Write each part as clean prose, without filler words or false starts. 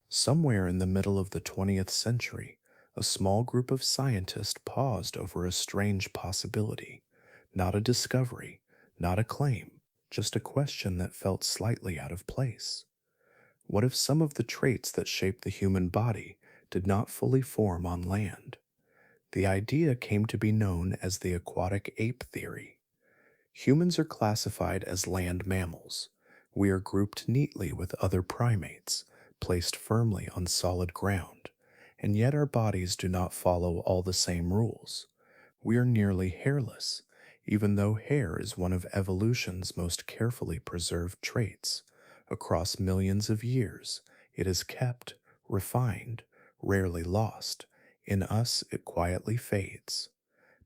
Somewhere in the middle of the 20th century, a small group of scientists paused over a strange possibility. Not a discovery, not a claim, just a question that felt slightly out of place. What if some of the traits that shape the human body did not fully form on land? The idea came to be known as the Aquatic Ape Theory. Humans are classified as land mammals. We are grouped neatly with other primates, placed firmly on solid ground, and yet our bodies do not follow all the same rules. We are nearly hairless, even though hair is one of evolution's most carefully preserved traits. Across millions of years, it is kept, refined, rarely lost. In us, it quietly fades.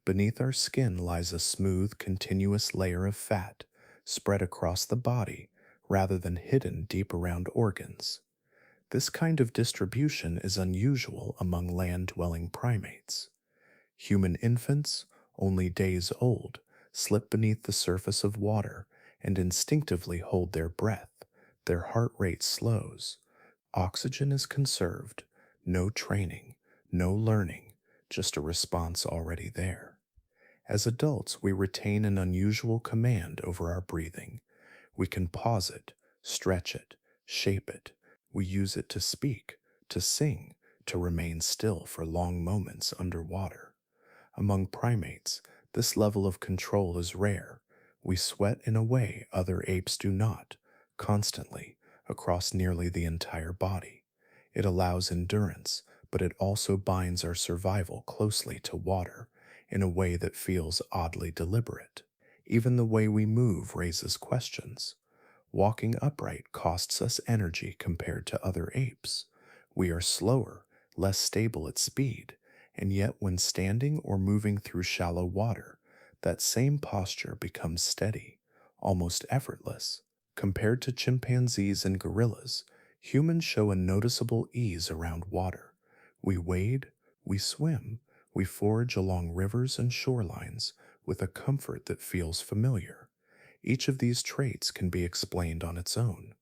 Beneath our skin lies a smooth, continuous layer of fat spread across the body rather than hidden deep around organs. This kind of distribution is unusual among land dwelling primates. Human infants, only days old, slip beneath the surface of water and instinctively hold their breath. Their heart rate slows. Oxygen is conserved. No training, no learning, just a response already there. As adults, we retain an unusual command over our breathing. We can pause it, stretch it, shape it. We use it to speak, to sing, to remain still for long moments underwater. Among primates, this level of control is rare. We sweat in a way other apes do not, constantly, across nearly the entire body. It allows endurance, but it also binds our survival closely to water in a way that feels oddly deliberate. Even the way we move raises questions. Walking upright costs us energy compared to other apes. We are slower, less stable at speed, and yet when standing or moving through shallow water, that same posture becomes steady, almost effortless. Compared to chimpanzees and gorillas, humans show a noticeable ease around water. We wade, we swim, we forage along rivers and shorelines with a comfort that feels familiar. Each of these traits can be explained on its own,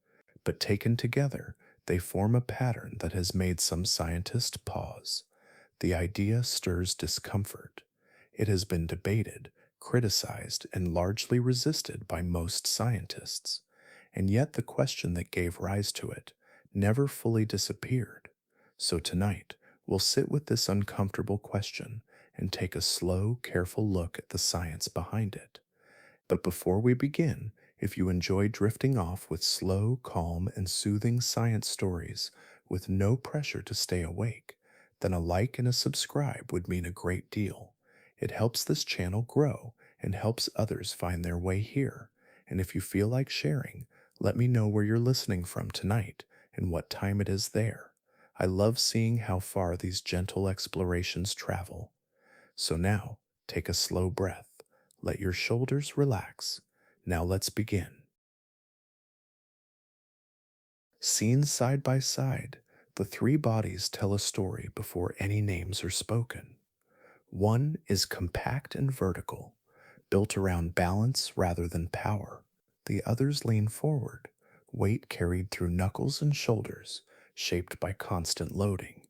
but taken together, they form a pattern that has made some scientists pause. The idea stirs discomfort. It has been debated, criticized, and largely resisted by most scientists. And yet the question that gave rise to it never fully disappeared. So tonight, we'll sit with this uncomfortable question and take a slow, careful look at the science behind it. But before we begin, if you enjoy drifting off with slow, calm, and soothing science stories with no pressure to stay awake, then a like and a subscribe would mean a great deal. It helps this channel grow and helps others find their way here. And if you feel like sharing, let me know where you're listening from tonight and what time it is there. I love seeing how far these gentle explorations travel. So now, take a slow breath. Let your shoulders relax. Now let's begin. Seen side by side, the three bodies tell a story before any names are spoken. One is compact and vertical, built around balance rather than power. The others lean forward, weight carried through knuckles and shoulders, shaped by constant loading.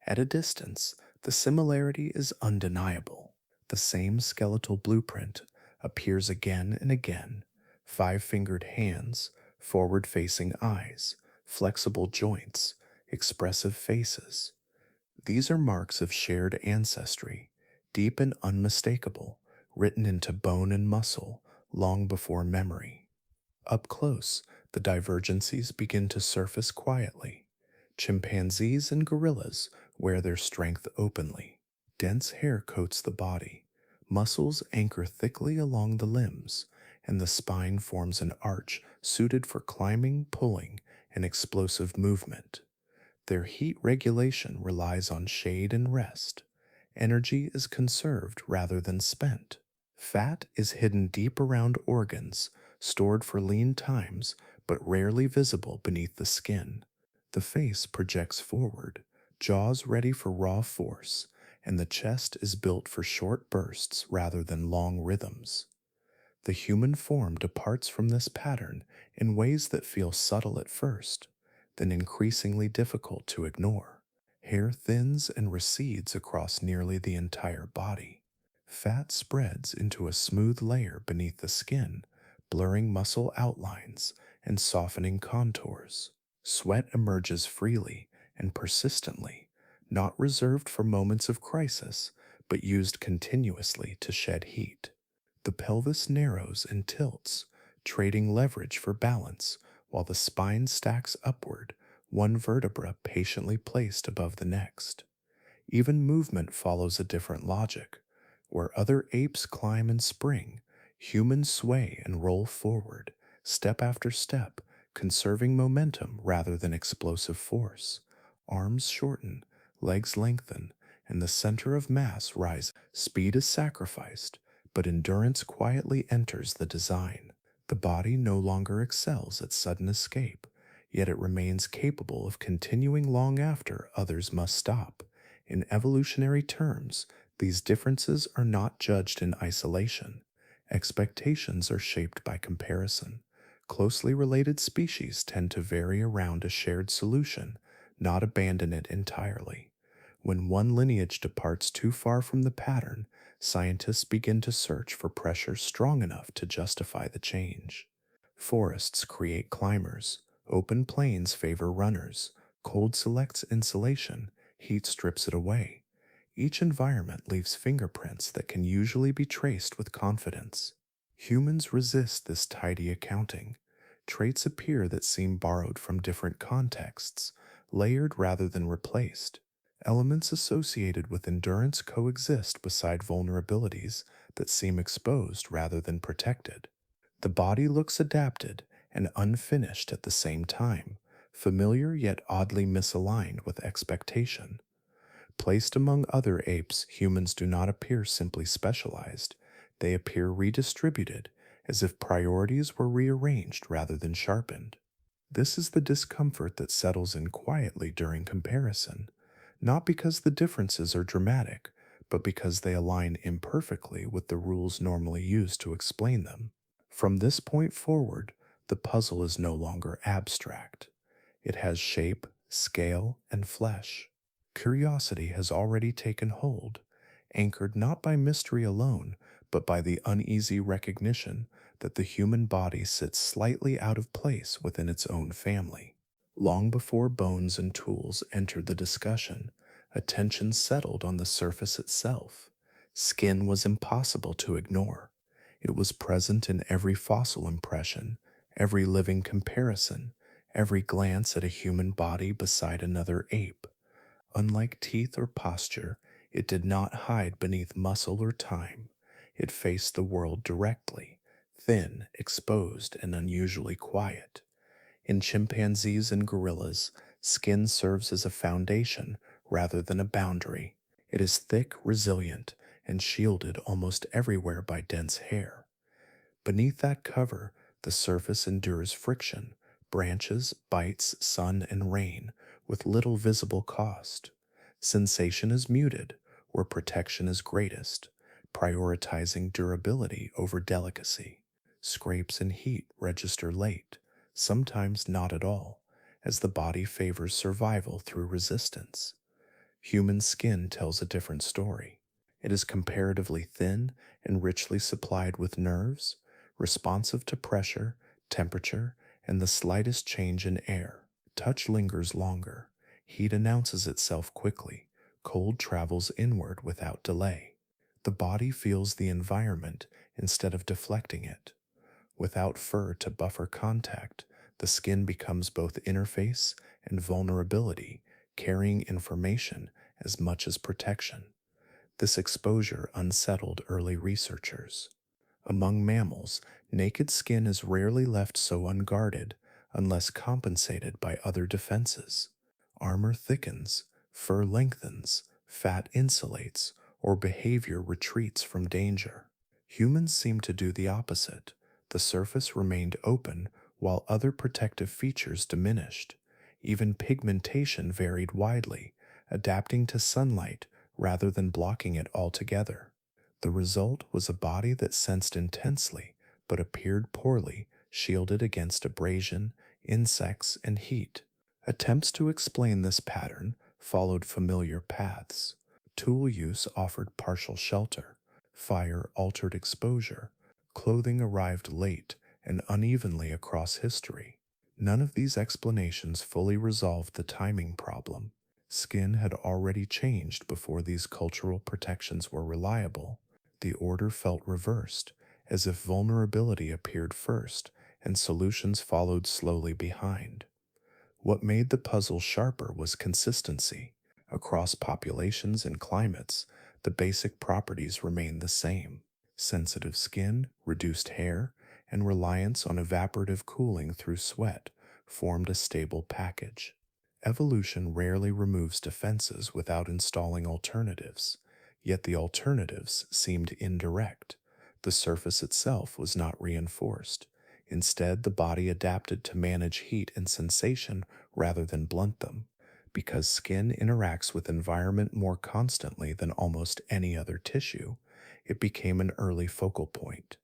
At a distance, the similarity is undeniable. The same skeletal blueprint appears again and again: five-fingered hands, forward-facing eyes, flexible joints, expressive faces. These are marks of shared ancestry, deep and unmistakable, written into bone and muscle long before memory. Up close, the divergencies begin to surface quietly. Chimpanzees and gorillas wear their strength openly. Dense hair coats the body, muscles anchor thickly along the limbs, and the spine forms an arch suited for climbing, pulling, and explosive movement. Their heat regulation relies on shade and rest. Energy is conserved rather than spent. Fat is hidden deep around organs, stored for lean times, but rarely visible beneath the skin. The face projects forward, jaws ready for raw force, and the chest is built for short bursts rather than long rhythms. The human form departs from this pattern in ways that feel subtle at first. then increasingly difficult to ignore. Hair thins and recedes across nearly the entire body. Fat spreads into a smooth layer beneath the skin, blurring muscle outlines and softening contours. Sweat emerges freely and persistently, not reserved for moments of crisis, but used continuously to shed heat. The pelvis narrows and tilts, trading leverage for balance, while the spine stacks upward, one vertebra patiently placed above the next. Even movement follows a different logic. Where other apes climb and spring, humans sway and roll forward, step after step, conserving momentum rather than explosive force. Arms shorten, legs lengthen, and the center of mass rise. Speed is sacrificed, but endurance quietly enters the design. The body no longer excels at sudden escape, yet it remains capable of continuing long after others must stop. In evolutionary terms, these differences are not judged in isolation. Expectations are shaped by comparison. Closely related species tend to vary around a shared solution, not abandon it entirely. When one lineage departs too far from the pattern, scientists begin to search for pressure strong enough to justify the change. Forests create climbers, open plains favor runners, cold selects insulation, heat strips it away. Each environment leaves fingerprints that can usually be traced with confidence. Humans resist this tidy accounting. Traits appear that seem borrowed from different contexts, layered rather than replaced. Elements associated with endurance coexist beside vulnerabilities that seem exposed rather than protected. The body looks adapted and unfinished at the same time, familiar yet oddly misaligned with expectation. Placed among other apes, humans do not appear simply specialized. They appear redistributed, as if priorities were rearranged rather than sharpened. This is the discomfort that settles in quietly during comparison, not because the differences are dramatic, but because they align imperfectly with the rules normally used to explain them. From this point forward, the puzzle is no longer abstract. It has shape, scale, and flesh. Curiosity has already taken hold, anchored not by mystery alone, but by the uneasy recognition that the human body sits slightly out of place within its own family. Long before bones and tools entered the discussion, attention settled on the surface itself. Skin was impossible to ignore. It was present in every fossil impression, every living comparison, every glance at a human body beside another ape. Unlike teeth or posture, it did not hide beneath muscle or time. It faced the world directly, thin, exposed, and unusually quiet. In chimpanzees and gorillas, skin serves as a foundation rather than a boundary. It is thick, resilient, and shielded almost everywhere by dense hair. Beneath that cover, the surface endures friction, branches, bites, sun, and rain, with little visible cost. Sensation is muted, where protection is greatest, prioritizing durability over delicacy. Scrapes and heat register late, sometimes not at all, as the body favors survival through resistance. Human skin tells a different story. It is comparatively thin and richly supplied with nerves, responsive to pressure, temperature, and the slightest change in air. Touch lingers longer. Heat announces itself quickly. Cold travels inward without delay. The body feels the environment instead of deflecting it. Without fur to buffer contact, the skin becomes both interface and vulnerability, carrying information as much as protection. This exposure unsettled early researchers. Among mammals, naked skin is rarely left so unguarded unless compensated by other defenses. Armor thickens, fur lengthens, fat insulates, or behavior retreats from danger. Humans seem to do the opposite. The surface remained open while other protective features diminished. Even pigmentation varied widely, adapting to sunlight rather than blocking it altogether. The result was a body that sensed intensely but appeared poorly, shielded against abrasion, insects, and heat. Attempts to explain this pattern followed familiar paths. Tool use offered partial shelter, fire altered exposure, clothing arrived late and unevenly across history. None of these explanations fully resolved the timing problem. Skin had already changed before these cultural protections were reliable. The order felt reversed, as if vulnerability appeared first and solutions followed slowly behind. What made the puzzle sharper was consistency. Across populations and climates, the basic properties remained the same. Sensitive skin, reduced hair, and reliance on evaporative cooling through sweat formed a stable package. Evolution rarely removes defenses without installing alternatives, yet the alternatives seemed indirect. The surface itself was not reinforced. Instead, the body adapted to manage heat and sensation rather than blunt them. Because skin interacts with environment more constantly than almost any other tissue, it became an early focal point.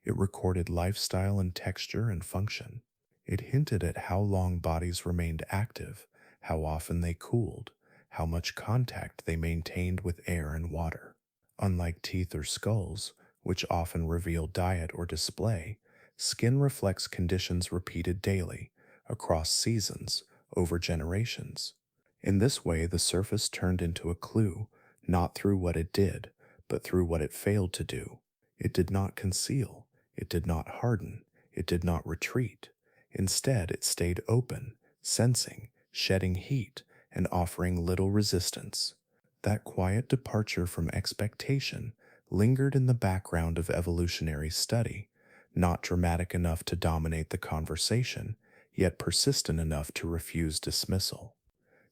It recorded lifestyle and texture and function. It hinted at how long bodies remained active, how often they cooled, how much contact they maintained with air and water. Unlike teeth or skulls, which often reveal diet or display, skin reflects conditions repeated daily, across seasons, over generations. In this way, the surface turned into a clue, not through what it did, but through what it failed to do. It did not conceal, it did not harden, it did not retreat. Instead, it stayed open, sensing, shedding heat, and offering little resistance. That quiet departure from expectation lingered in the background of evolutionary study, not dramatic enough to dominate the conversation, yet persistent enough to refuse dismissal.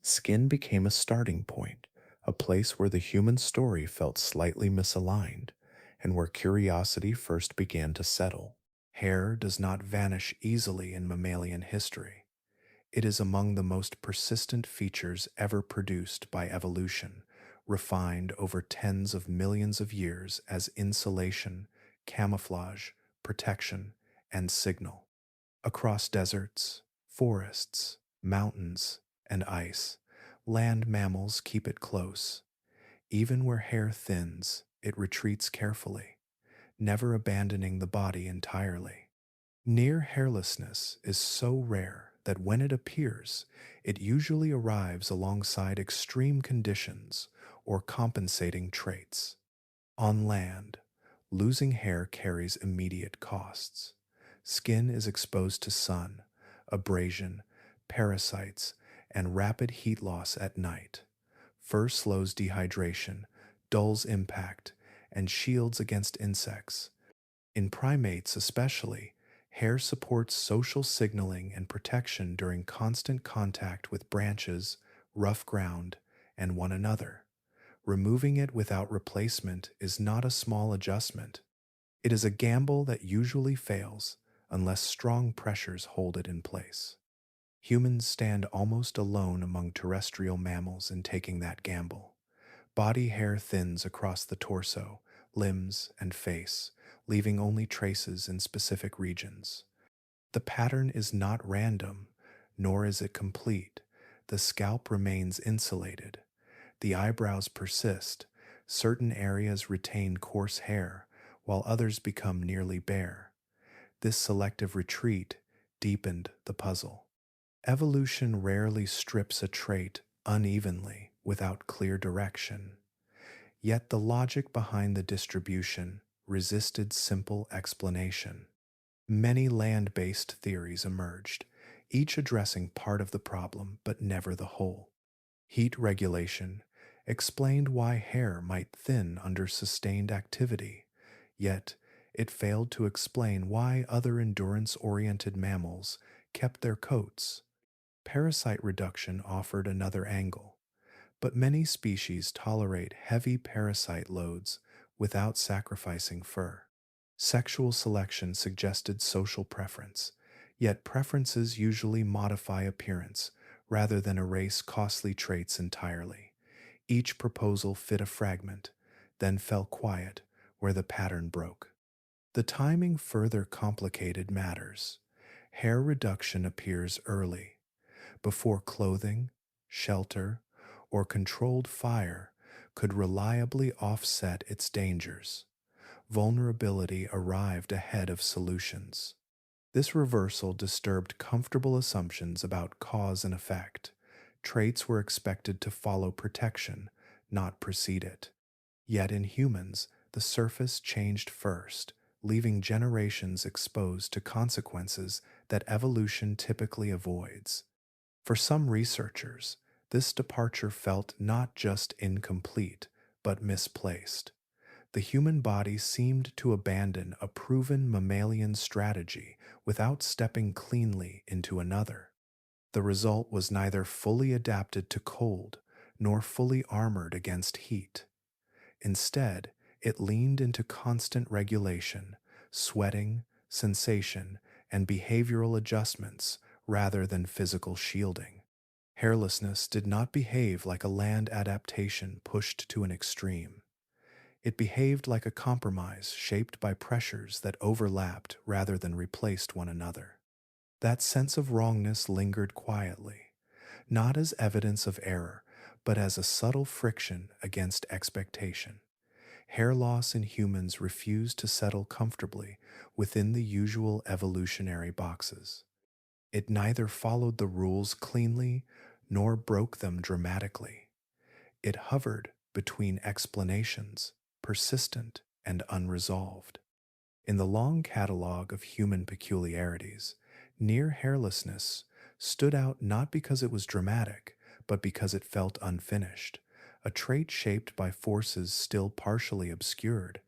Skin became a starting point, a place where the human story felt slightly misaligned, and where curiosity first began to settle. Hair does not vanish easily in mammalian history. It is among the most persistent features ever produced by evolution, refined over tens of millions of years as insulation, camouflage, protection, and signal. Across deserts, forests, mountains, and ice, land mammals keep it close. Even where hair thins, it retreats carefully, never abandoning the body entirely. Near hairlessness is so rare that when it appears, it usually arrives alongside extreme conditions or compensating traits. On land, losing hair carries immediate costs. Skin is exposed to sun, abrasion, parasites, and rapid heat loss at night. Fur slows dehydration, dulls impact, and shields against insects. In primates especially, hair supports social signaling and protection during constant contact with branches, rough ground, and one another. Removing it without replacement is not a small adjustment. It is a gamble that usually fails unless strong pressures hold it in place. Humans stand almost alone among terrestrial mammals in taking that gamble. Body hair thins across the torso, limbs, and face, leaving only traces in specific regions. The pattern is not random, nor is it complete. The scalp remains insulated. The eyebrows persist. Certain areas retain coarse hair, while others become nearly bare. This selective retreat deepened the puzzle. Evolution rarely strips a trait unevenly without clear direction. Yet the logic behind the distribution resisted simple explanation. Many land-based theories emerged, each addressing part of the problem but never the whole. Heat regulation explained why hair might thin under sustained activity, yet it failed to explain why other endurance-oriented mammals kept their coats. Parasite reduction offered another angle, but many species tolerate heavy parasite loads without sacrificing fur. Sexual selection suggested social preference, yet preferences usually modify appearance rather than erase costly traits entirely. Each proposal fit a fragment, then fell quiet where the pattern broke. The timing further complicated matters. Hair reduction appears early, before clothing, shelter, or controlled fire could reliably offset its dangers. Vulnerability arrived ahead of solutions. This reversal disturbed comfortable assumptions about cause and effect. Traits were expected to follow protection, not precede it. Yet in humans, the surface changed first, leaving generations exposed to consequences that evolution typically avoids. For some researchers, this departure felt not just incomplete, but misplaced. The human body seemed to abandon a proven mammalian strategy without stepping cleanly into another. The result was neither fully adapted to cold nor fully armored against heat. Instead, it leaned into constant regulation, sweating, sensation, and behavioral adjustments rather than physical shielding. Hairlessness did not behave like a land adaptation pushed to an extreme. It behaved like a compromise shaped by pressures that overlapped rather than replaced one another. That sense of wrongness lingered quietly, not as evidence of error, but as a subtle friction against expectation. Hair loss in humans refused to settle comfortably within the usual evolutionary boxes. It neither followed the rules cleanly nor broke them dramatically. It hovered between explanations, persistent and unresolved. In the long catalog of human peculiarities, near hairlessness stood out not because it was dramatic, but because it felt unfinished, a trait shaped by forces still partially obscured,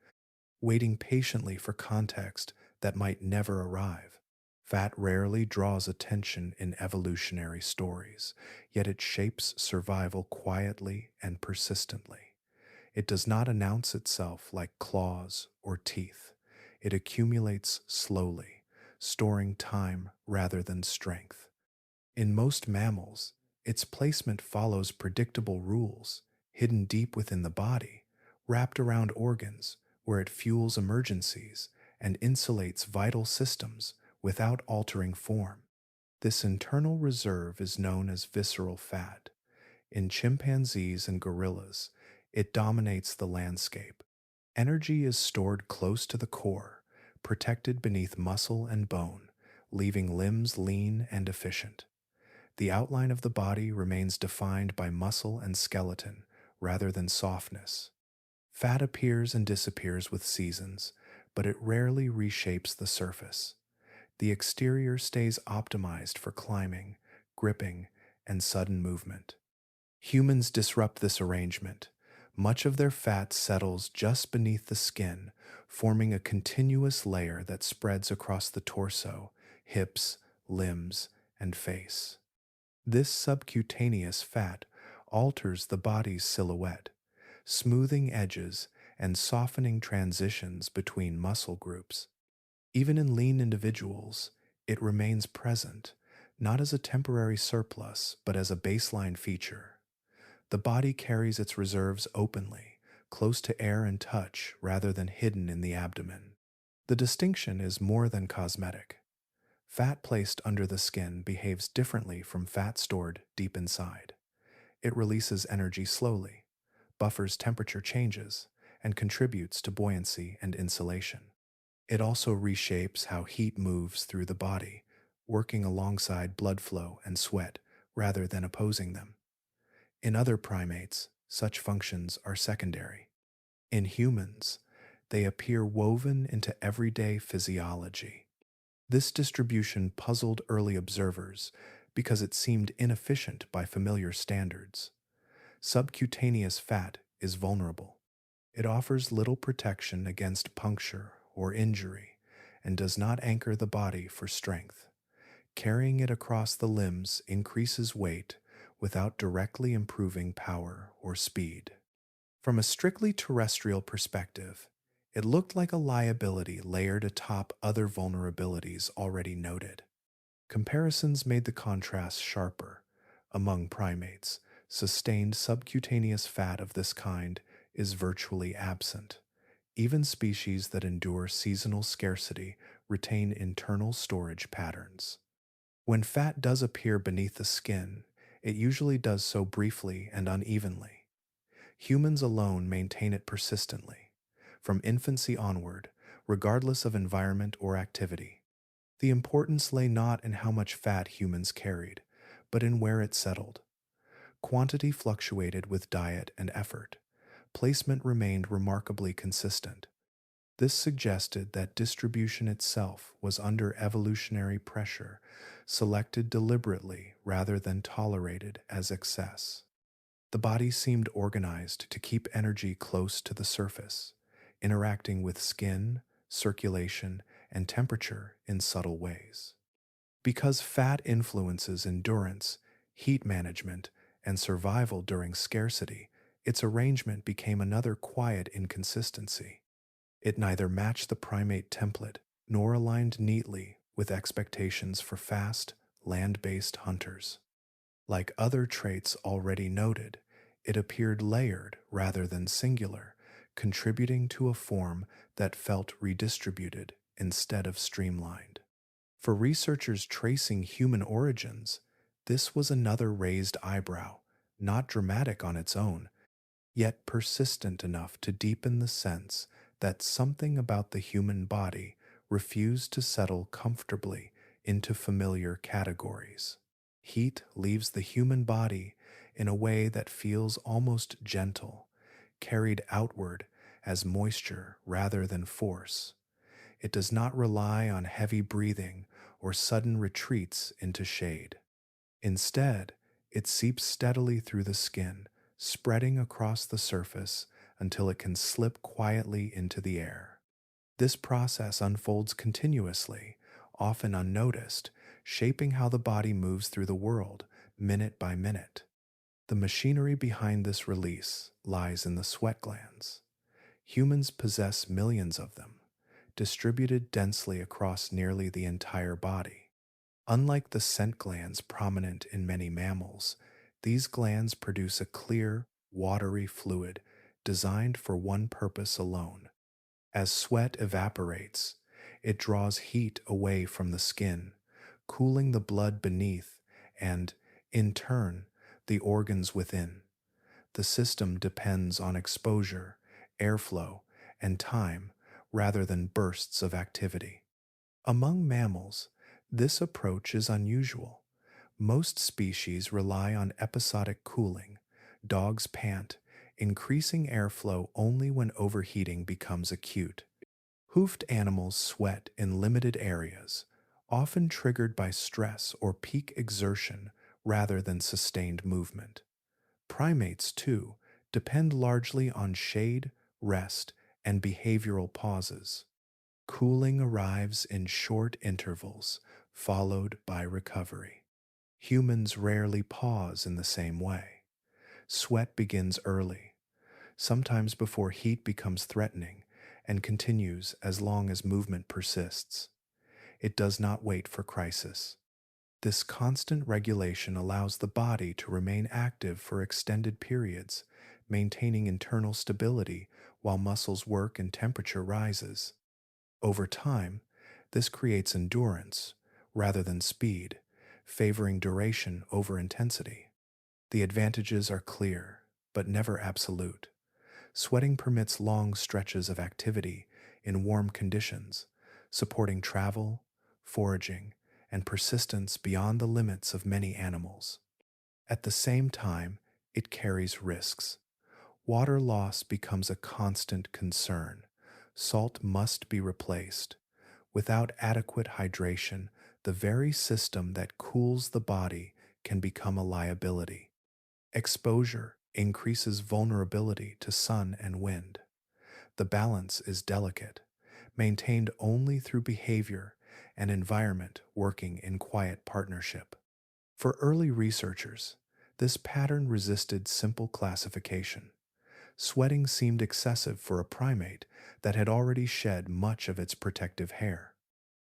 waiting patiently for context that might never arrive. Fat rarely draws attention in evolutionary stories, yet it shapes survival quietly and persistently. It does not announce itself like claws or teeth. It accumulates slowly, storing time rather than strength. In most mammals, its placement follows predictable rules, hidden deep within the body, wrapped around organs where it fuels emergencies and insulates vital systems without altering form. This internal reserve is known as visceral fat. In chimpanzees and gorillas, it dominates the landscape. Energy is stored close to the core, protected beneath muscle and bone, leaving limbs lean and efficient. The outline of the body remains defined by muscle and skeleton rather than softness. Fat appears and disappears with seasons, but it rarely reshapes the surface. The exterior stays optimized for climbing, gripping, and sudden movement. Humans disrupt this arrangement. Much of their fat settles just beneath the skin, forming a continuous layer that spreads across the torso, hips, limbs, and face. This subcutaneous fat alters the body's silhouette, smoothing edges and softening transitions between muscle groups. Even in lean individuals, it remains present, not as a temporary surplus, but as a baseline feature. The body carries its reserves openly, close to air and touch rather than hidden in the abdomen. The distinction is more than cosmetic. Fat placed under the skin behaves differently from fat stored deep inside. It releases energy slowly, buffers temperature changes, and contributes to buoyancy and insulation. It also reshapes how heat moves through the body, working alongside blood flow and sweat rather than opposing them. In other primates, such functions are secondary. In humans, they appear woven into everyday physiology. This distribution puzzled early observers because it seemed inefficient by familiar standards. Subcutaneous fat is vulnerable. It offers little protection against puncture or injury and does not anchor the body for strength. Carrying it across the limbs increases weight without directly improving power or speed. From a strictly terrestrial perspective, it looked like a liability layered atop other vulnerabilities already noted. Comparisons made the contrast sharper. Among primates, sustained subcutaneous fat of this kind is virtually absent. Even species that endure seasonal scarcity retain internal storage patterns. When fat does appear beneath the skin, it usually does so briefly and unevenly. Humans alone maintain it persistently, from infancy onward, regardless of environment or activity. The importance lay not in how much fat humans carried, but in where it settled. Quantity fluctuated with diet and effort. Placement remained remarkably consistent. This suggested that distribution itself was under evolutionary pressure, selected deliberately rather than tolerated as excess. The body seemed organized to keep energy close to the surface, interacting with skin, circulation, and temperature in subtle ways. Because fat influences endurance, heat management, and survival during scarcity, its arrangement became another quiet inconsistency. It neither matched the primate template nor aligned neatly with expectations for fast, land based hunters. Like other traits already noted, it appeared layered rather than singular, contributing to a form that felt redistributed instead of streamlined. For researchers tracing human origins, this was another raised eyebrow, not dramatic on its own, yet persistent enough to deepen the sense that something about the human body refused to settle comfortably into familiar categories. Heat leaves the human body in a way that feels almost gentle, carried outward as moisture rather than force. It does not rely on heavy breathing or sudden retreats into shade. Instead, it seeps steadily through the skin, spreading across the surface until it can slip quietly into the air. This process unfolds continuously, often unnoticed, shaping how the body moves through the world, minute by minute. The machinery behind this release lies in the sweat glands. Humans possess millions of them, distributed densely across nearly the entire body. Unlike the scent glands prominent in many mammals, these glands produce a clear, watery fluid designed for one purpose alone. As sweat evaporates, it draws heat away from the skin, cooling the blood beneath and, in turn, the organs within. The system depends on exposure, airflow, and time rather than bursts of activity. Among mammals, this approach is unusual. Most species rely on episodic cooling. Dogs pant, increasing airflow only when overheating becomes acute. Hoofed animals sweat in limited areas, often triggered by stress or peak exertion rather than sustained movement. Primates, too, depend largely on shade, rest, and behavioral pauses. Cooling arrives in short intervals, followed by recovery. Humans rarely pause in the same way. Sweat begins early, sometimes before heat becomes threatening, and continues as long as movement persists. It does not wait for crisis. This constant regulation allows the body to remain active for extended periods, maintaining internal stability while muscles work and temperature rises. Over time, this creates endurance rather than speed, favoring duration over intensity. The advantages are clear, but never absolute. Sweating permits long stretches of activity in warm conditions, supporting travel, foraging, and persistence beyond the limits of many animals. At the same time, it carries risks. Water loss becomes a constant concern. Salt must be replaced. Without adequate hydration, the very system that cools the body can become a liability. Exposure increases vulnerability to sun and wind. The balance is delicate, maintained only through behavior and environment working in quiet partnership. For early researchers, this pattern resisted simple classification. Sweating seemed excessive for a primate that had already shed much of its protective hair.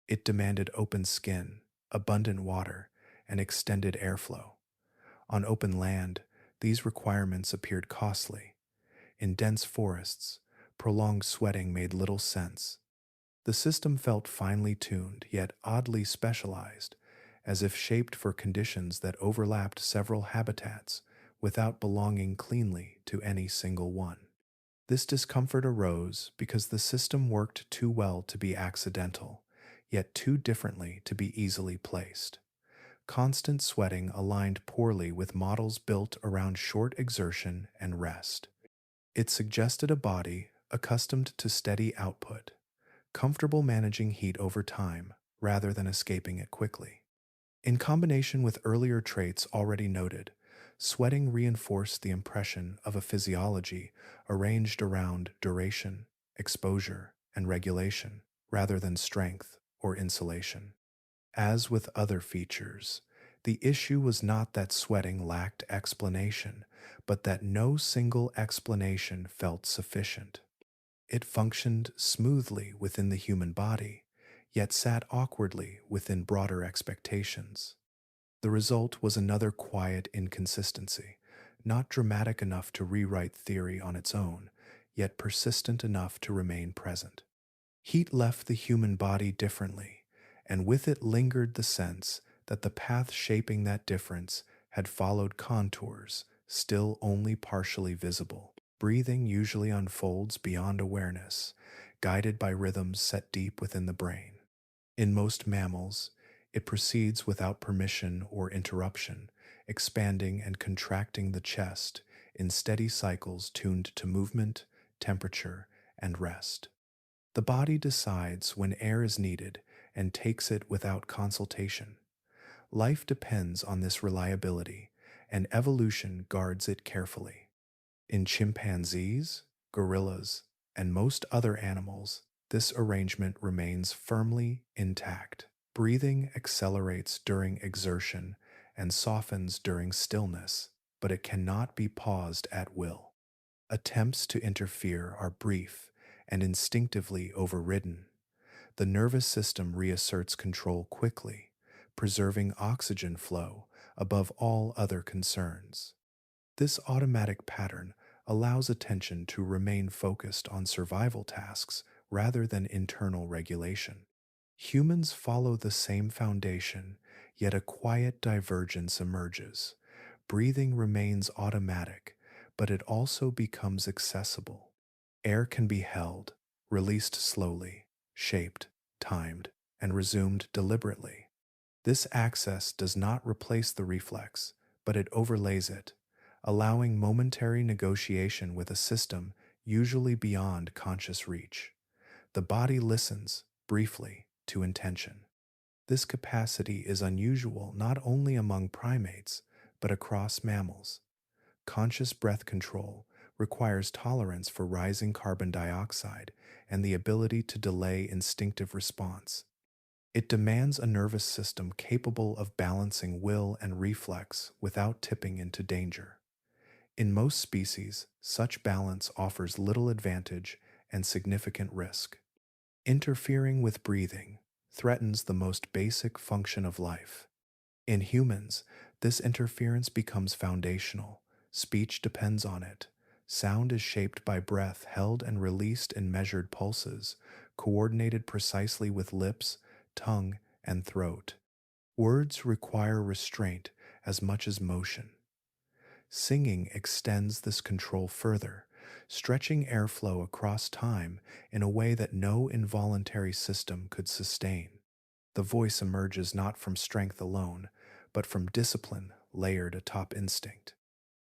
It demanded open skin, abundant water, and extended airflow. On open land, these requirements appeared costly. In dense forests, prolonged sweating made little sense. The system felt finely tuned, yet oddly specialized, as if shaped for conditions that overlapped several habitats without belonging cleanly to any single one. This discomfort arose because the system worked too well to be accidental, yet too differently to be easily placed. Constant sweating aligned poorly with models built around short exertion and rest. It suggested a body accustomed to steady output, comfortable managing heat over time rather than escaping it quickly. In combination with earlier traits already noted, sweating reinforced the impression of a physiology arranged around duration, exposure, and regulation, rather than strength or insulation. As with other features, the issue was not that sweating lacked explanation, but that no single explanation felt sufficient. It functioned smoothly within the human body, yet sat awkwardly within broader expectations. The result was another quiet inconsistency, not dramatic enough to rewrite theory on its own, yet persistent enough to remain present. Heat left the human body differently, and with it lingered the sense that the path shaping that difference had followed contours still only partially visible. Breathing usually unfolds beyond awareness, guided by rhythms set deep within the brain. In most mammals, it proceeds without permission or interruption, expanding and contracting the chest in steady cycles tuned to movement, temperature, and rest. The body decides when air is needed and takes it without consultation. Life depends on this reliability, and evolution guards it carefully. In chimpanzees, gorillas, and most other animals, this arrangement remains firmly intact. Breathing accelerates during exertion and softens during stillness, but it cannot be paused at will. Attempts to interfere are brief and instinctively overridden. The nervous system reasserts control quickly, preserving oxygen flow above all other concerns. This automatic pattern allows attention to remain focused on survival tasks rather than internal regulation. Humans follow the same foundation, yet a quiet divergence emerges. Breathing remains automatic, but it also becomes accessible. Air can be held, released slowly, shaped, timed, and resumed deliberately. This access does not replace the reflex, but it overlays it, allowing momentary negotiation with a system usually beyond conscious reach. The body listens, briefly, to intention. This capacity is unusual not only among primates, but across mammals. Conscious breath control requires tolerance for rising carbon dioxide and the ability to delay instinctive response. It demands a nervous system capable of balancing will and reflex without tipping into danger. In most species, such balance offers little advantage and significant risk. Interfering with breathing threatens the most basic function of life. In humans, this interference becomes foundational. Speech depends on it. Sound is shaped by breath held and released in measured pulses, coordinated precisely with lips, tongue, and throat. Words require restraint as much as motion. Singing extends this control further, stretching airflow across time in a way that no involuntary system could sustain. The voice emerges not from strength alone, but from discipline layered atop instinct.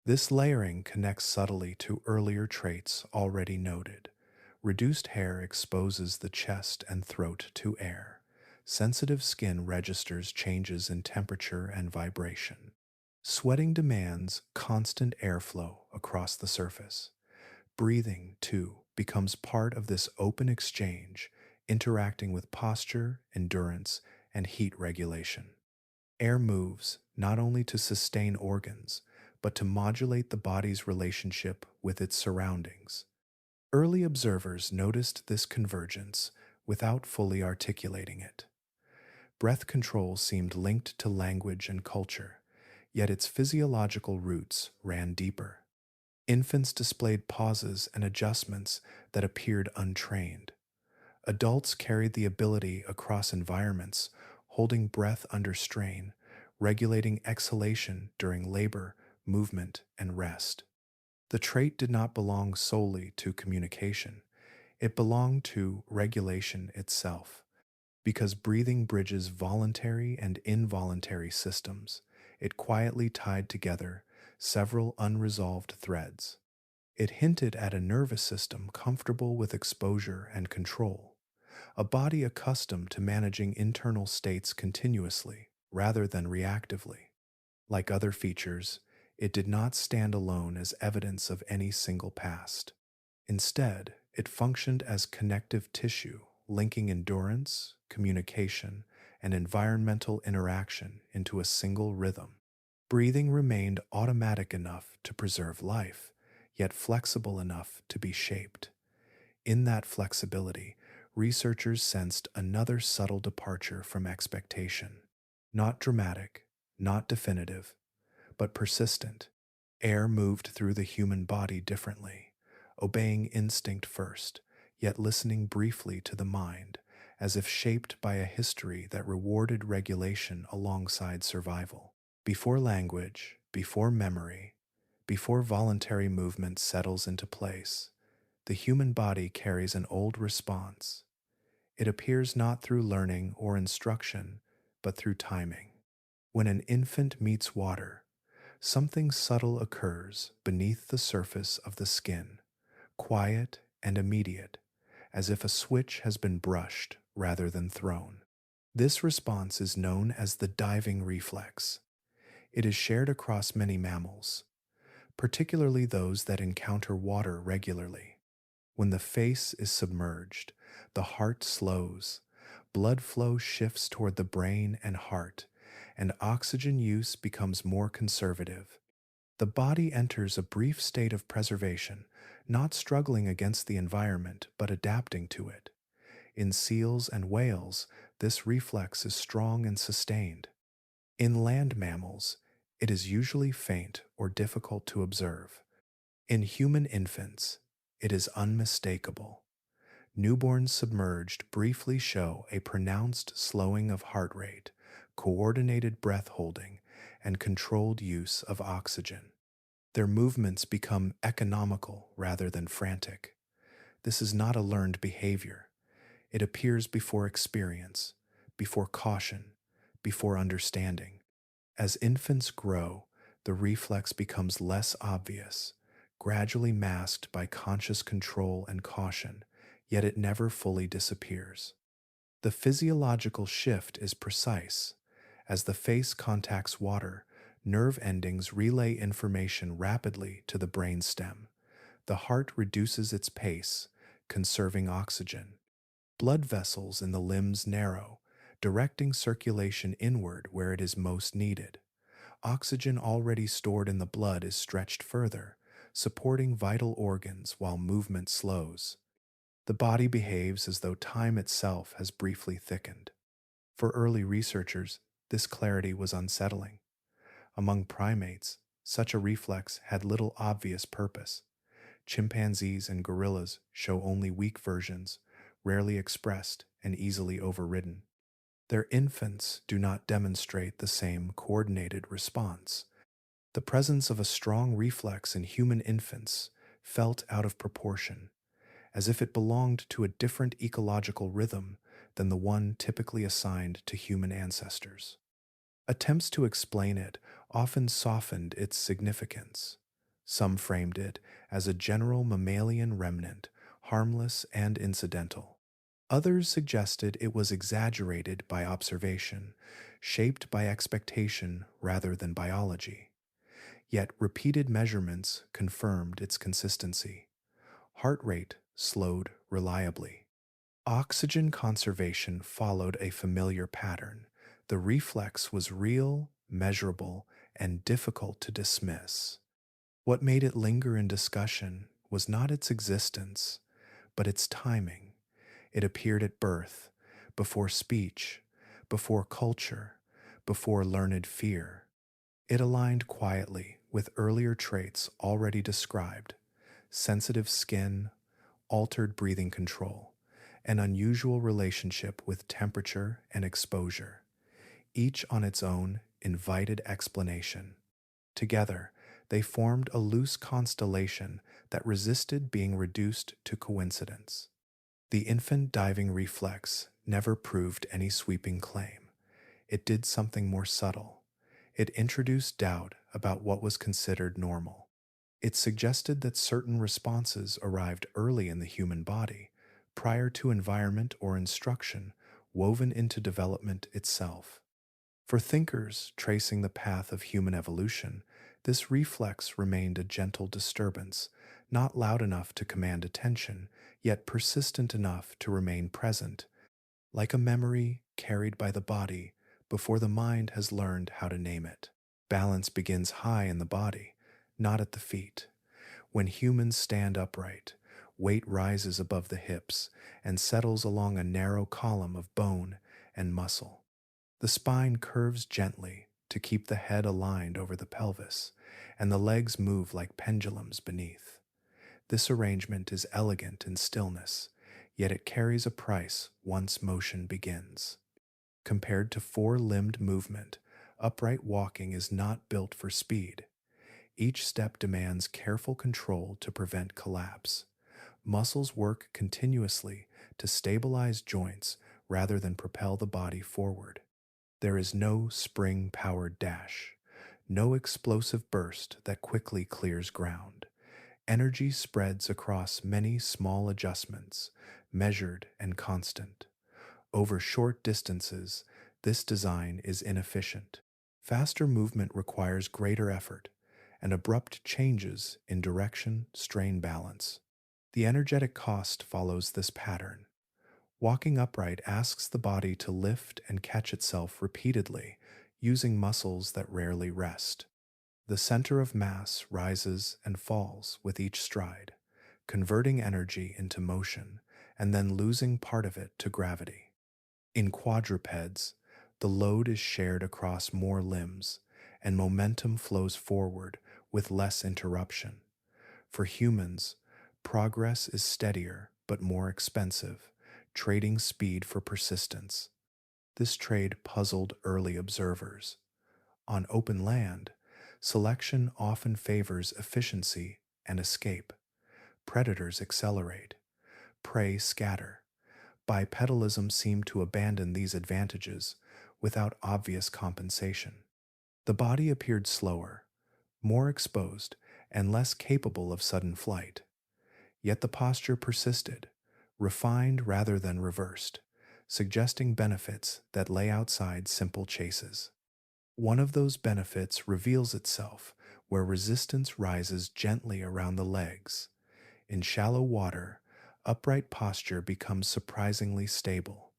This layering connects subtly to earlier traits already noted. Reduced hair exposes the chest and throat to air. Sensitive skin registers changes in temperature and vibration. Sweating demands constant airflow across the surface. Breathing, too, becomes part of this open exchange, interacting with posture, endurance, and heat regulation. Air moves not only to sustain organs, but to modulate the body's relationship with its surroundings. Early observers noticed this convergence without fully articulating it. Breath control seemed linked to language and culture, yet its physiological roots ran deeper. Infants displayed pauses and adjustments that appeared untrained. Adults carried the ability across environments, holding breath under strain, regulating exhalation during labor, movement, and rest. The trait did not belong solely to communication, it belonged to regulation itself. Because breathing bridges voluntary and involuntary systems, it quietly tied together several unresolved threads. It hinted at a nervous system comfortable with exposure and control, a body accustomed to managing internal states continuously rather than reactively. Like other features, it did not stand alone as evidence of any single past. Instead, it functioned as connective tissue, linking endurance, communication, and environmental interaction into a single rhythm. Breathing remained automatic enough to preserve life, yet flexible enough to be shaped. In that flexibility, researchers sensed another subtle departure from expectation. Not dramatic, not definitive, but persistent. Air moved through the human body differently, obeying instinct first, yet listening briefly to the mind, as if shaped by a history that rewarded regulation alongside survival. Before language, before memory, before voluntary movement settles into place, the human body carries an old response. It appears not through learning or instruction, but through timing. When an infant meets water, something subtle occurs beneath the surface of the skin, quiet and immediate, as if a switch has been brushed rather than thrown. This response is known as the diving reflex. It is shared across many mammals, particularly those that encounter water regularly. When the face is submerged, the heart slows, blood flow shifts toward the brain and heart, and oxygen use becomes more conservative. The body enters a brief state of preservation, not struggling against the environment but adapting to it. In seals and whales, this reflex is strong and sustained. In land mammals, it is usually faint or difficult to observe. In human infants, it is unmistakable. Newborns submerged briefly show a pronounced slowing of heart rate, coordinated breath holding, and controlled use of oxygen. Their movements become economical rather than frantic. This is not a learned behavior. It appears before experience, before caution, before understanding. As infants grow, the reflex becomes less obvious, gradually masked by conscious control and caution, yet it never fully disappears. The physiological shift is precise. As the face contacts water, nerve endings relay information rapidly to the brain stem. The heart reduces its pace, conserving oxygen. Blood vessels in the limbs narrow, directing circulation inward where it is most needed. Oxygen already stored in the blood is stretched further, supporting vital organs while movement slows. The body behaves as though time itself has briefly thickened. For early researchers, this clarity was unsettling. Among primates, such a reflex had little obvious purpose. Chimpanzees and gorillas show only weak versions, rarely expressed and easily overridden. Their infants do not demonstrate the same coordinated response. The presence of a strong reflex in human infants felt out of proportion, as if it belonged to a different ecological rhythm than the one typically assigned to human ancestors. Attempts to explain it often softened its significance. Some framed it as a general mammalian remnant, harmless and incidental. Others suggested it was exaggerated by observation, shaped by expectation rather than biology. Yet repeated measurements confirmed its consistency. Heart rate slowed reliably. Oxygen conservation followed a familiar pattern. The reflex was real, measurable, and difficult to dismiss. What made it linger in discussion was not its existence, but its timing. It appeared at birth, before speech, before culture, before learned fear. It aligned quietly with earlier traits already described: sensitive skin, altered breathing control, an unusual relationship with temperature and exposure. Each on its own invited explanation. Together, they formed a loose constellation that resisted being reduced to coincidence. The infant diving reflex never proved any sweeping claim. It did something more subtle. It introduced doubt about what was considered normal. It suggested that certain responses arrived early in the human body, prior to environment or instruction, woven into development itself. For thinkers tracing the path of human evolution, this reflex remained a gentle disturbance, not loud enough to command attention, yet persistent enough to remain present, like a memory carried by the body before the mind has learned how to name it. Balance begins high in the body, not at the feet. When humans stand upright, weight rises above the hips and settles along a narrow column of bone and muscle. The spine curves gently to keep the head aligned over the pelvis, and the legs move like pendulums beneath. This arrangement is elegant in stillness, yet it carries a price once motion begins. Compared to four-limbed movement, upright walking is not built for speed. Each step demands careful control to prevent collapse. Muscles work continuously to stabilize joints rather than propel the body forward. There is no spring-powered dash, no explosive burst that quickly clears ground. Energy spreads across many small adjustments, measured and constant. Over short distances, this design is inefficient. Faster movement requires greater effort, and abrupt changes in direction strain balance. The energetic cost follows this pattern. Walking upright asks the body to lift and catch itself repeatedly, using muscles that rarely rest. The center of mass rises and falls with each stride, converting energy into motion and then losing part of it to gravity. In quadrupeds, the load is shared across more limbs, and momentum flows forward with less interruption. For humans, progress is steadier but more expensive, trading speed for persistence. This trade puzzled early observers. On open land, selection often favors efficiency and escape. Predators accelerate, prey scatter. Bipedalism seemed to abandon these advantages without obvious compensation. The body appeared slower, more exposed, and less capable of sudden flight. Yet the posture persisted, refined rather than reversed, suggesting benefits that lay outside simple chases. One of those benefits reveals itself where resistance rises gently around the legs. In shallow water, upright posture becomes surprisingly stable.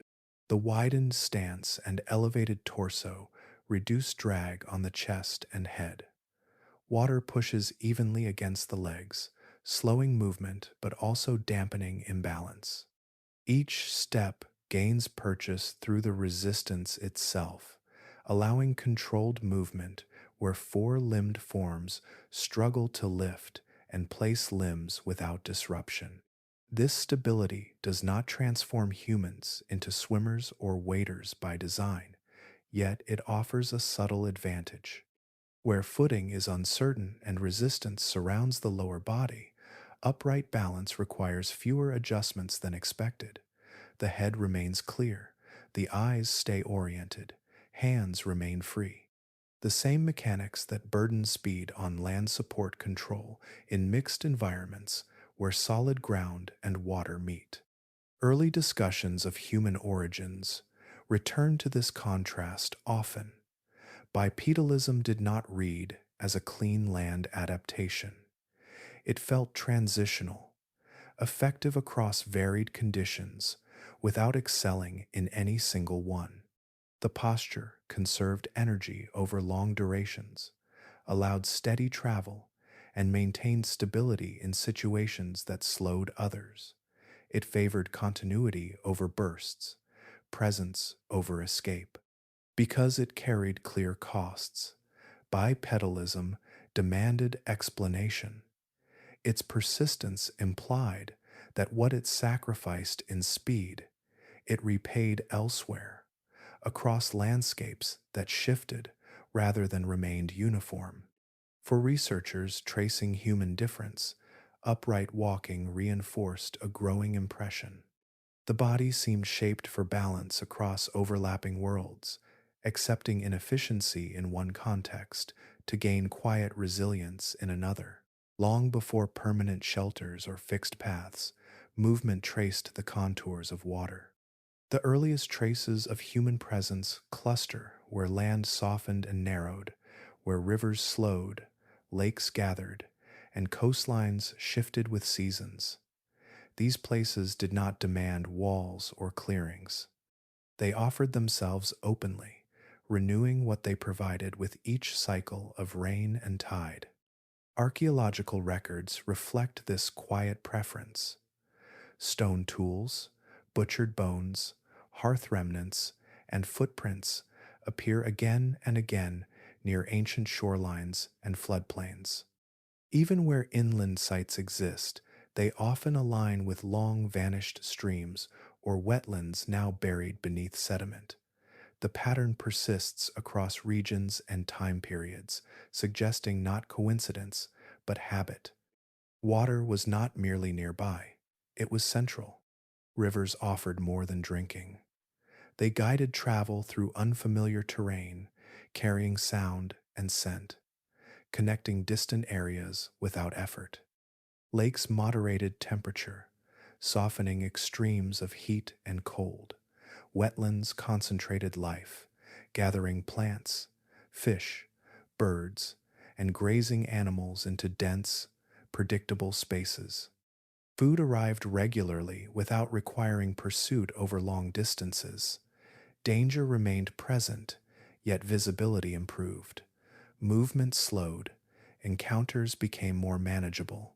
The widened stance and elevated torso reduce drag on the chest and head. Water pushes evenly against the legs, slowing movement but also dampening imbalance. Each step gains purchase through the resistance itself, allowing controlled movement where four-limbed forms struggle to lift and place limbs without disruption. This stability does not transform humans into swimmers or waders by design, yet it offers a subtle advantage. Where footing is uncertain and resistance surrounds the lower body, upright balance requires fewer adjustments than expected. The head remains clear, the eyes stay oriented, hands remain free. The same mechanics that burden speed on land support control in mixed environments where solid ground and water meet. Early discussions of human origins return to this contrast often. Bipedalism did not read as a clean land adaptation. It felt transitional, effective across varied conditions, without excelling in any single one. The posture conserved energy over long durations, allowed steady travel, and maintained stability in situations that slowed others. It favored continuity over bursts, presence over escape. Because it carried clear costs, bipedalism demanded explanation. Its persistence implied that what it sacrificed in speed, it repaid elsewhere. across landscapes that shifted rather than remained uniform. For researchers tracing human difference, upright walking reinforced a growing impression. The body seemed shaped for balance across overlapping worlds, accepting inefficiency in one context to gain quiet resilience in another. Long before permanent shelters or fixed paths, movement traced the contours of water. The earliest traces of human presence cluster where land softened and narrowed, where rivers slowed, lakes gathered, and coastlines shifted with seasons. These places did not demand walls or clearings. They offered themselves openly, renewing what they provided with each cycle of rain and tide. Archaeological records reflect this quiet preference. Stone tools, butchered bones, hearth remnants, and footprints appear again and again near ancient shorelines and floodplains. Even where inland sites exist, they often align with long vanished streams or wetlands now buried beneath sediment. The pattern persists across regions and time periods, suggesting not coincidence, but habit. Water was not merely nearby, it was central. Rivers offered more than drinking. They guided travel through unfamiliar terrain, carrying sound and scent, connecting distant areas without effort. Lakes moderated temperature, softening extremes of heat and cold. Wetlands concentrated life, gathering plants, fish, birds, and grazing animals into dense, predictable spaces. Food arrived regularly without requiring pursuit over long distances. Danger remained present, yet visibility improved. Movement slowed, encounters became more manageable.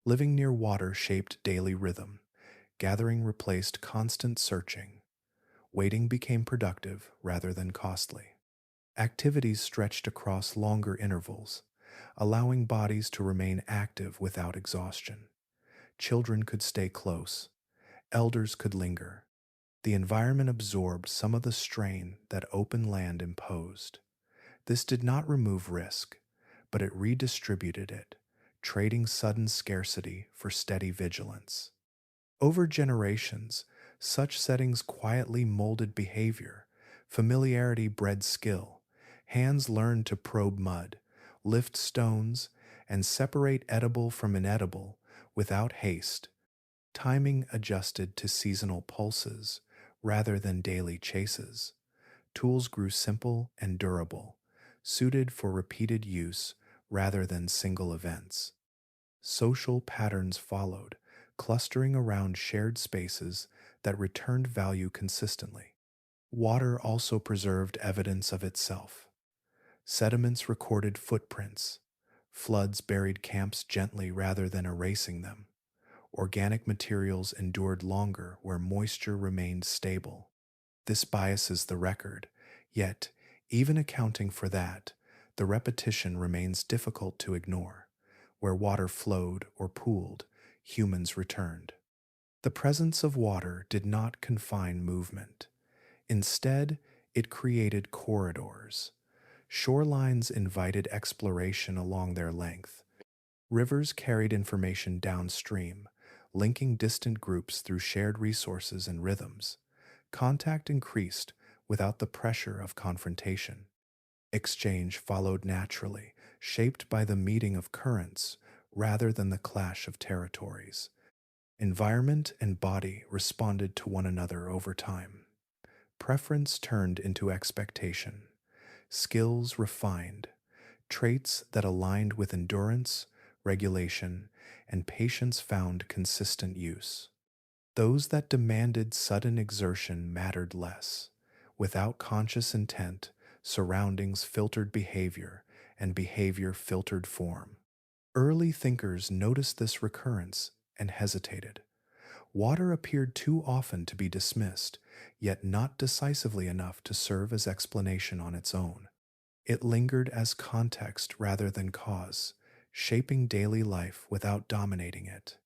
Living near water shaped daily rhythm. Gathering replaced constant searching. Waiting became productive rather than costly. Activities stretched across longer intervals, allowing bodies to remain active without exhaustion. Children could stay close, elders could linger. The environment absorbed some of the strain that open land imposed. This did not remove risk, but it redistributed it, trading sudden scarcity for steady vigilance. Over generations, such settings quietly molded behavior. Familiarity bred skill. Hands learned to probe mud, lift stones, and separate edible from inedible without haste. Timing adjusted to seasonal pulses rather than daily chases. Tools grew simple and durable, suited for repeated use rather than single events. Social patterns followed, clustering around shared spaces that returned value consistently. Water also preserved evidence of itself. Sediments recorded footprints. Floods buried camps gently rather than erasing them. Organic materials endured longer where moisture remained stable. This biases the record, yet, even accounting for that, the repetition remains difficult to ignore. Where water flowed or pooled, humans returned. The presence of water did not confine movement. Instead, it created corridors. Shorelines invited exploration along their length. Rivers carried information downstream, linking distant groups through shared resources and rhythms. Contact increased without the pressure of confrontation. Exchange followed naturally, shaped by the meeting of currents rather than the clash of territories. Environment and body responded to one another over time. Preference turned into expectation. Skills refined. Traits that aligned with endurance, regulation, and patience found consistent use. Those that demanded sudden exertion mattered less. Without conscious intent, surroundings filtered behavior, and behavior filtered form. Early thinkers noticed this recurrence and hesitated. Water appeared too often to be dismissed, yet not decisively enough to serve as explanation on its own. It lingered as context rather than cause, shaping daily life without dominating it.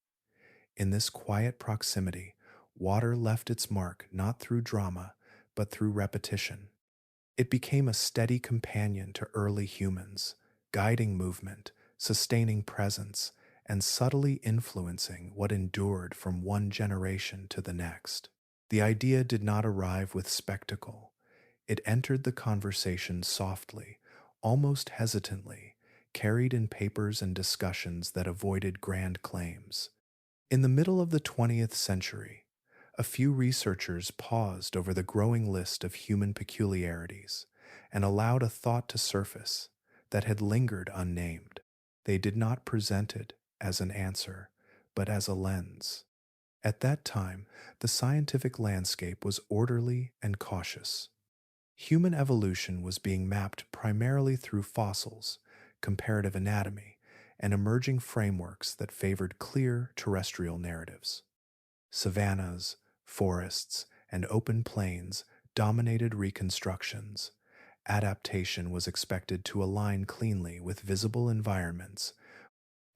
In this quiet proximity, water left its mark not through drama, but through repetition. It became a steady companion to early humans, guiding movement, sustaining presence, and subtly influencing what endured from one generation to the next. The idea did not arrive with spectacle. It entered the conversation softly, almost hesitantly, carried in papers and discussions that avoided grand claims. In the middle of the 20th century, a few researchers paused over the growing list of human peculiarities and allowed a thought to surface that had lingered unnamed. They did not present it as an answer, but as a lens. At that time, the scientific landscape was orderly and cautious. Human evolution was being mapped primarily through fossils, comparative anatomy, and emerging frameworks that favored clear terrestrial narratives. Savannas, forests, and open plains dominated reconstructions. Adaptation was expected to align cleanly with visible environments.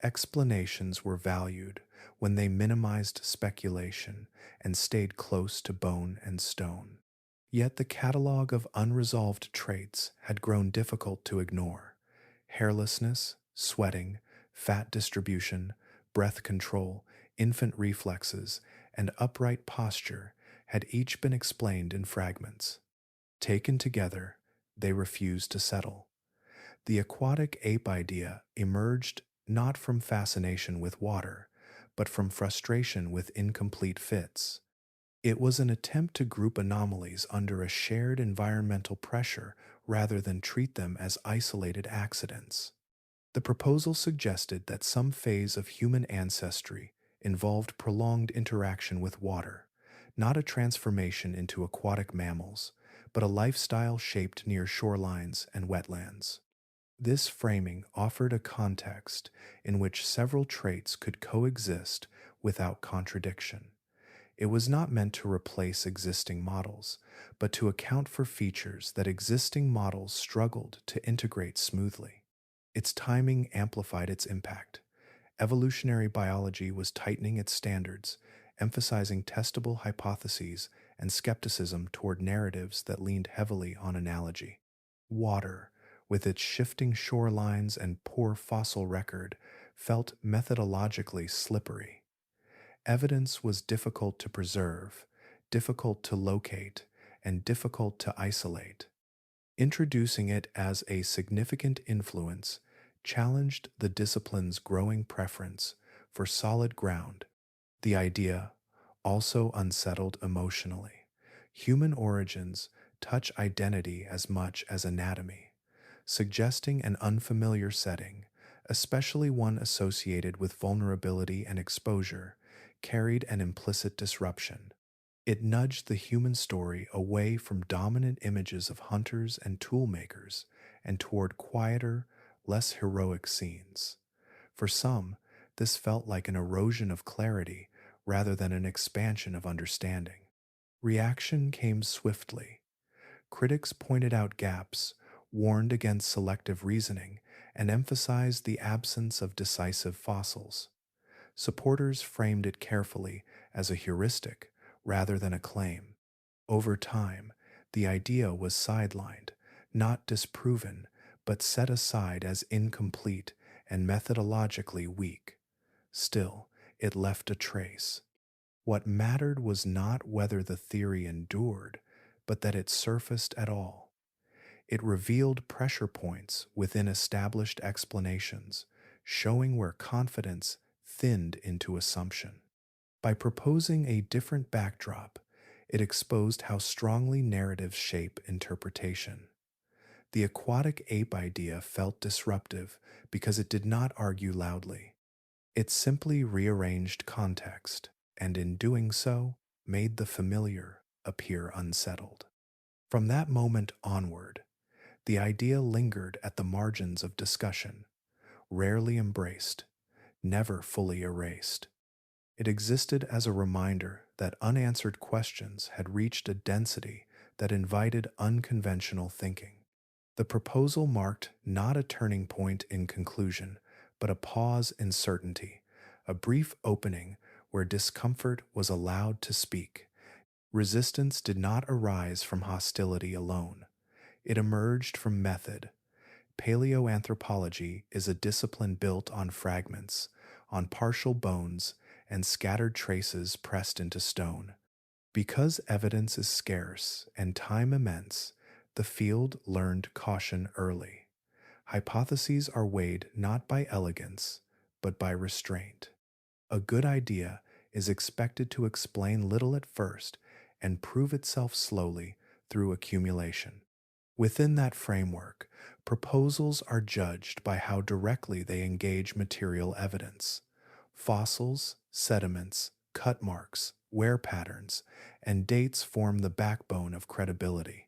Explanations were valued when they minimized speculation and stayed close to bone and stone. Yet the catalog of unresolved traits had grown difficult to ignore. Hairlessness, sweating, fat distribution, breath control, infant reflexes, and upright posture had each been explained in fragments. Taken together, they refused to settle. The aquatic ape idea emerged not from fascination with water, but from frustration with incomplete fits. It was an attempt to group anomalies under a shared environmental pressure rather than treat them as isolated accidents. The proposal suggested that some phase of human ancestry involved prolonged interaction with water, not a transformation into aquatic mammals, but a lifestyle shaped near shorelines and wetlands. This framing offered a context in which several traits could coexist without contradiction. It was not meant to replace existing models, but to account for features that existing models struggled to integrate smoothly. Its timing amplified its impact. Evolutionary biology was tightening its standards, emphasizing testable hypotheses and skepticism toward narratives that leaned heavily on analogy. Water, with its shifting shorelines and poor fossil record, felt methodologically slippery. Evidence was difficult to preserve, difficult to locate, and difficult to isolate. Introducing it as a significant influence challenged the discipline's growing preference for solid ground. The idea also unsettled emotionally. Human origins touch identity as much as anatomy, suggesting an unfamiliar setting, especially one associated with vulnerability and exposure, carried an implicit disruption. It nudged the human story away from dominant images of hunters and toolmakers and toward quieter, less heroic scenes. For some, this felt like an erosion of clarity rather than an expansion of understanding. Reaction came swiftly. Critics pointed out gaps, warned against selective reasoning, and emphasized the absence of decisive fossils. Supporters framed it carefully as a heuristic rather than a claim. Over time, the idea was sidelined, not disproven, but set aside as incomplete and methodologically weak. Still, it left a trace. What mattered was not whether the theory endured, but that it surfaced at all. It revealed pressure points within established explanations, showing where confidence thinned into assumption. By proposing a different backdrop, it exposed how strongly narratives shape interpretation. The aquatic ape idea felt disruptive because it did not argue loudly. It simply rearranged context, and in doing so, made the familiar appear unsettled. From that moment onward, the idea lingered at the margins of discussion, rarely embraced, never fully erased. It existed as a reminder that unanswered questions had reached a density that invited unconventional thinking. The proposal marked not a turning point in conclusion, but a pause in certainty, a brief opening where discomfort was allowed to speak. Resistance did not arise from hostility alone. It emerged from method. Paleoanthropology is a discipline built on fragments, on partial bones, and scattered traces pressed into stone. Because evidence is scarce and time immense, the field learned caution early. Hypotheses are weighed not by elegance, but by restraint. A good idea is expected to explain little at first and prove itself slowly through accumulation. Within that framework, proposals are judged by how directly they engage material evidence. Fossils, sediments, cut marks, wear patterns, and dates form the backbone of credibility.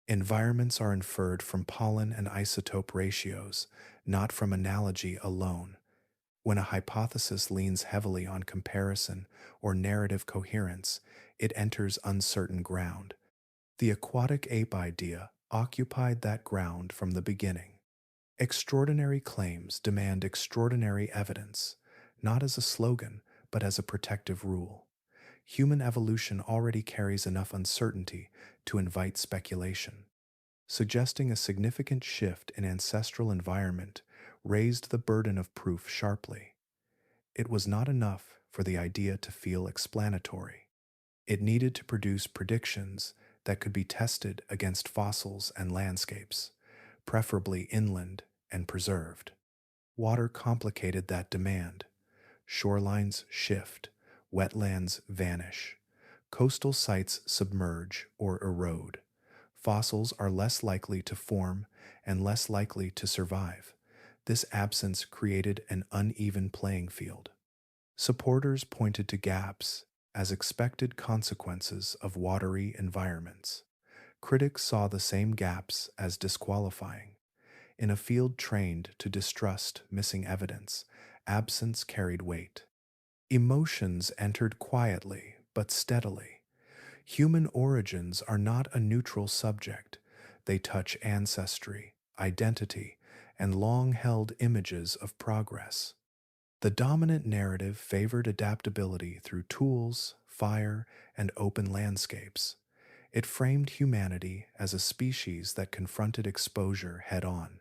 Environments are inferred from pollen and isotope ratios, not from analogy alone. When a hypothesis leans heavily on comparison or narrative coherence, it enters uncertain ground. The aquatic ape idea occupied that ground from the beginning. Extraordinary claims demand extraordinary evidence, not as a slogan, but as a protective rule. Human evolution already carries enough uncertainty to invite speculation. Suggesting a significant shift in ancestral environment raised the burden of proof sharply. It was not enough for the idea to feel explanatory. It needed to produce predictions that could be tested against fossils and landscapes, preferably inland and preserved. Water complicated that demand. Shorelines shift, wetlands vanish, coastal sites submerge or erode. Fossils are less likely to form and less likely to survive. This absence created an uneven playing field. Supporters pointed to gaps as expected consequences of watery environments. Critics saw the same gaps as disqualifying. In a field trained to distrust missing evidence, absence carried weight. Emotions entered quietly but steadily. Human origins are not a neutral subject. They touch ancestry, identity, and long-held images of progress. The dominant narrative favored adaptability through tools, fire, and open landscapes. It framed humanity as a species that confronted exposure head-on.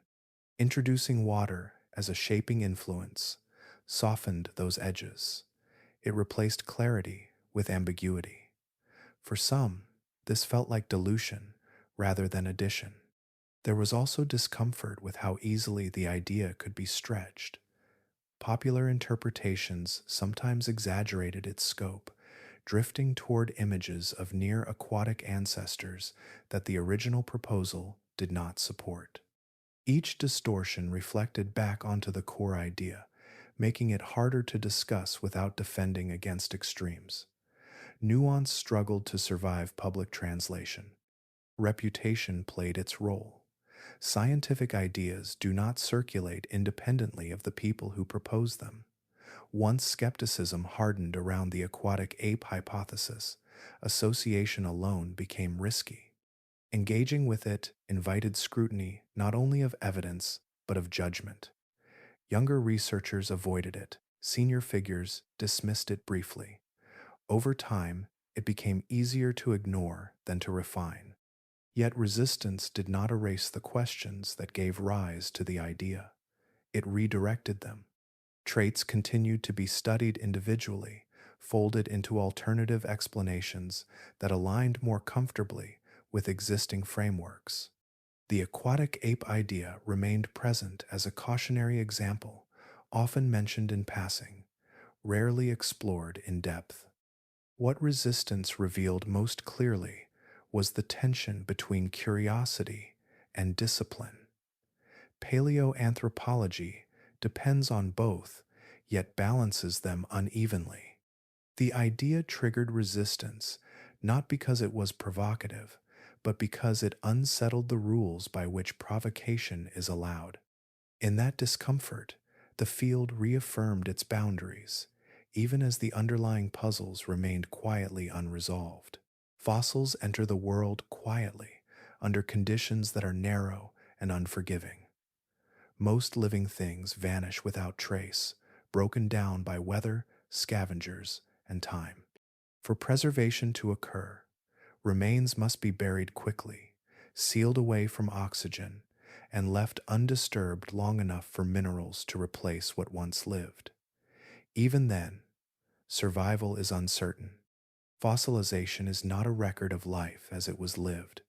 Introducing water as a shaping influence softened those edges. It replaced clarity with ambiguity. For some, this felt like dilution rather than addition. There was also discomfort with how easily the idea could be stretched. Popular interpretations sometimes exaggerated its scope, drifting toward images of near aquatic ancestors that the original proposal did not support. Each distortion reflected back onto the core idea, making it harder to discuss without defending against extremes. Nuance struggled to survive public translation. Reputation played its role. Scientific ideas do not circulate independently of the people who propose them. Once skepticism hardened around the aquatic ape hypothesis, association alone became risky. Engaging with it invited scrutiny not only of evidence, but of judgment. Younger researchers avoided it, senior figures dismissed it briefly. Over time, it became easier to ignore than to refine. Yet resistance did not erase the questions that gave rise to the idea. It redirected them. Traits continued to be studied individually, folded into alternative explanations that aligned more comfortably with existing frameworks. The aquatic ape idea remained present as a cautionary example, often mentioned in passing, rarely explored in depth. What resistance revealed most clearly was the tension between curiosity and discipline. Paleoanthropology depends on both, yet balances them unevenly. The idea triggered resistance not because it was provocative, but because it unsettled the rules by which provocation is allowed. In that discomfort, the field reaffirmed its boundaries, even as the underlying puzzles remained quietly unresolved. Fossils enter the world quietly, under conditions that are narrow and unforgiving. Most living things vanish without trace, broken down by weather, scavengers, and time. For preservation to occur, Remains must be buried quickly, sealed away from oxygen, and left undisturbed long enough for minerals to replace what once lived. Even then, survival is uncertain. Fossilization is not a record of life as it was lived,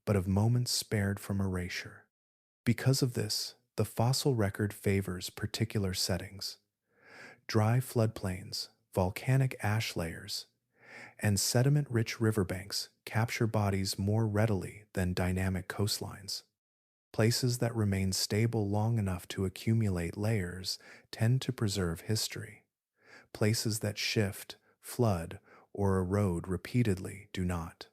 but of moments spared from erasure. Because of this, the fossil record favors particular settings. Dry floodplains, volcanic ash layers, and sediment-rich riverbanks capture bodies more readily than dynamic coastlines. Places that remain stable long enough to accumulate layers tend to preserve history. Places that shift, flood, or erode repeatedly do not.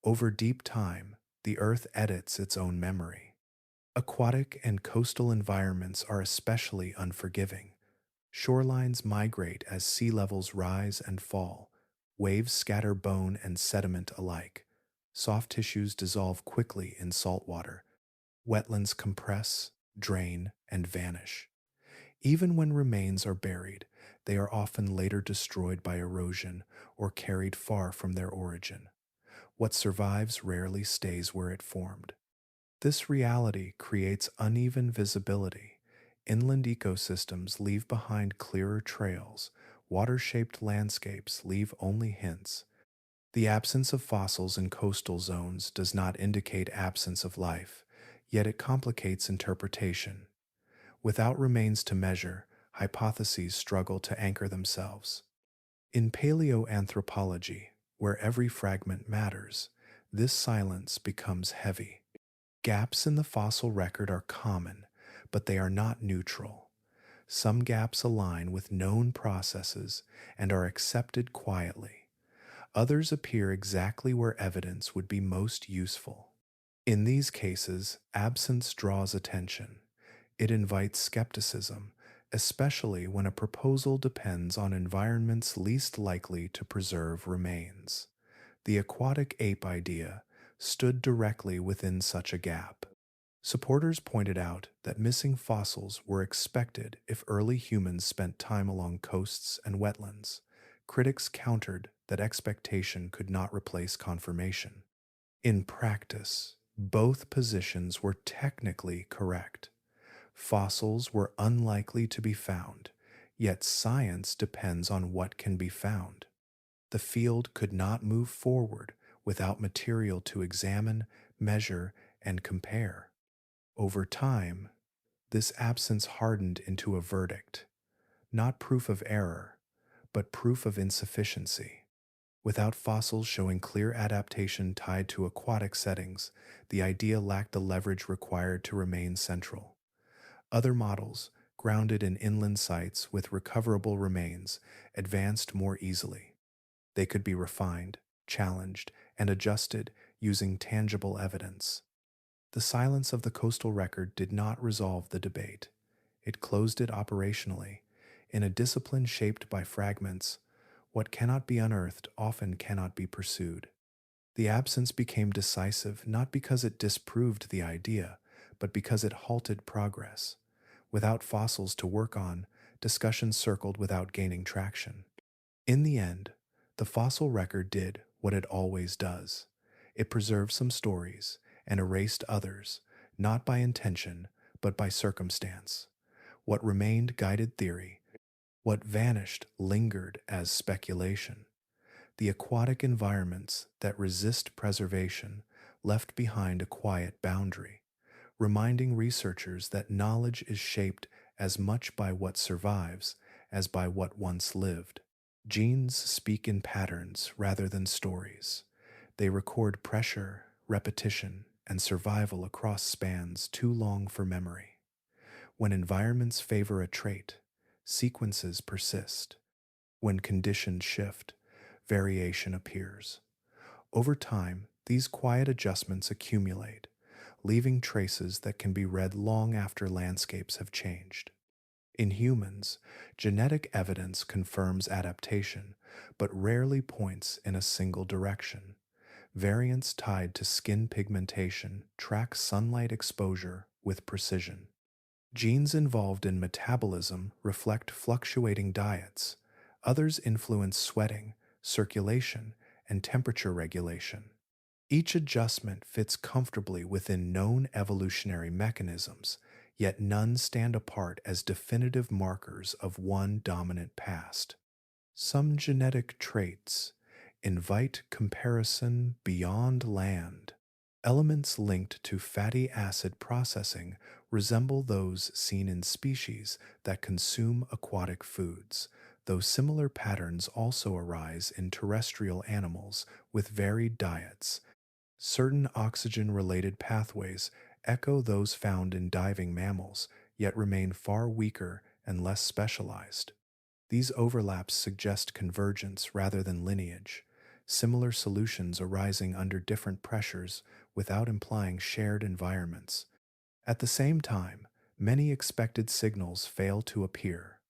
Over deep time, the Earth edits its own memory. Aquatic and coastal environments are especially unforgiving. Shorelines migrate as sea levels rise and fall. Waves scatter bone and sediment alike. Soft tissues dissolve quickly in salt water. Wetlands compress, drain, and vanish. Even when remains are buried, they are often later destroyed by erosion or carried far from their origin. What survives rarely stays where it formed. This reality creates uneven visibility. Inland ecosystems leave behind clearer trails, water-shaped landscapes leave only hints. The absence of fossils in coastal zones does not indicate absence of life, yet it complicates interpretation. Without remains to measure, hypotheses struggle to anchor themselves. In paleoanthropology, where every fragment matters, this silence becomes heavy. Gaps in the fossil record are common, but they are not neutral. Some gaps align with known processes and are accepted quietly. Others appear exactly where evidence would be most useful. In these cases, absence draws attention. It invites skepticism, especially when a proposal depends on environments least likely to preserve remains. The aquatic ape idea stood directly within such a gap. Supporters pointed out that missing fossils were expected if early humans spent time along coasts and wetlands. Critics countered that expectation could not replace confirmation. In practice, both positions were technically correct. Fossils were unlikely to be found, yet science depends on what can be found. The field could not move forward without material to examine, measure, and compare. Over time, this absence hardened into a verdict, not proof of error, but proof of insufficiency. Without fossils showing clear adaptation tied to aquatic settings, the idea lacked the leverage required to remain central. Other models, grounded in inland sites with recoverable remains, advanced more easily. They could be refined, challenged, and adjusted using tangible evidence. The silence of the coastal record did not resolve the debate. It closed it operationally. In a discipline shaped by fragments, what cannot be unearthed often cannot be pursued. The absence became decisive not because it disproved the idea, but because it halted progress. Without fossils to work on, discussion circled without gaining traction. In the end, the fossil record did what it always does. It preserved some stories and erased others, not by intention, but by circumstance. What remained guided theory. What vanished lingered as speculation. The aquatic environments that resist preservation left behind a quiet boundary, reminding researchers that knowledge is shaped as much by what survives as by what once lived. Genes speak in patterns rather than stories. They record pressure, repetition, and survival across spans too long for memory. When environments favor a trait, sequences persist. When conditions shift, variation appears. Over time, these quiet adjustments accumulate, leaving traces that can be read long after landscapes have changed. In humans, genetic evidence confirms adaptation, but rarely points in a single direction. Variants tied to skin pigmentation track sunlight exposure with precision. Genes involved in metabolism reflect fluctuating diets. Others influence sweating, circulation, and temperature regulation. Each adjustment fits comfortably within known evolutionary mechanisms, yet none stand apart as definitive markers of one dominant past. Some genetic traits invite comparison beyond land. Elements linked to fatty acid processing resemble those seen in species that consume aquatic foods, though similar patterns also arise in terrestrial animals with varied diets. Certain oxygen related pathways echo those found in diving mammals, yet remain far weaker and less specialized. These overlaps suggest convergence rather than lineage, similar solutions arising under different pressures without implying shared environments. At the same time, many expected signals fail to appear.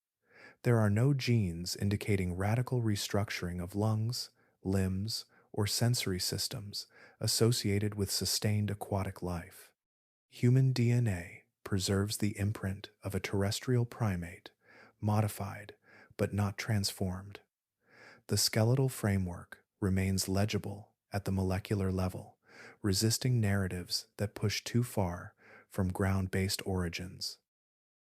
There are no genes indicating radical restructuring of lungs, limbs, or sensory systems associated with sustained aquatic life. Human DNA preserves the imprint of a terrestrial primate, modified but not transformed. The skeletal framework remains legible at the molecular level, resisting narratives that push too far from ground based origins.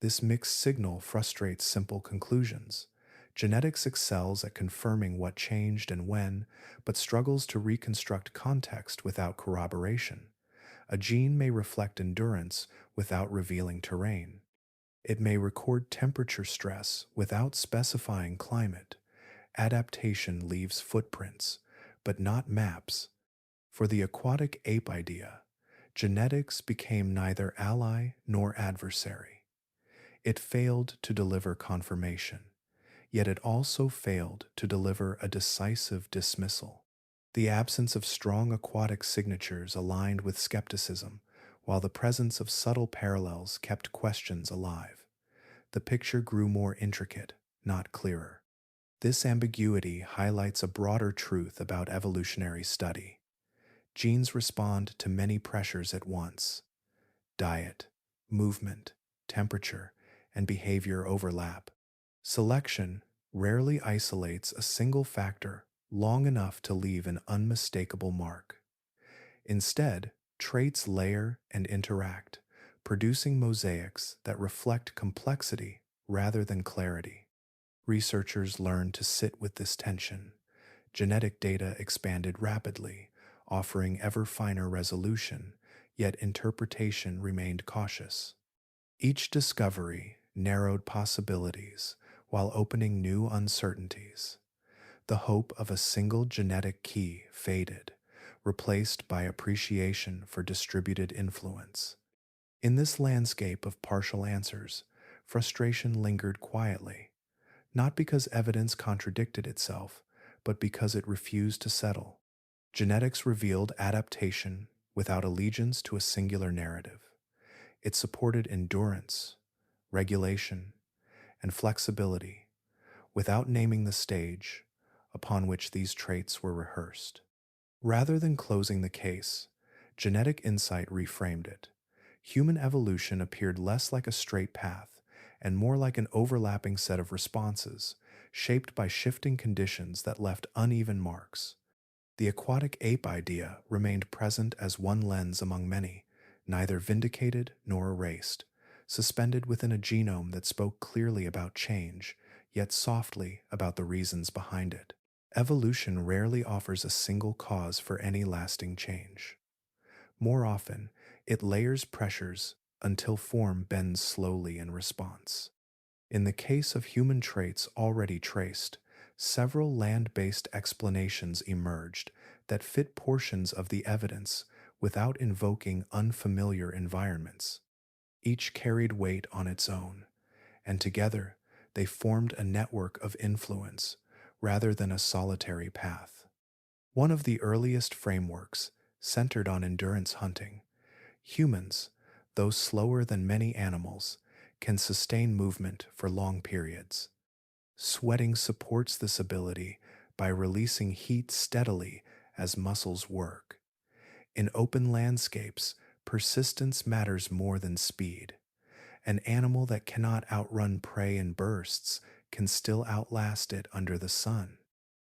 This mixed signal frustrates simple conclusions. Genetics excels at confirming what changed and when, but struggles to reconstruct context without corroboration. A gene may reflect endurance without revealing terrain. It may record temperature stress without specifying climate. Adaptation leaves footprints, but not maps. For the aquatic ape idea, genetics became neither ally nor adversary. It failed to deliver confirmation, yet it also failed to deliver a decisive dismissal. The absence of strong aquatic signatures aligned with skepticism, while the presence of subtle parallels kept questions alive. The picture grew more intricate, not clearer. This ambiguity highlights a broader truth about evolutionary study. Genes respond to many pressures at once. Diet, movement, temperature, and behavior overlap. Selection rarely isolates a single factor long enough to leave an unmistakable mark. Instead, traits layer and interact, producing mosaics that reflect complexity rather than clarity. Researchers learned to sit with this tension. Genetic data expanded rapidly, offering ever finer resolution, yet interpretation remained cautious. Each discovery narrowed possibilities while opening new uncertainties. The hope of a single genetic key faded, replaced by appreciation for distributed influence. In this landscape of partial answers, frustration lingered quietly, not because evidence contradicted itself, but because it refused to settle. Genetics revealed adaptation without allegiance to a singular narrative. It supported endurance, regulation, and flexibility without naming the stage upon which these traits were rehearsed. Rather than closing the case, genetic insight reframed it. Human evolution appeared less like a straight path and more like an overlapping set of responses, shaped by shifting conditions that left uneven marks. The aquatic ape idea remained present as one lens among many, neither vindicated nor erased, suspended within a genome that spoke clearly about change, yet softly about the reasons behind it. Evolution rarely offers a single cause for any lasting change. More often, it layers pressures until form bends slowly in response. In the case of human traits already traced, several land-based explanations emerged that fit portions of the evidence without invoking unfamiliar environments. Each carried weight on its own, and together they formed a network of influence rather than a solitary path. One of the earliest frameworks centered on endurance hunting. Humans, though slower than many animals, can sustain movement for long periods. Sweating supports this ability by releasing heat steadily as muscles work. In open landscapes, persistence matters more than speed. An animal that cannot outrun prey in bursts can still outlast it under the sun.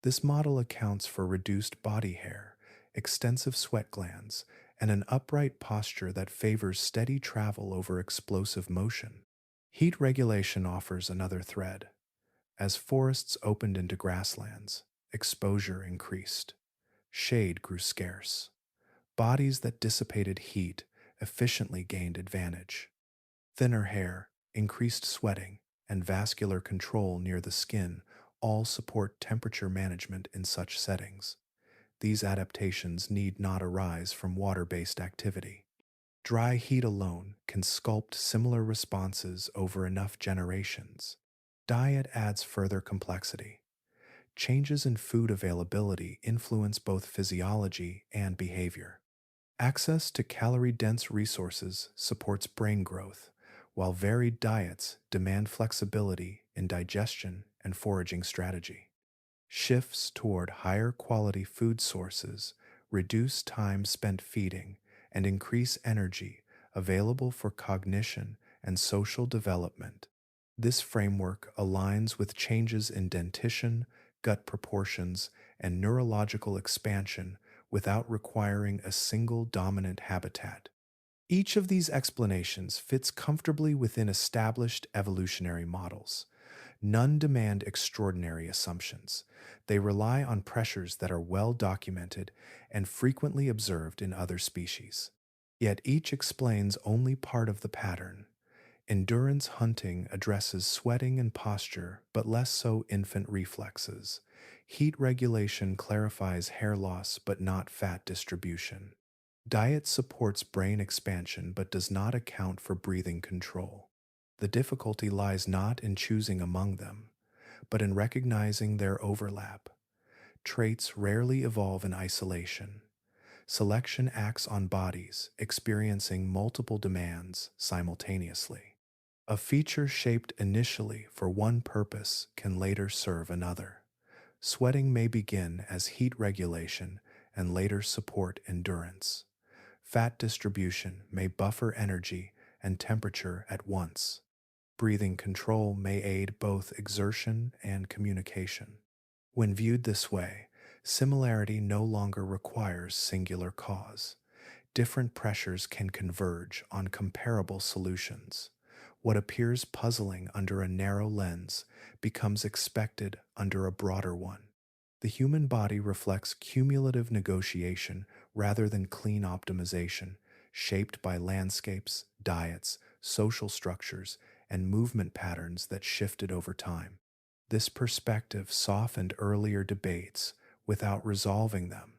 This model accounts for reduced body hair, extensive sweat glands, and an upright posture that favors steady travel over explosive motion. Heat regulation offers another thread. As forests opened into grasslands, exposure increased. Shade grew scarce. Bodies that dissipated heat efficiently gained advantage. Thinner hair, increased sweating, and vascular control near the skin all support temperature management in such settings. These adaptations need not arise from water-based activity. Dry heat alone can sculpt similar responses over enough generations. Diet adds further complexity. Changes in food availability influence both physiology and behavior. Access to calorie-dense resources supports brain growth, while varied diets demand flexibility in digestion and foraging strategy. Shifts toward higher quality food sources reduce time spent feeding and increase energy available for cognition and social development. This framework aligns with changes in dentition, gut proportions, and neurological expansion without requiring a single dominant habitat. Each of these explanations fits comfortably within established evolutionary models. None demand extraordinary assumptions. They rely on pressures that are well documented and frequently observed in other species. Yet each explains only part of the pattern. Endurance hunting addresses sweating and posture, but less so infant reflexes. Heat regulation clarifies hair loss, but not fat distribution. Diet supports brain expansion, but does not account for breathing control. The difficulty lies not in choosing among them, but in recognizing their overlap. Traits rarely evolve in isolation. Selection acts on bodies experiencing multiple demands simultaneously. A feature shaped initially for one purpose can later serve another. Sweating may begin as heat regulation and later support endurance. Fat distribution may buffer energy and temperature at once. Breathing control may aid both exertion and communication. When viewed this way, similarity no longer requires singular cause. Different pressures can converge on comparable solutions. What appears puzzling under a narrow lens becomes expected under a broader one. The human body reflects cumulative negotiation rather than clean optimization, shaped by landscapes, diets, social structures, and movement patterns that shifted over time. This perspective softened earlier debates without resolving them.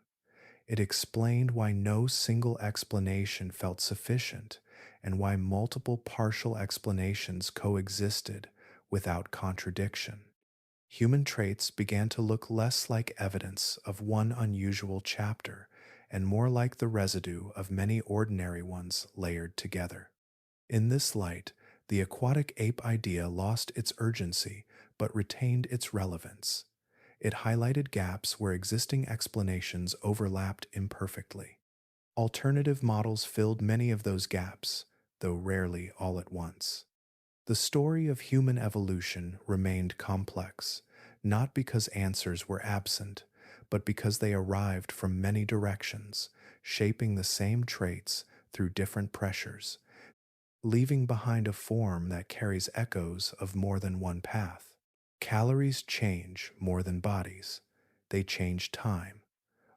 It explained why no single explanation felt sufficient and why multiple partial explanations coexisted without contradiction. Human traits began to look less like evidence of one unusual chapter and more like the residue of many ordinary ones layered together. In this light, the aquatic ape idea lost its urgency but retained its relevance. It highlighted gaps where existing explanations overlapped imperfectly. Alternative models filled many of those gaps, though rarely all at once. The story of human evolution remained complex, not because answers were absent, but because they arrived from many directions, shaping the same traits through different pressures, leaving behind a form that carries echoes of more than one path. Calories change more than bodies. They change time.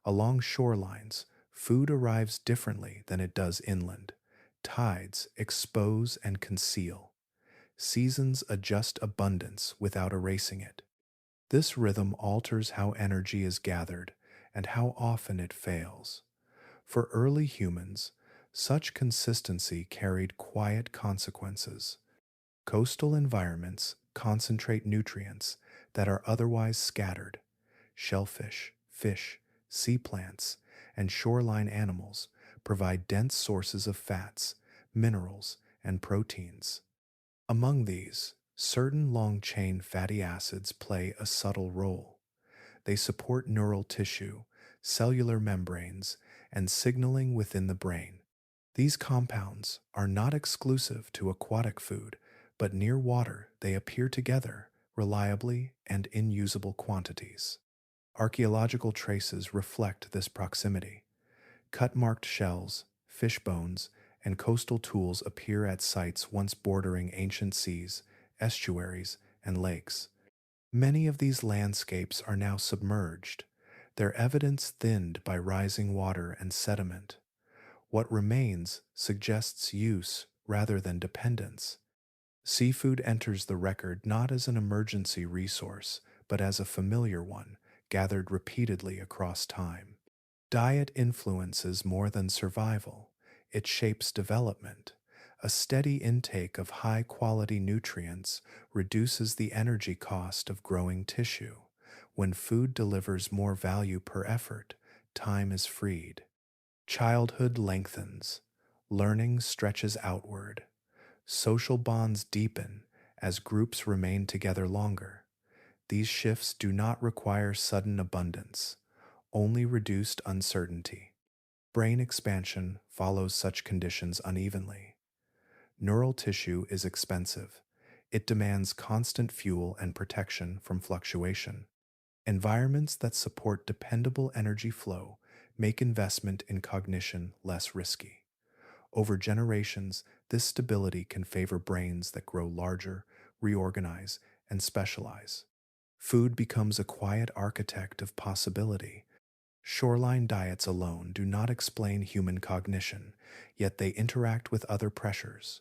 Along shorelines, food arrives differently than it does inland. Tides expose and conceal. Seasons adjust abundance without erasing it. This rhythm alters how energy is gathered and how often it fails. For early humans, such consistency carried quiet consequences. Coastal environments concentrate nutrients that are otherwise scattered. Shellfish, fish, sea plants, and shoreline animals provide dense sources of fats, minerals, and proteins. Among these, certain long-chain fatty acids play a subtle role. They support neural tissue, cellular membranes, and signaling within the brain. These compounds are not exclusive to aquatic food, but near water they appear together reliably and in usable quantities. Archaeological traces reflect this proximity. Cut-marked shells, fish bones, and coastal tools appear at sites once bordering ancient seas, estuaries, and lakes. Many of these landscapes are now submerged, their evidence thinned by rising water and sediment. What remains suggests use rather than dependence. Seafood enters the record not as an emergency resource, but as a familiar one, gathered repeatedly across time. Diet influences more than survival, it shapes development. A steady intake of high quality nutrients reduces the energy cost of growing tissue. When food delivers more value per effort, time is freed. Childhood lengthens, learning stretches outward, social bonds deepen as groups remain together longer. These shifts do not require sudden abundance, only reduced uncertainty. Brain expansion follows such conditions unevenly. Neural tissue is expensive. It demands constant fuel and protection from fluctuation. Environments that support dependable energy flow make investment in cognition less risky. Over generations, this stability can favor brains that grow larger, reorganize, and specialize. Food becomes a quiet architect of possibility. Shoreline diets alone do not explain human cognition, yet they interact with other pressures.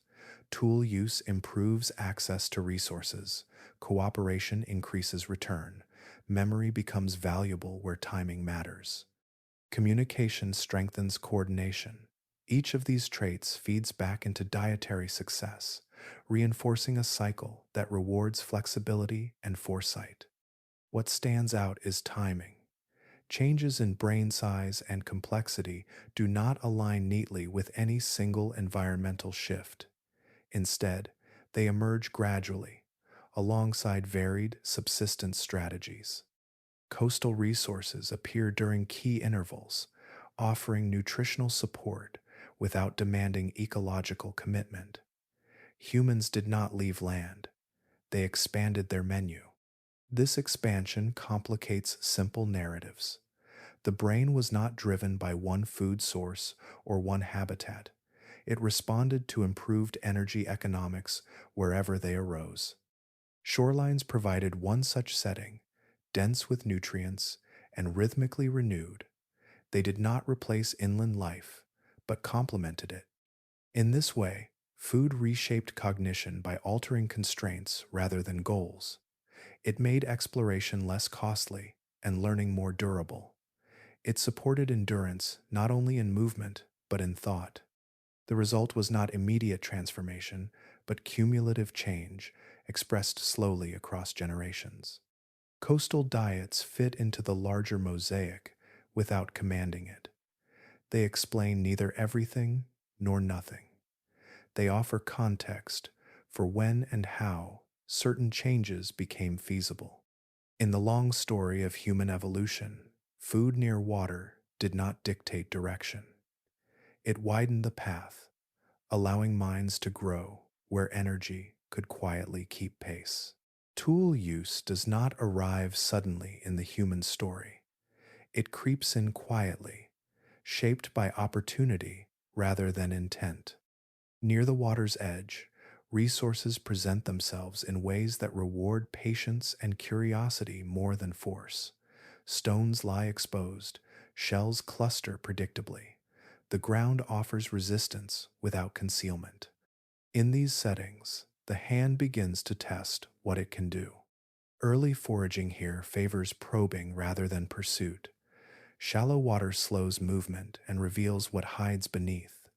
Tool use improves access to resources, cooperation increases return, memory becomes valuable where timing matters. Communication strengthens coordination. Each of these traits feeds back into dietary success, reinforcing a cycle that rewards flexibility and foresight. What stands out is timing. Changes in brain size and complexity do not align neatly with any single environmental shift. Instead, they emerge gradually, alongside varied subsistence strategies. Coastal resources appear during key intervals, offering nutritional support without demanding ecological commitment. Humans did not leave land, they expanded their menu. This expansion complicates simple narratives. The brain was not driven by one food source or one habitat. It responded to improved energy economics wherever they arose. Shorelines provided one such setting, dense with nutrients and rhythmically renewed. They did not replace inland life, but complemented it. In this way, food reshaped cognition by altering constraints rather than goals. It made exploration less costly and learning more durable. It supported endurance not only in movement, but in thought. The result was not immediate transformation, but cumulative change expressed slowly across generations. Coastal diets fit into the larger mosaic without commanding it. They explain neither everything nor nothing. They offer context for when and how certain changes became feasible. In the long story of human evolution, food near water did not dictate direction. It widened the path, allowing minds to grow where energy could quietly keep pace. Tool use does not arrive suddenly in the human story. It creeps in quietly, shaped by opportunity rather than intent. Near the water's edge, resources present themselves in ways that reward patience and curiosity more than force. Stones lie exposed, shells cluster predictably. The ground offers resistance without concealment. In these settings, the hand begins to test what it can do. Early foraging here favors probing rather than pursuit. Shallow water slows movement and reveals what hides beneath.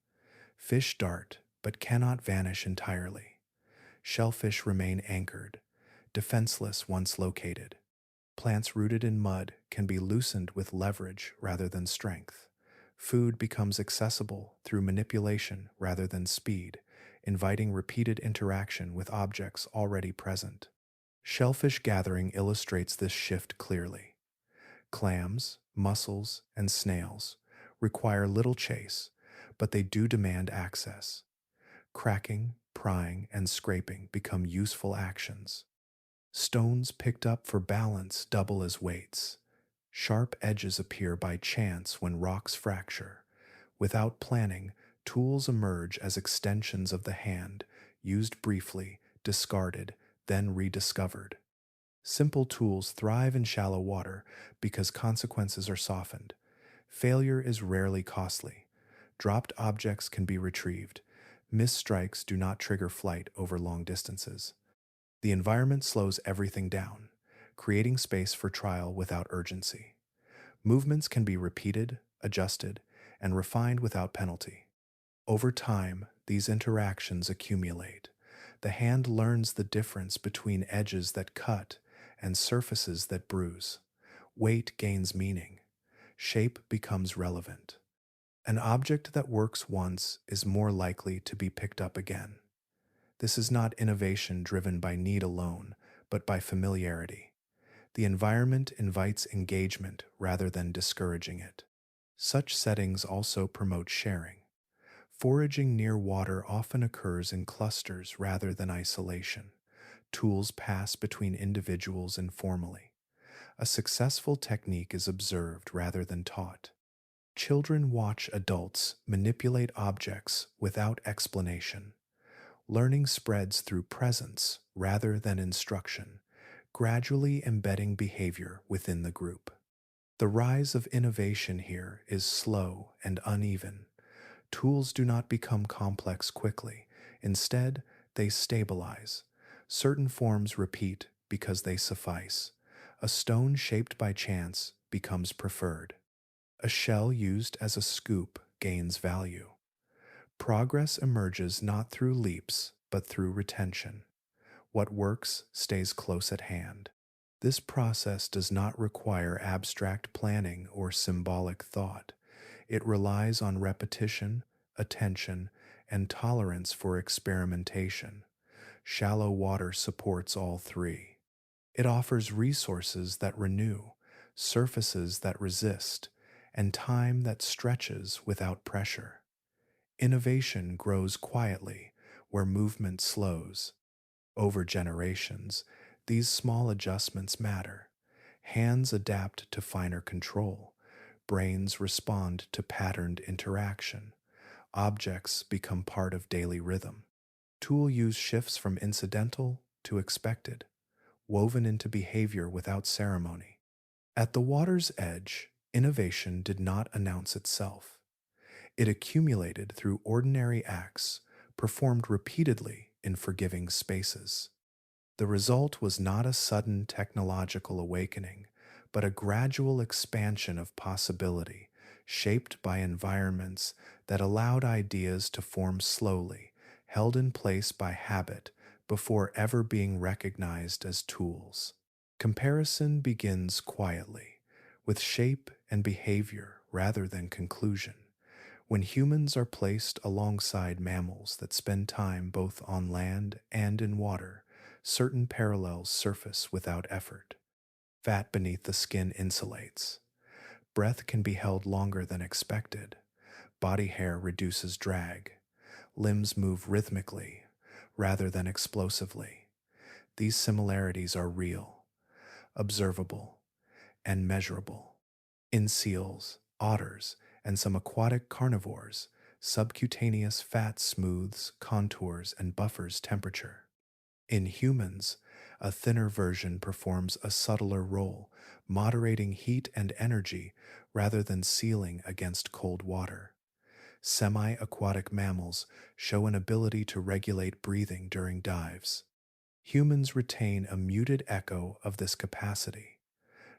Fish dart, but cannot vanish entirely. Shellfish remain anchored, defenseless once located. Plants rooted in mud can be loosened with leverage rather than strength. Food becomes accessible through manipulation rather than speed, inviting repeated interaction with objects already present. Shellfish gathering illustrates this shift clearly. Clams, mussels, and snails require little chase, but they do demand access. Cracking, prying, and scraping become useful actions. Stones picked up for balance double as weights. Sharp edges appear by chance when rocks fracture. Without planning, tools emerge as extensions of the hand, used briefly, discarded, then rediscovered. Simple tools thrive in shallow water because consequences are softened. Failure is rarely costly. Dropped objects can be retrieved. Missed strikes do not trigger flight over long distances. The environment slows everything down, creating space for trial without urgency. Movements can be repeated, adjusted, and refined without penalty. Over time, these interactions accumulate. The hand learns the difference between edges that cut and surfaces that bruise. Weight gains meaning. Shape becomes relevant. An object that works once is more likely to be picked up again. This is not innovation driven by need alone, but by familiarity. The environment invites engagement rather than discouraging it. Such settings also promote sharing. Foraging near water often occurs in clusters rather than isolation. Tools pass between individuals informally. A successful technique is observed rather than taught. Children watch adults manipulate objects without explanation. Learning spreads through presence rather than instruction, gradually embedding behavior within the group. The rise of innovation here is slow and uneven. Tools do not become complex quickly. Instead, they stabilize. Certain forms repeat because they suffice. A stone shaped by chance becomes preferred. A shell used as a scoop gains value. Progress emerges not through leaps, but through retention. What works stays close at hand. This process does not require abstract planning or symbolic thought. It relies on repetition, attention, and tolerance for experimentation. Shallow water supports all three. It offers resources that renew, surfaces that resist, and time that stretches without pressure. Innovation grows quietly where movement slows. Over generations, these small adjustments matter. Hands adapt to finer control. Brains respond to patterned interaction. Objects become part of daily rhythm. Tool use shifts from incidental to expected, woven into behavior without ceremony. At the water's edge, innovation did not announce itself. It accumulated through ordinary acts, performed repeatedly in forgiving spaces. The result was not a sudden technological awakening, but a gradual expansion of possibility, shaped by environments that allowed ideas to form slowly, held in place by habit before ever being recognized as tools. Comparison begins quietly, with shape and behavior rather than conclusion. When humans are placed alongside mammals that spend time both on land and in water, certain parallels surface without effort. Fat beneath the skin insulates. Breath can be held longer than expected. Body hair reduces drag. Limbs move rhythmically rather than explosively. These similarities are real, observable, and measurable. In seals, otters, and some aquatic carnivores, subcutaneous fat smooths, contours, and buffers temperature. In humans, a thinner version performs a subtler role, moderating heat and energy rather than sealing against cold water. Semi-aquatic mammals show an ability to regulate breathing during dives. Humans retain a muted echo of this capacity,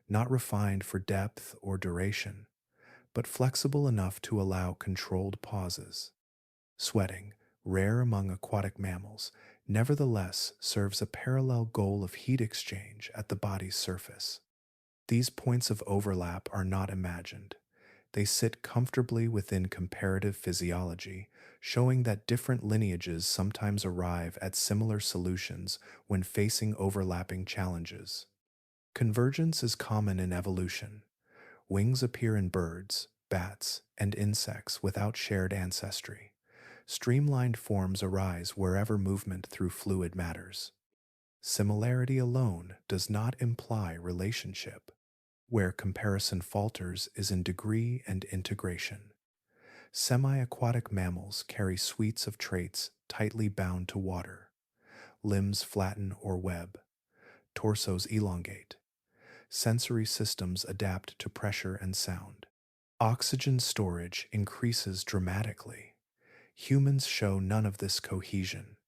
not refined for depth or duration, but flexible enough to allow controlled pauses. Sweating, rare among aquatic mammals, nevertheless serves a parallel goal of heat exchange at the body's surface. These points of overlap are not imagined. They sit comfortably within comparative physiology, showing that different lineages sometimes arrive at similar solutions when facing overlapping challenges. Convergence is common in evolution. Wings appear in birds, bats, and insects without shared ancestry. Streamlined forms arise wherever movement through fluid matters. Similarity alone does not imply relationship. Where comparison falters is in degree and integration. Semi-aquatic mammals carry suites of traits tightly bound to water. Limbs flatten or web. Torsos elongate. Sensory systems adapt to pressure and sound. Oxygen storage increases dramatically. Humans show none of this cohesion.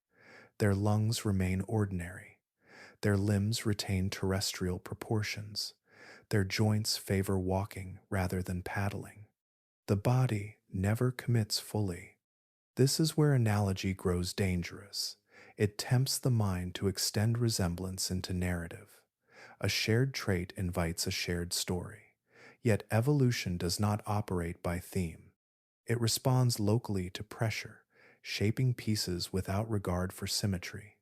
Their lungs remain ordinary. Their limbs retain terrestrial proportions. Their joints favor walking rather than paddling. The body never commits fully. This is where analogy grows dangerous. It tempts the mind to extend resemblance into narrative. A shared trait invites a shared story. Yet evolution does not operate by theme. It responds locally to pressure, shaping pieces without regard for symmetry.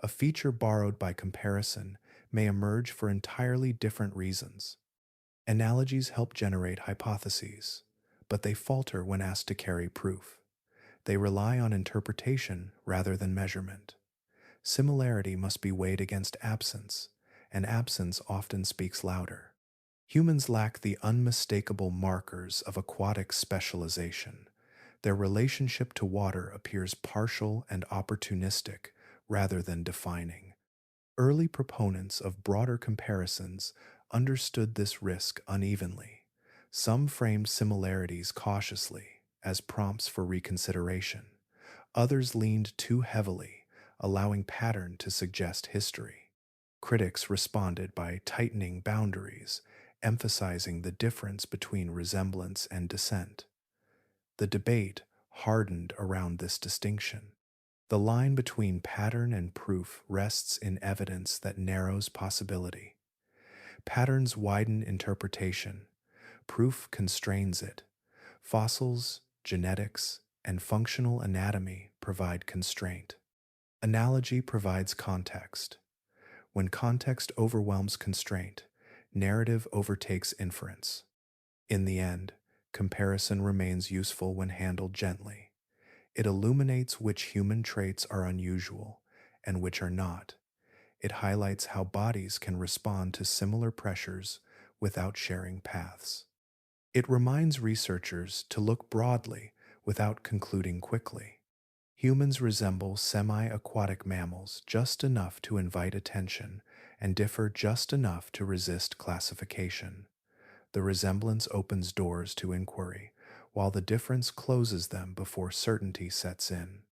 A feature borrowed by comparison may emerge for entirely different reasons. Analogies help generate hypotheses, but they falter when asked to carry proof. They rely on interpretation rather than measurement. Similarity must be weighed against absence, and absence often speaks louder. Humans lack the unmistakable markers of aquatic specialization. Their relationship to water appears partial and opportunistic rather than defining. Early proponents of broader comparisons understood this risk unevenly. Some framed similarities cautiously, as prompts for reconsideration. Others leaned too heavily, allowing pattern to suggest history. Critics responded by tightening boundaries, emphasizing the difference between resemblance and dissent. The debate hardened around this distinction. The line between pattern and proof rests in evidence that narrows possibility. Patterns widen interpretation. Proof constrains it. Fossils, genetics, and functional anatomy provide constraint. Analogy provides context. When context overwhelms constraint, narrative overtakes inference. In the end, comparison remains useful when handled gently. It illuminates which human traits are unusual and which are not. It highlights how bodies can respond to similar pressures without sharing paths. It reminds researchers to look broadly without concluding quickly. Humans resemble semi-aquatic mammals just enough to invite attention and differ just enough to resist classification. The resemblance opens doors to inquiry, while the difference closes them before certainty sets in.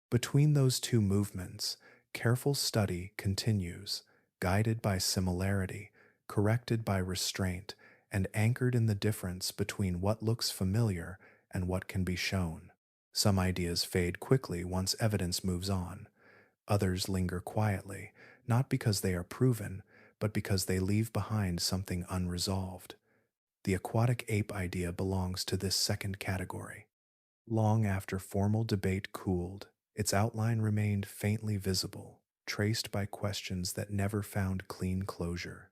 Between those two movements, careful study continues, guided by similarity, corrected by restraint, and anchored in the difference between what looks familiar and what can be shown. Some ideas fade quickly once evidence moves on. Others linger quietly, not because they are proven, but because they leave behind something unresolved. The aquatic ape idea belongs to this second category. Long after formal debate cooled, its outline remained faintly visible, traced by questions that never found clean closure.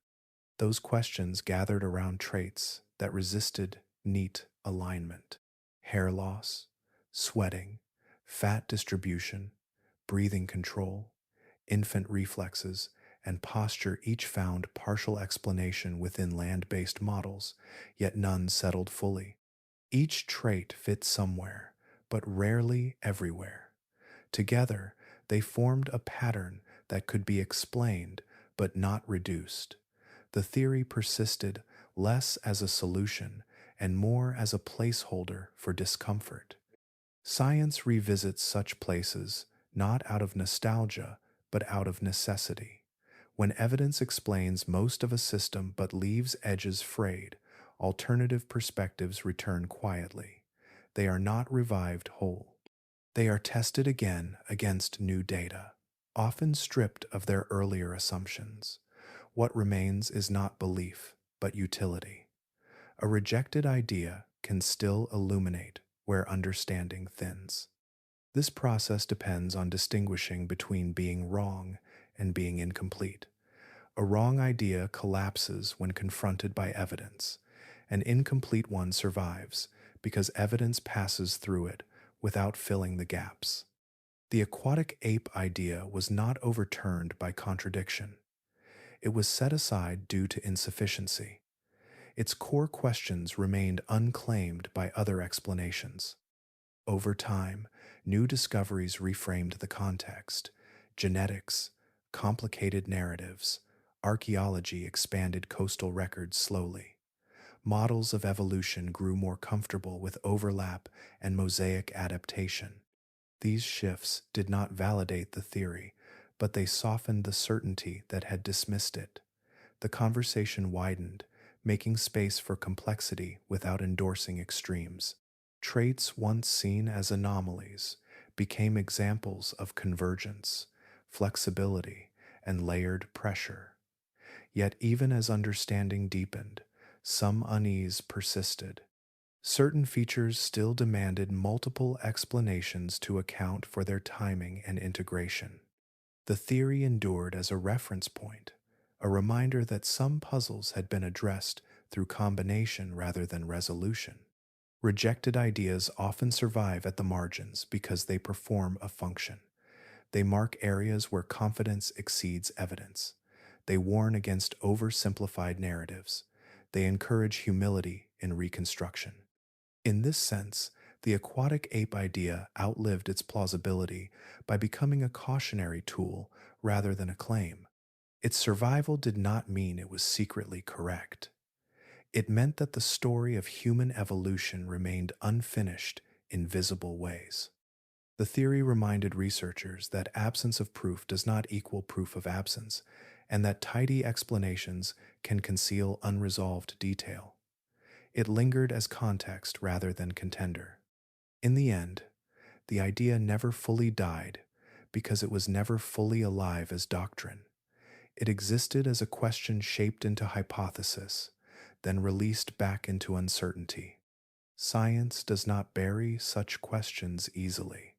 Those questions gathered around traits that resisted neat alignment: hair loss, sweating, fat distribution, breathing control, infant reflexes, and posture each found partial explanation within land-based models, yet none settled fully. Each trait fit somewhere, but rarely everywhere. Together, they formed a pattern that could be explained but not reduced. The theory persisted less as a solution and more as a placeholder for discomfort. Science revisits such places not out of nostalgia, but out of necessity. When evidence explains most of a system but leaves edges frayed, alternative perspectives return quietly. They are not revived whole. They are tested again against new data, often stripped of their earlier assumptions. What remains is not belief, but utility. A rejected idea can still illuminate where understanding thins. This process depends on distinguishing between being wrong and being incomplete. A wrong idea collapses when confronted by evidence. An incomplete one survives because evidence passes through it without filling the gaps. The aquatic ape idea was not overturned by contradiction. It was set aside due to insufficiency. Its core questions remained unclaimed by other explanations. Over time, new discoveries reframed the context. Genetics, complicated narratives, archaeology expanded coastal records slowly. Models of evolution grew more comfortable with overlap and mosaic adaptation. These shifts did not validate the theory, but they softened the certainty that had dismissed it. The conversation widened, making space for complexity without endorsing extremes. Traits once seen as anomalies became examples of convergence, flexibility, and layered pressure. Yet, even as understanding deepened, some unease persisted. Certain features still demanded multiple explanations to account for their timing and integration. The theory endured as a reference point, a reminder that some puzzles had been addressed through combination rather than resolution. Rejected ideas often survive at the margins because they perform a function. They mark areas where confidence exceeds evidence. They warn against oversimplified narratives. They encourage humility in reconstruction. In this sense, the aquatic ape idea outlived its plausibility by becoming a cautionary tool rather than a claim. Its survival did not mean it was secretly correct. It meant that the story of human evolution remained unfinished in visible ways. The theory reminded researchers that absence of proof does not equal proof of absence, and that tidy explanations can conceal unresolved detail. It lingered as context rather than contender. In the end, the idea never fully died because it was never fully alive as doctrine. It existed as a question shaped into hypothesis, then released back into uncertainty. Science does not bury such questions easily.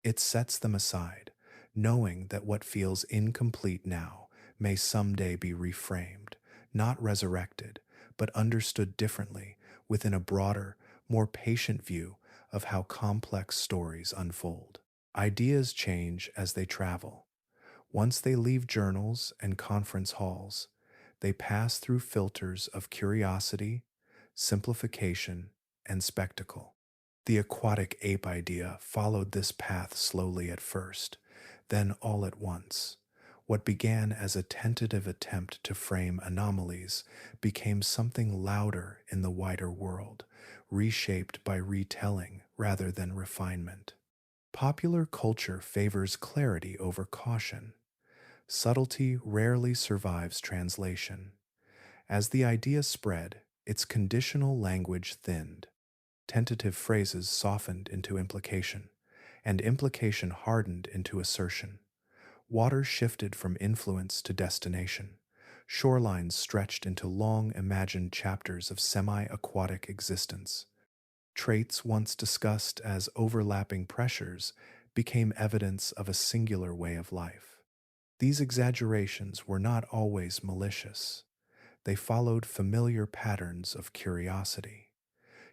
It sets them aside, knowing that what feels incomplete now may someday be reframed, not resurrected, but understood differently within a broader, more patient view of how complex stories unfold. Ideas change as they travel. Once they leave journals and conference halls, they pass through filters of curiosity, simplification, and spectacle. The aquatic ape idea followed this path slowly at first, then all at once. What began as a tentative attempt to frame anomalies became something louder in the wider world, reshaped by retelling rather than refinement. Popular culture favors clarity over caution. Subtlety rarely survives translation. As the idea spread, its conditional language thinned. Tentative phrases softened into implication, and implication hardened into assertion. Water shifted from influence to destination. Shorelines stretched into long imagined chapters of semi-aquatic existence. Traits once discussed as overlapping pressures became evidence of a singular way of life. These exaggerations were not always malicious. They followed familiar patterns of curiosity.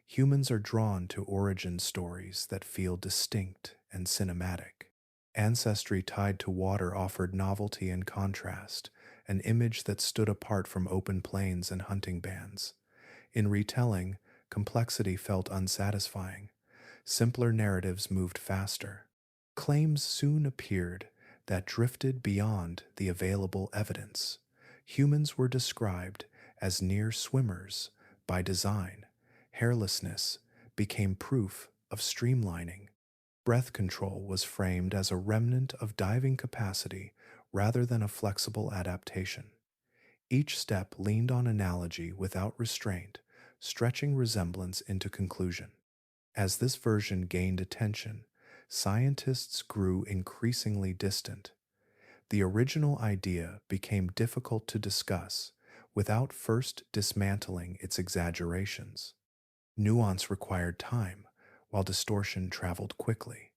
Humans are drawn to origin stories that feel distinct and cinematic. Ancestry tied to water offered novelty and contrast, an image that stood apart from open plains and hunting bands. In retelling, complexity felt unsatisfying. Simpler narratives moved faster. Claims soon appeared that drifted beyond the available evidence. Humans were described as near swimmers by design. Hairlessness became proof of streamlining. Breath control was framed as a remnant of diving capacity rather than a flexible adaptation. Each step leaned on analogy without restraint, stretching resemblance into conclusion. As this version gained attention, scientists grew increasingly distant. The original idea became difficult to discuss without first dismantling its exaggerations. Nuance required time, while distortion traveled quickly.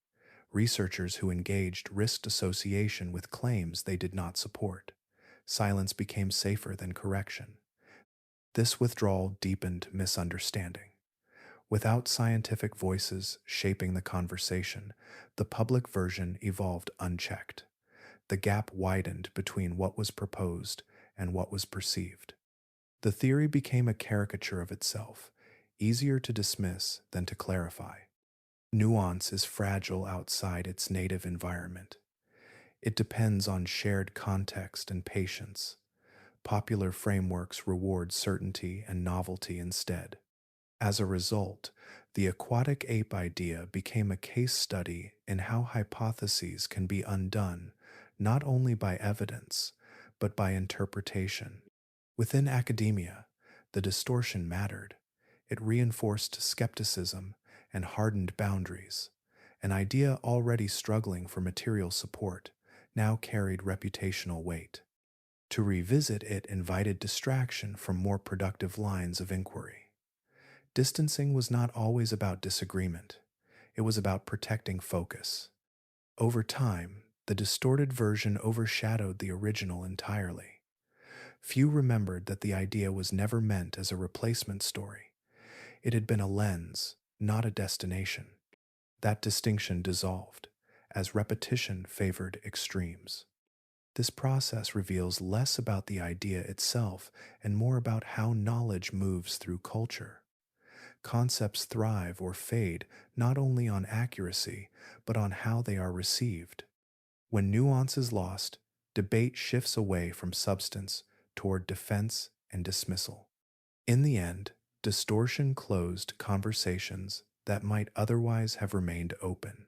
Researchers who engaged risked association with claims they did not support. Silence became safer than correction. This withdrawal deepened misunderstanding. Without scientific voices shaping the conversation, the public version evolved unchecked. The gap widened between what was proposed and what was perceived. The theory became a caricature of itself, easier to dismiss than to clarify. Nuance is fragile outside its native environment. It depends on shared context and patience. Popular frameworks reward certainty and novelty instead. As a result, the aquatic ape idea became a case study in how hypotheses can be undone not only by evidence, but by interpretation. Within academia, the distortion mattered. It reinforced skepticism and hardened boundaries. An idea already struggling for material support now carried reputational weight. To revisit it invited distraction from more productive lines of inquiry. Distancing was not always about disagreement, it was about protecting focus. Over time, the distorted version overshadowed the original entirely. Few remembered that the idea was never meant as a replacement story. It had been a lens, not a destination. That distinction dissolved, as repetition favored extremes. This process reveals less about the idea itself and more about how knowledge moves through culture. Concepts thrive or fade not only on accuracy, but on how they are received. When nuance is lost, debate shifts away from substance toward defense and dismissal. In the end, distortion closed conversations that might otherwise have remained open.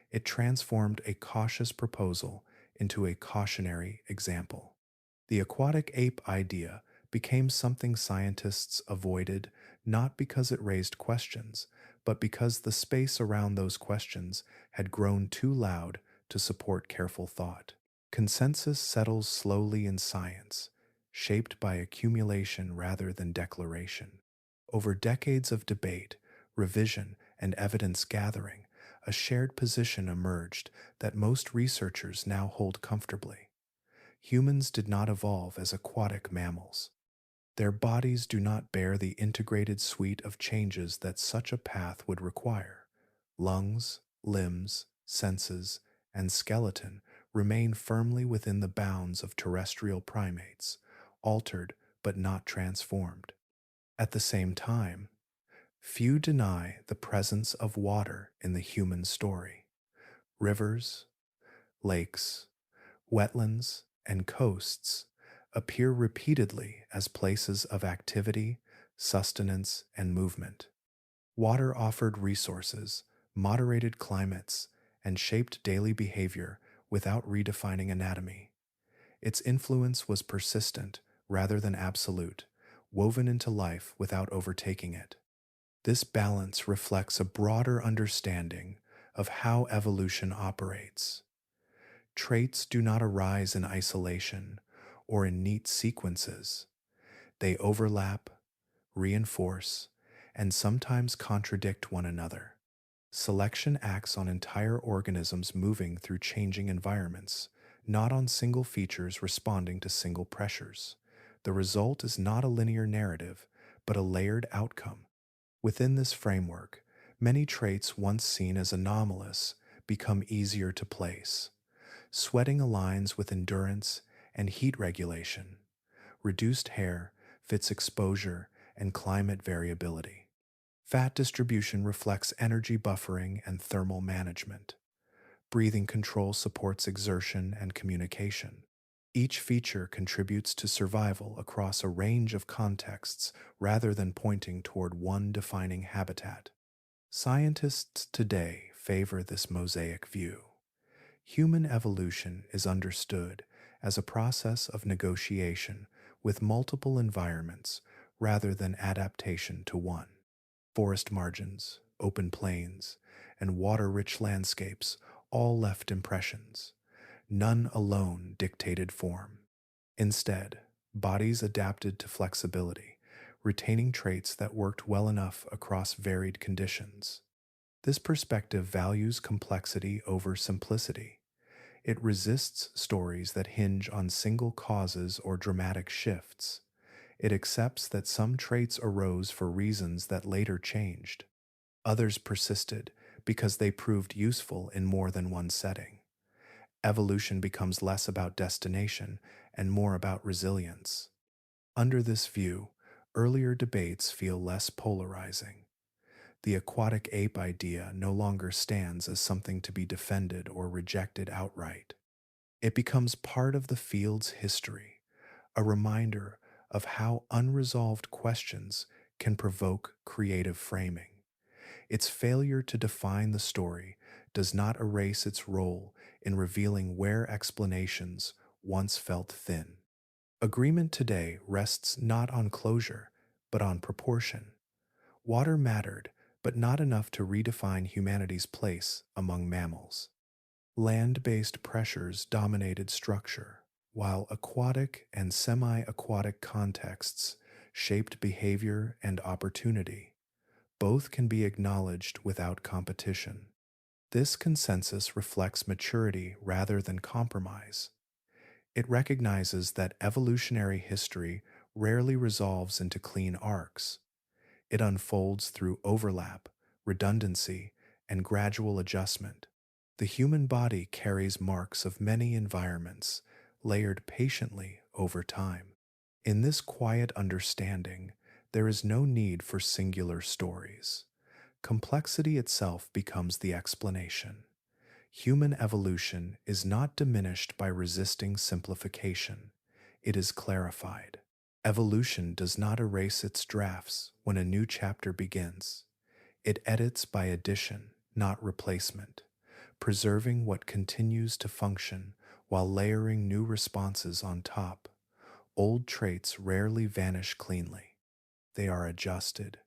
It transformed a cautious proposal into a cautionary example. The aquatic ape idea became something scientists avoided not because it raised questions, but because the space around those questions had grown too loud to support careful thought. Consensus settles slowly in science, shaped by accumulation rather than declaration. Over decades of debate, revision, and evidence gathering, a shared position emerged that most researchers now hold comfortably. Humans did not evolve as aquatic mammals. Their bodies do not bear the integrated suite of changes that such a path would require. Lungs, limbs, senses, and skeleton remain firmly within the bounds of terrestrial primates, altered but not transformed. At the same time, few deny the presence of water in the human story. Rivers, lakes, wetlands, and coasts appear repeatedly as places of activity, sustenance, and movement. Water offered resources, moderated climates, and shaped daily behavior without redefining anatomy. Its influence was persistent rather than absolute, woven into life without overtaking it. This balance reflects a broader understanding of how evolution operates. Traits do not arise in isolation or in neat sequences. They overlap, reinforce, and sometimes contradict one another. Selection acts on entire organisms moving through changing environments, not on single features responding to single pressures. The result is not a linear narrative, but a layered outcome. Within this framework, many traits once seen as anomalous become easier to place. Sweating aligns with endurance and heat regulation. Reduced hair fits exposure and climate variability. Fat distribution reflects energy buffering and thermal management. Breathing control supports exertion and communication. Each feature contributes to survival across a range of contexts rather than pointing toward one defining habitat. Scientists today favor this mosaic view. Human evolution is understood as a process of negotiation with multiple environments rather than adaptation to one. Forest margins, open plains, and water-rich landscapes all left impressions. None alone dictated form. Instead, bodies adapted to flexibility, retaining traits that worked well enough across varied conditions. This perspective values complexity over simplicity. It resists stories that hinge on single causes or dramatic shifts. It accepts that some traits arose for reasons that later changed. Others persisted because they proved useful in more than one setting. Evolution becomes less about destination and more about resilience. Under this view, earlier debates feel less polarizing. The aquatic ape idea no longer stands as something to be defended or rejected outright. It becomes part of the field's history, a reminder of how unresolved questions can provoke creative framing. Its failure to define the story does not erase its role in revealing where explanations once felt thin. Agreement today rests not on closure, but on proportion. Water mattered, but not enough to redefine humanity's place among mammals. Land-based pressures dominated structure, while aquatic and semi-aquatic contexts shaped behavior and opportunity. Both can be acknowledged without competition. This consensus reflects maturity rather than compromise. It recognizes that evolutionary history rarely resolves into clean arcs. It unfolds through overlap, redundancy, and gradual adjustment. The human body carries marks of many environments, layered patiently over time. In this quiet understanding, there is no need for singular stories. Complexity itself becomes the explanation. Human evolution is not diminished by resisting simplification. It is clarified. Evolution does not erase its drafts when a new chapter begins. It edits by addition, not replacement, preserving what continues to function while layering new responses on top. Old traits rarely vanish cleanly. They are adjusted,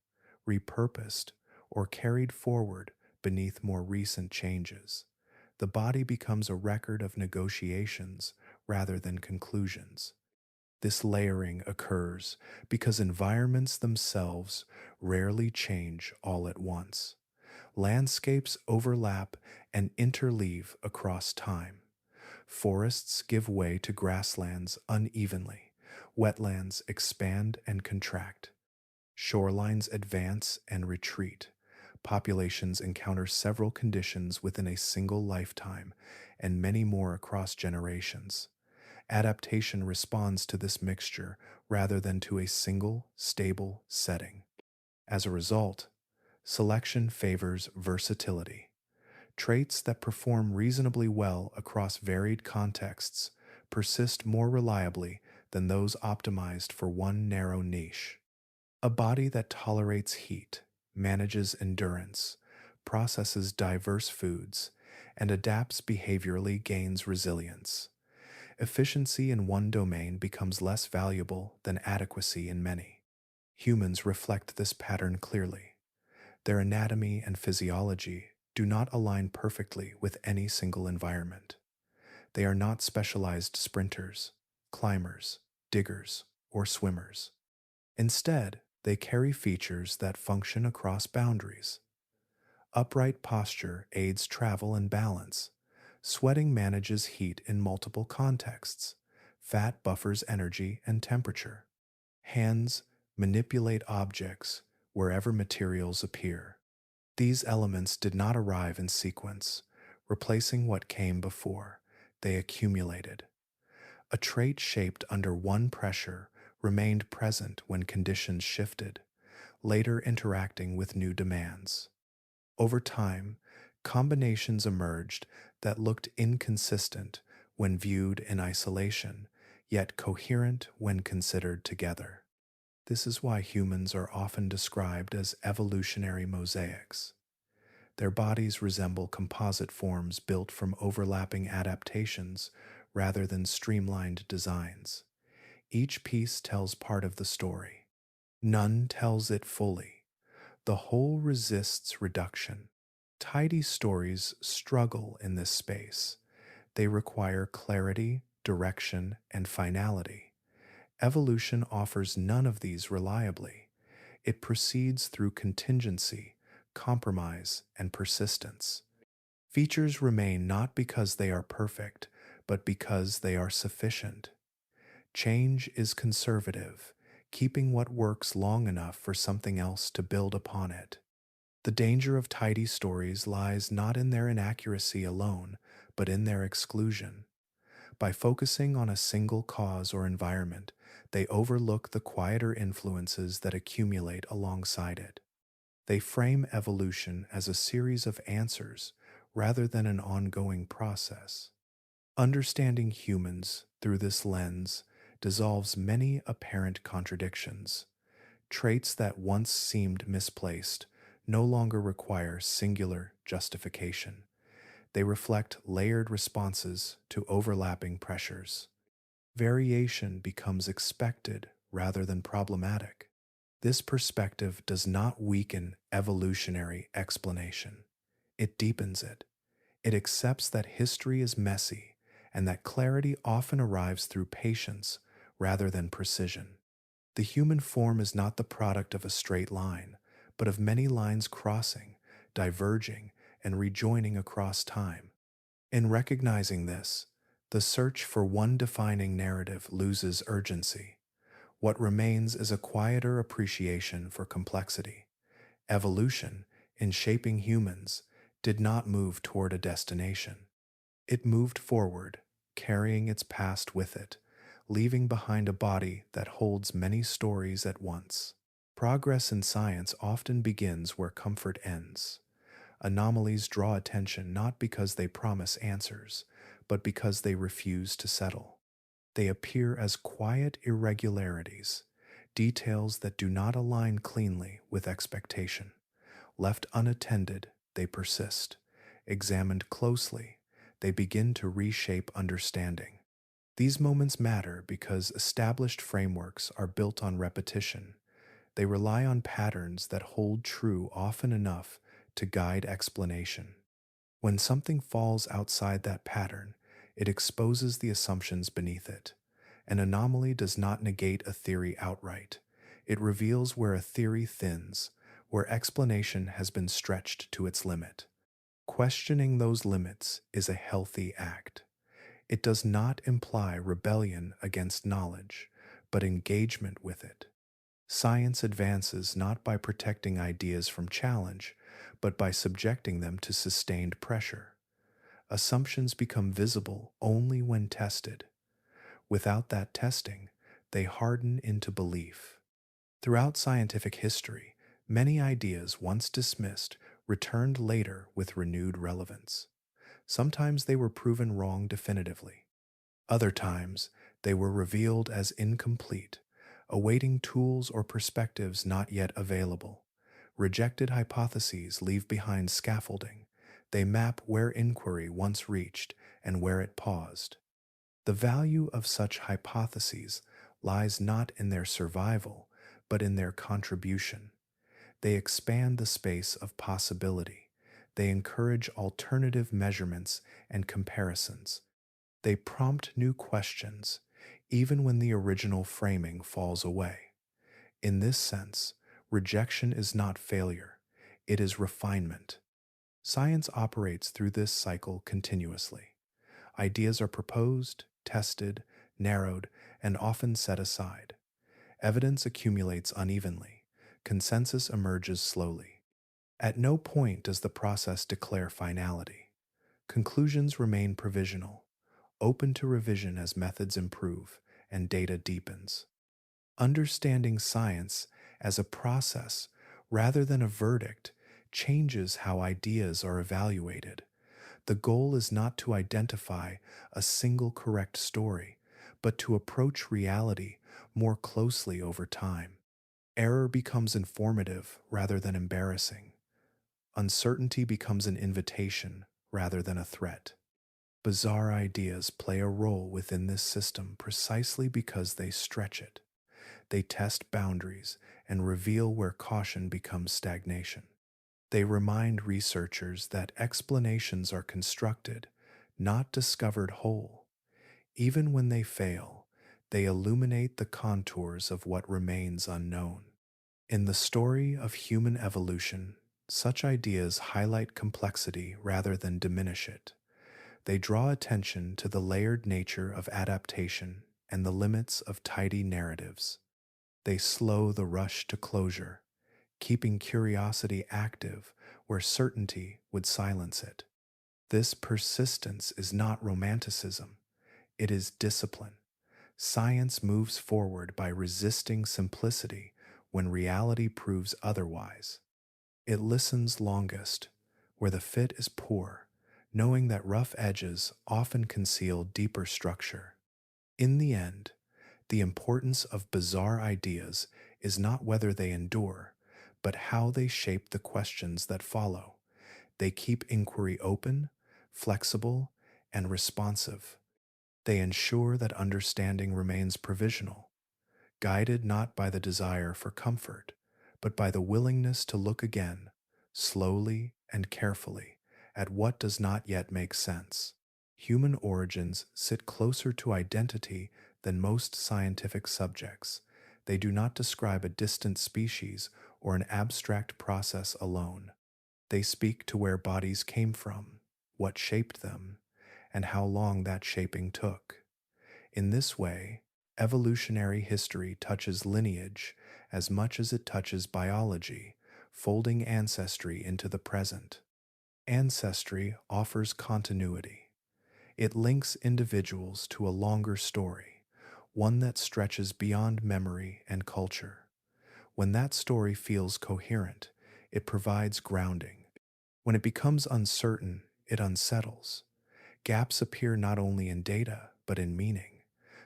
repurposed, or carried forward beneath more recent changes. The body becomes a record of negotiations rather than conclusions. This layering occurs because environments themselves rarely change all at once. Landscapes overlap and interleave across time. Forests give way to grasslands unevenly. Wetlands expand and contract. Shorelines advance and retreat. Populations encounter several conditions within a single lifetime, and many more across generations. Adaptation responds to this mixture rather than to a single, stable setting. As a result, selection favors versatility. Traits that perform reasonably well across varied contexts persist more reliably than those optimized for one narrow niche. A body that tolerates heat, manages endurance, processes diverse foods, and adapts behaviorally gains resilience. Efficiency in one domain becomes less valuable than adequacy in many. Humans reflect this pattern clearly. Their anatomy and physiology do not align perfectly with any single environment. They are not specialized sprinters, climbers, diggers, or swimmers. Instead, they carry features that function across boundaries. Upright posture aids travel and balance. Sweating manages heat in multiple contexts. Fat buffers energy and temperature. Hands manipulate objects wherever materials appear. These elements did not arrive in sequence, replacing what came before. They accumulated. A trait shaped under one pressure remained present when conditions shifted, later interacting with new demands. Over time, combinations emerged that looked inconsistent when viewed in isolation, yet coherent when considered together. This is why humans are often described as evolutionary mosaics. Their bodies resemble composite forms built from overlapping adaptations rather than streamlined designs. Each piece tells part of the story. None tells it fully. The whole resists reduction. Tidy stories struggle in this space. They require clarity, direction, and finality. Evolution offers none of these reliably. It proceeds through contingency, compromise, and persistence. Features remain not because they are perfect, but because they are sufficient. Change is conservative, keeping what works long enough for something else to build upon it. The danger of tidy stories lies not in their inaccuracy alone, but in their exclusion. By focusing on a single cause or environment, They overlook the quieter influences that accumulate alongside it. They frame evolution as a series of answers rather than an ongoing process. Understanding humans through this lens dissolves many apparent contradictions. Traits that once seemed misplaced no longer require singular justification. They reflect layered responses to overlapping pressures. Variation becomes expected rather than problematic. This perspective does not weaken evolutionary explanation. It deepens it. It accepts that history is messy and that clarity often arrives through patience rather than precision. The human form is not the product of a straight line, but of many lines crossing, diverging, and rejoining across time. In recognizing this, the search for one defining narrative loses urgency. What remains is a quieter appreciation for complexity. Evolution, in shaping humans, did not move toward a destination. It moved forward, carrying its past with it, leaving behind a body that holds many stories at once. Progress in science often begins where comfort ends. Anomalies draw attention not because they promise answers, but because they refuse to settle. They appear as quiet irregularities, details that do not align cleanly with expectation. Left unattended, they persist. Examined closely, they begin to reshape understanding. These moments matter because established frameworks are built on repetition. They rely on patterns that hold true often enough to guide explanation. When something falls outside that pattern, it exposes the assumptions beneath it. An anomaly does not negate a theory outright. It reveals where a theory thins, where explanation has been stretched to its limit. Questioning those limits is a healthy act. It does not imply rebellion against knowledge, but engagement with it. Science advances not by protecting ideas from challenge, but by subjecting them to sustained pressure. Assumptions become visible only when tested. Without that testing, they harden into belief. Throughout scientific history, many ideas once dismissed returned later with renewed relevance. Sometimes they were proven wrong definitively. Other times, they were revealed as incomplete, awaiting tools or perspectives not yet available. Rejected hypotheses leave behind scaffolding. They map where inquiry once reached and where it paused. The value of such hypotheses lies not in their survival, but in their contribution. They expand the space of possibility. They encourage alternative measurements and comparisons. They prompt new questions, even when the original framing falls away. In this sense, rejection is not failure, it is refinement. Science operates through this cycle continuously. Ideas are proposed, tested, narrowed, and often set aside. Evidence accumulates unevenly. Consensus emerges slowly. At no point does the process declare finality. Conclusions remain provisional, open to revision as methods improve and data deepens. Understanding science as a process rather than a verdict changes how ideas are evaluated. The goal is not to identify a single correct story, but to approach reality more closely over time. Error becomes informative rather than embarrassing. Uncertainty becomes an invitation rather than a threat. Bizarre ideas play a role within this system precisely because they stretch it. They test boundaries and reveal where caution becomes stagnation. They remind researchers that explanations are constructed, not discovered whole. Even when they fail, they illuminate the contours of what remains unknown. In the story of human evolution, such ideas highlight complexity rather than diminish it. They draw attention to the layered nature of adaptation and the limits of tidy narratives. They slow the rush to closure, keeping curiosity active where certainty would silence it. This persistence is not romanticism, it is discipline. Science moves forward by resisting simplicity when reality proves otherwise. It listens longest where the fit is poor, knowing that rough edges often conceal deeper structure. In the end, the importance of bizarre ideas is not whether they endure, but how they shape the questions that follow. They keep inquiry open, flexible, and responsive. They ensure that understanding remains provisional, guided not by the desire for comfort, but by the willingness to look again, slowly and carefully, at what does not yet make sense. Human origins sit closer to identity than most scientific subjects. They do not describe a distant species or an abstract process alone. They speak to where bodies came from, what shaped them, and how long that shaping took. In this way, evolutionary history touches lineage as much as it touches biology, folding ancestry into the present. Ancestry offers continuity. It links individuals to a longer story, one that stretches beyond memory and culture. When that story feels coherent, it provides grounding. When it becomes uncertain, it unsettles. Gaps appear not only in data, but in meaning.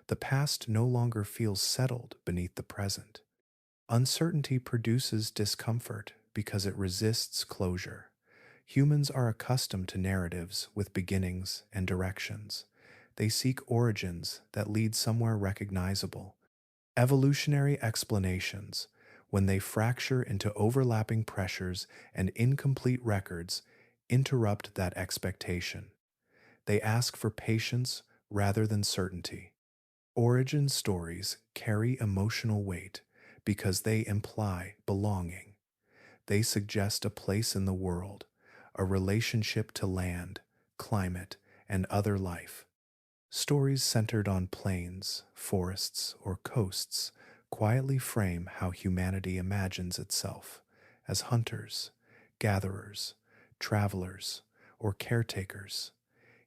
The past no longer feels settled beneath the present. Uncertainty produces discomfort because it resists closure. Humans are accustomed to narratives with beginnings and directions. They seek origins that lead somewhere recognizable. Evolutionary explanations, when they fracture into overlapping pressures and incomplete records, interrupt that expectation. They ask for patience rather than certainty. Origin stories carry emotional weight because they imply belonging. They suggest a place in the world, a relationship to land, climate, and other life. Stories centered on plains, forests, or coasts quietly frame how humanity imagines itself as hunters, gatherers, travelers, or caretakers.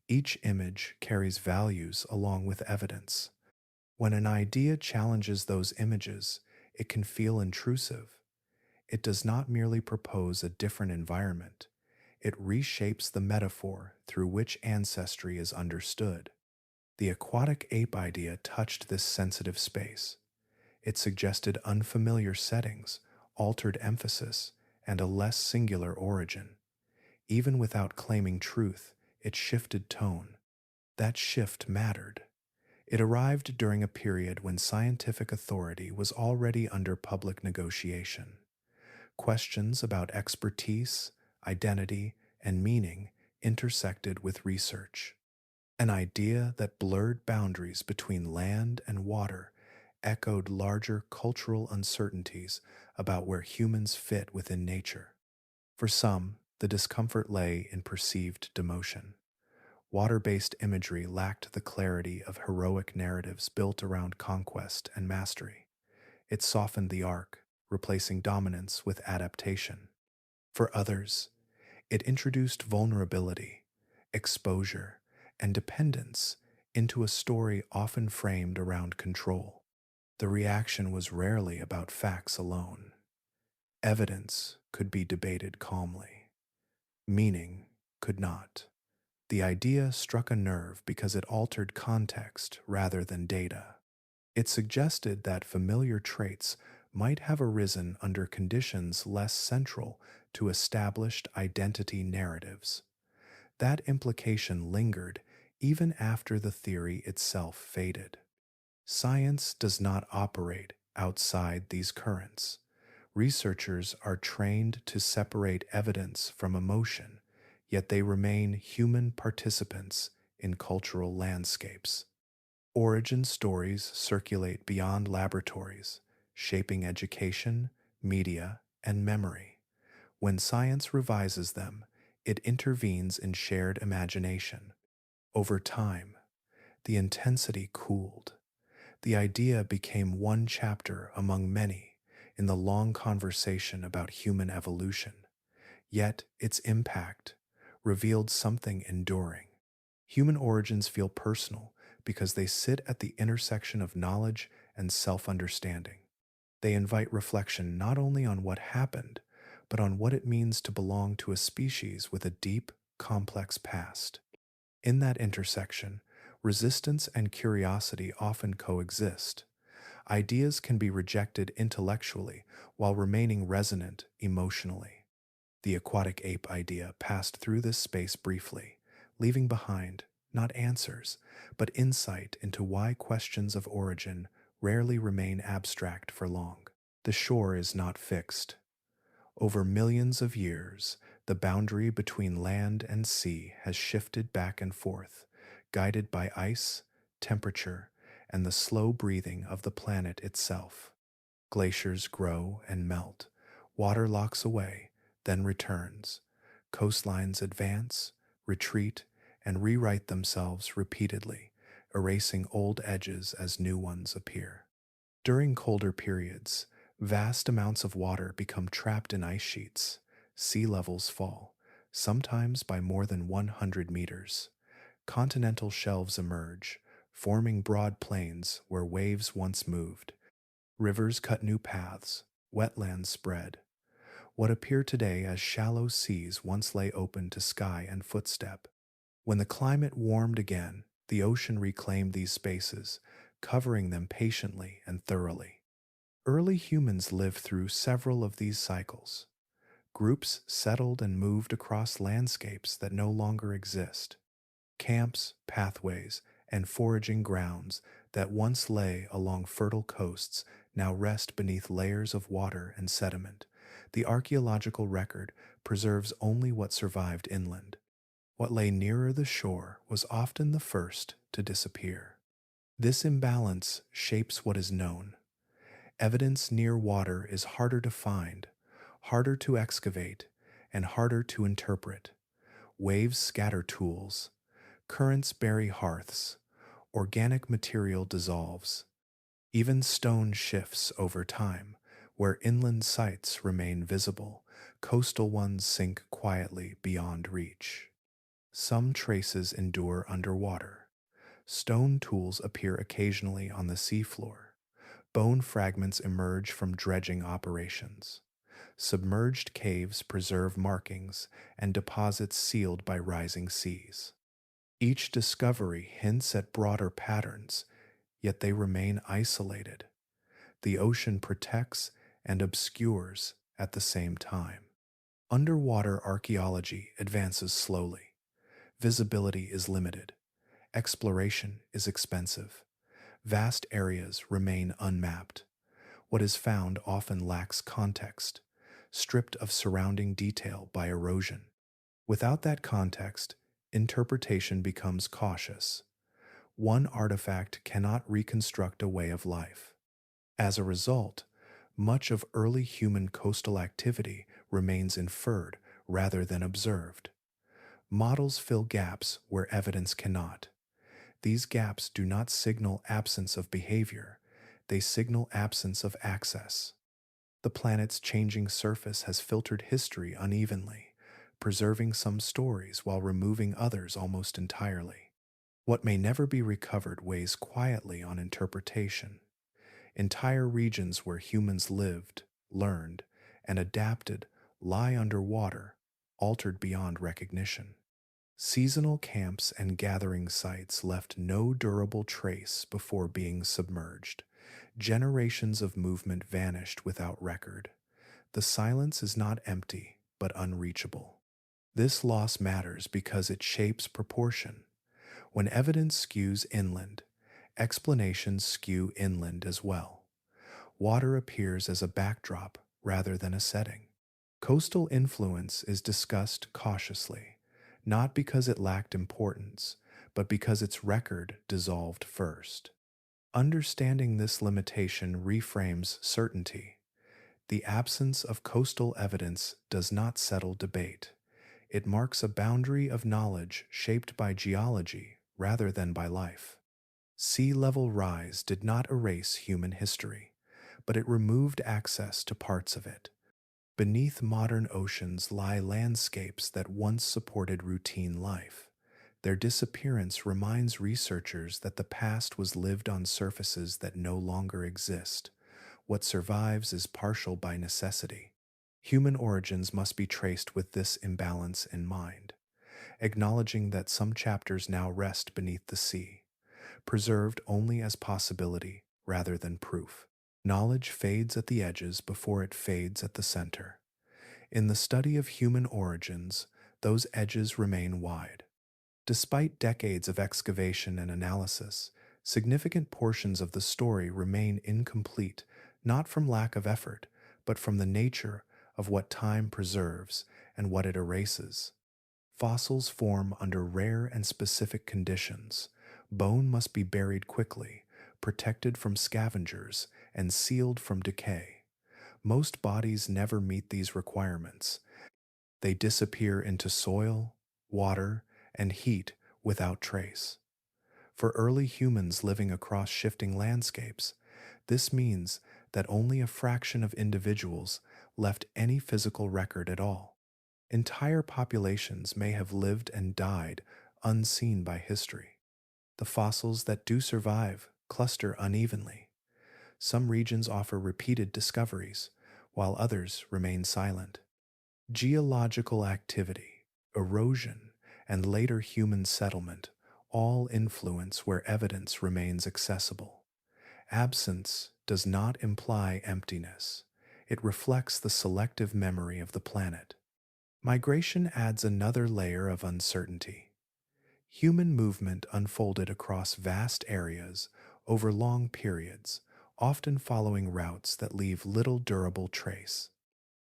Each image carries values along with evidence. When an idea challenges those images, it can feel intrusive. It does not merely propose a different environment, it reshapes the metaphor through which ancestry is understood. The aquatic ape idea touched this sensitive space. It suggested unfamiliar settings, altered emphasis, and a less singular origin. Even without claiming truth, it shifted tone. That shift mattered. It arrived during a period when scientific authority was already under public negotiation. Questions about expertise, identity, and meaning intersected with research. An idea that blurred boundaries between land and water echoed larger cultural uncertainties about where humans fit within nature. For some, the discomfort lay in perceived demotion. Water-based imagery lacked the clarity of heroic narratives built around conquest and mastery. It softened the arc, replacing dominance with adaptation. For others, it introduced vulnerability, exposure, and dependence into a story often framed around control. The reaction was rarely about facts alone. Evidence could be debated calmly. Meaning could not. The idea struck a nerve because it altered context rather than data. It suggested that familiar traits might have arisen under conditions less central to established identity narratives. That implication lingered even after the theory itself faded. Science does not operate outside these currents. Researchers are trained to separate evidence from emotion, yet they remain human participants in cultural landscapes. Origin stories circulate beyond laboratories, shaping education, media, and memory. When science revises them, it intervenes in shared imagination. Over time, the intensity cooled. The idea became one chapter among many in the long conversation about human evolution. Yet its impact revealed something enduring. Human origins feel personal because they sit at the intersection of knowledge and self understanding. They invite reflection not only on what happened, but on what it means to belong to a species with a deep, complex past. In that intersection, resistance and curiosity often coexist. Ideas can be rejected intellectually while remaining resonant emotionally. The aquatic ape idea passed through this space briefly, leaving behind not answers, but insight into why questions of origin rarely remain abstract for long. The shore is not fixed. Over millions of years, the boundary between land and sea has shifted back and forth, guided by ice, temperature, and the slow breathing of the planet itself. Glaciers grow and melt, water locks away, then returns. Coastlines advance, retreat, and rewrite themselves repeatedly, erasing old edges as new ones appear. During colder periods, vast amounts of water become trapped in ice sheets. Sea levels fall, sometimes by more than 100 meters. Continental shelves emerge, forming broad plains where waves once moved. Rivers cut new paths, wetlands spread. What appear today as shallow seas once lay open to sky and footstep. When the climate warmed again, the ocean reclaimed these spaces, covering them patiently and thoroughly. Early humans lived through several of these cycles. Groups settled and moved across landscapes that no longer exist. Camps, pathways, and foraging grounds that once lay along fertile coasts now rest beneath layers of water and sediment. The archaeological record preserves only what survived inland. What lay nearer the shore was often the first to disappear. This imbalance shapes what is known. Evidence near water is harder to find, harder to excavate, and harder to interpret. Waves scatter tools, currents bury hearths, organic material dissolves. Even stone shifts over time. Where inland sites remain visible, coastal ones sink quietly beyond reach. Some traces endure underwater. Stone tools appear occasionally on the seafloor. Bone fragments emerge from dredging operations. Submerged caves preserve markings and deposits sealed by rising seas. Each discovery hints at broader patterns, yet they remain isolated. The ocean protects and obscures at the same time. Underwater archaeology advances slowly. Visibility is limited. Exploration is expensive. Vast areas remain unmapped. What is found often lacks context, stripped of surrounding detail by erosion. Without that context, interpretation becomes cautious. One artifact cannot reconstruct a way of life. As a result, much of early human coastal activity remains inferred rather than observed. Models fill gaps where evidence cannot. These gaps do not signal absence of behavior, they signal absence of access. The planet's changing surface has filtered history unevenly, preserving some stories while removing others almost entirely. What may never be recovered weighs quietly on interpretation. Entire regions where humans lived, learned, and adapted lie underwater, altered beyond recognition. Seasonal camps and gathering sites left no durable trace before being submerged. Generations of movement vanished without record. The silence is not empty, but unreachable. This loss matters because it shapes proportion. When evidence skews inland, explanations skew inland as well. Water appears as a backdrop rather than a setting. Coastal influence is discussed cautiously, not because it lacked importance, but because its record dissolved first. Understanding this limitation reframes certainty. The absence of coastal evidence does not settle debate. It marks a boundary of knowledge shaped by geology rather than by life. Sea level rise did not erase human history, but it removed access to parts of it. Beneath modern oceans lie landscapes that once supported routine life. Their disappearance reminds researchers that the past was lived on surfaces that no longer exist. What survives is partial by necessity. Human origins must be traced with this imbalance in mind, acknowledging that some chapters now rest beneath the sea, preserved only as possibility rather than proof. Knowledge fades at the edges before it fades at the center. In the study of human origins, those edges remain wide. Despite decades of excavation and analysis, significant portions of the story remain incomplete, not from lack of effort, but from the nature of what time preserves and what it erases. Fossils form under rare and specific conditions. Bone must be buried quickly, protected from scavengers, and sealed from decay. Most bodies never meet these requirements. They disappear into soil, water, and heat without trace. For early humans living across shifting landscapes, this means that only a fraction of individuals left any physical record at all. Entire populations may have lived and died unseen by history. The fossils that do survive cluster unevenly. Some regions offer repeated discoveries, while others remain silent. Geological activity, erosion, and later human settlement all influence where evidence remains accessible. Absence does not imply emptiness. It reflects the selective memory of the planet. Migration adds another layer of uncertainty. Human movement unfolded across vast areas over long periods, often following routes that leave little durable trace.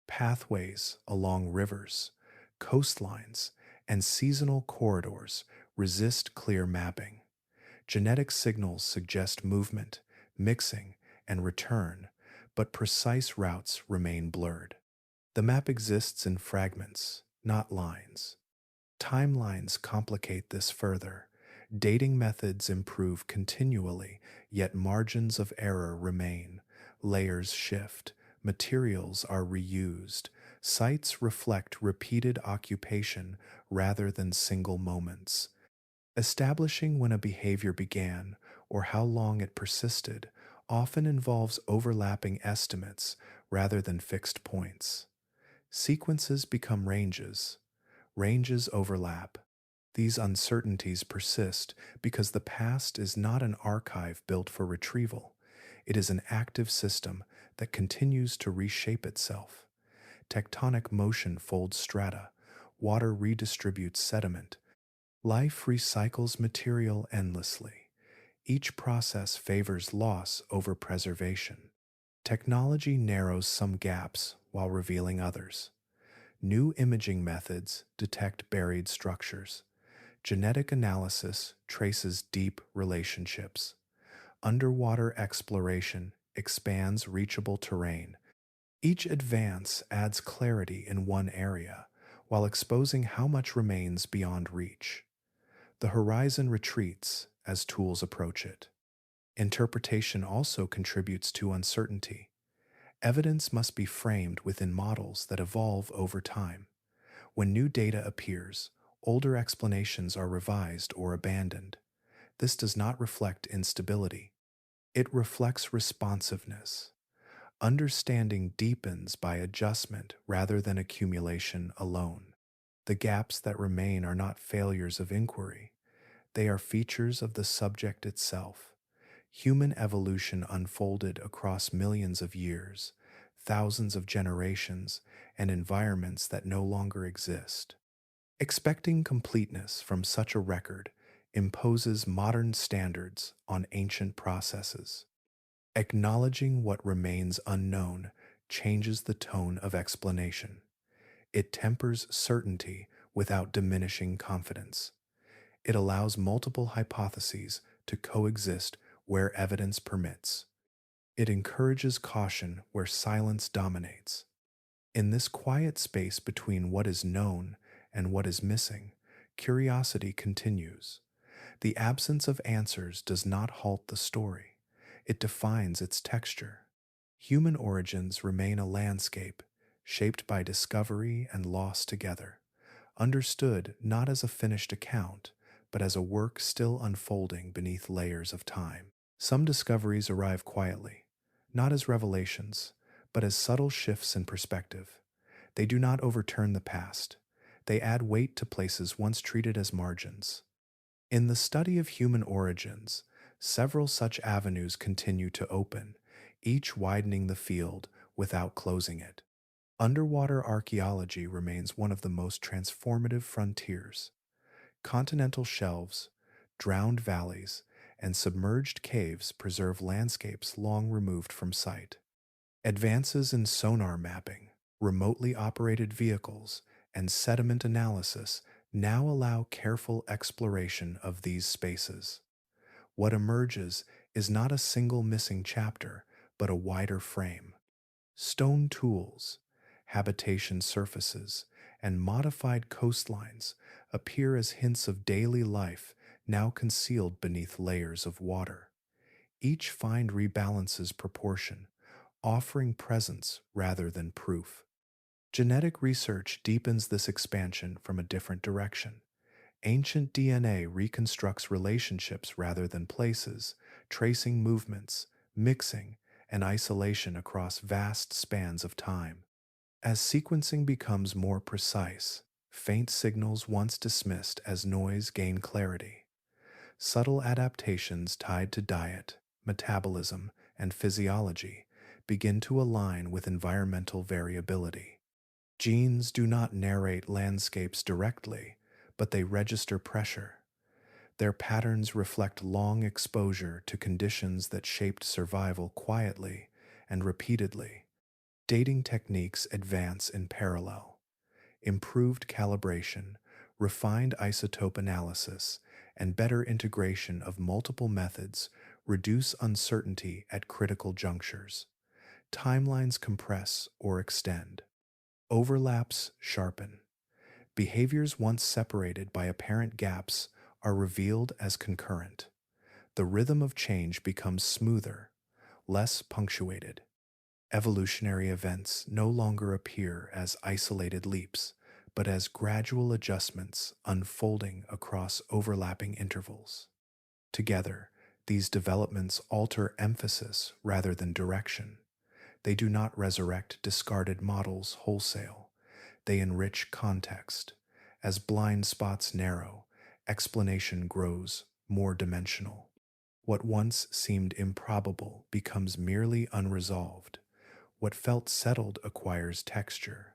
Pathways along rivers, coastlines, and seasonal corridors resist clear mapping. Genetic signals suggest movement, mixing, and return, but precise routes remain blurred. The map exists in fragments, not lines. Timelines complicate this further. Dating methods improve continually, yet margins of error remain. Layers shift, materials are reused. Sites reflect repeated occupation rather than single moments. Establishing when a behavior began or how long it persisted often involves overlapping estimates rather than fixed points. Sequences become ranges. Ranges overlap. These uncertainties persist because the past is not an archive built for retrieval. It is an active system that continues to reshape itself. Tectonic motion folds strata. Water redistributes sediment. Life recycles material endlessly. Each process favors loss over preservation. Technology narrows some gaps while revealing others. New imaging methods detect buried structures. Genetic analysis traces deep relationships. Underwater exploration expands reachable terrain. Each advance adds clarity in one area, while exposing how much remains beyond reach. The horizon retreats as tools approach it. Interpretation also contributes to uncertainty. Evidence must be framed within models that evolve over time. When new data appears, older explanations are revised or abandoned. This does not reflect instability. It reflects responsiveness. Understanding deepens by adjustment rather than accumulation alone. The gaps that remain are not failures of inquiry. They are features of the subject itself. Human evolution unfolded across millions of years, thousands of generations, and environments that no longer exist. Expecting completeness from such a record imposes modern standards on ancient processes. Acknowledging what remains unknown changes the tone of explanation. It tempers certainty without diminishing confidence. It allows multiple hypotheses to coexist where evidence permits. It encourages caution where silence dominates. In this quiet space between what is known and what is missing, curiosity continues. The absence of answers does not halt the story. It defines its texture. Human origins remain a landscape, shaped by discovery and loss together, understood not as a finished account, but as a work still unfolding beneath layers of time. Some discoveries arrive quietly, not as revelations, but as subtle shifts in perspective. They do not overturn the past. They add weight to places once treated as margins. In the study of human origins, several such avenues continue to open, each widening the field without closing it. Underwater archaeology remains one of the most transformative frontiers. Continental shelves, drowned valleys, and submerged caves preserve landscapes long removed from sight. Advances in sonar mapping, remotely operated vehicles, and sediment analysis now allow careful exploration of these spaces. What emerges is not a single missing chapter, but a wider frame. Stone tools, habitation surfaces, and modified coastlines appear as hints of daily life now concealed beneath layers of water. Each find rebalances proportion, offering presence rather than proof. Genetic research deepens this expansion from a different direction. Ancient DNA reconstructs relationships rather than places, tracing movements, mixing, and isolation across vast spans of time. As sequencing becomes more precise, faint signals once dismissed as noise gain clarity. Subtle adaptations tied to diet, metabolism, and physiology begin to align with environmental variability. Genes do not narrate landscapes directly, but they register pressure. Their patterns reflect long exposure to conditions that shaped survival quietly and repeatedly. Dating techniques advance in parallel. Improved calibration, refined isotope analysis, and better integration of multiple methods reduce uncertainty at critical junctures. Timelines compress or extend. Overlaps sharpen. Behaviors once separated by apparent gaps are revealed as concurrent. The rhythm of change becomes smoother, less punctuated. Evolutionary events no longer appear as isolated leaps, but as gradual adjustments unfolding across overlapping intervals. Together, these developments alter emphasis rather than direction. They do not resurrect discarded models wholesale. They enrich context. As blind spots narrow, explanation grows more dimensional. What once seemed improbable becomes merely unresolved. What felt settled acquires texture.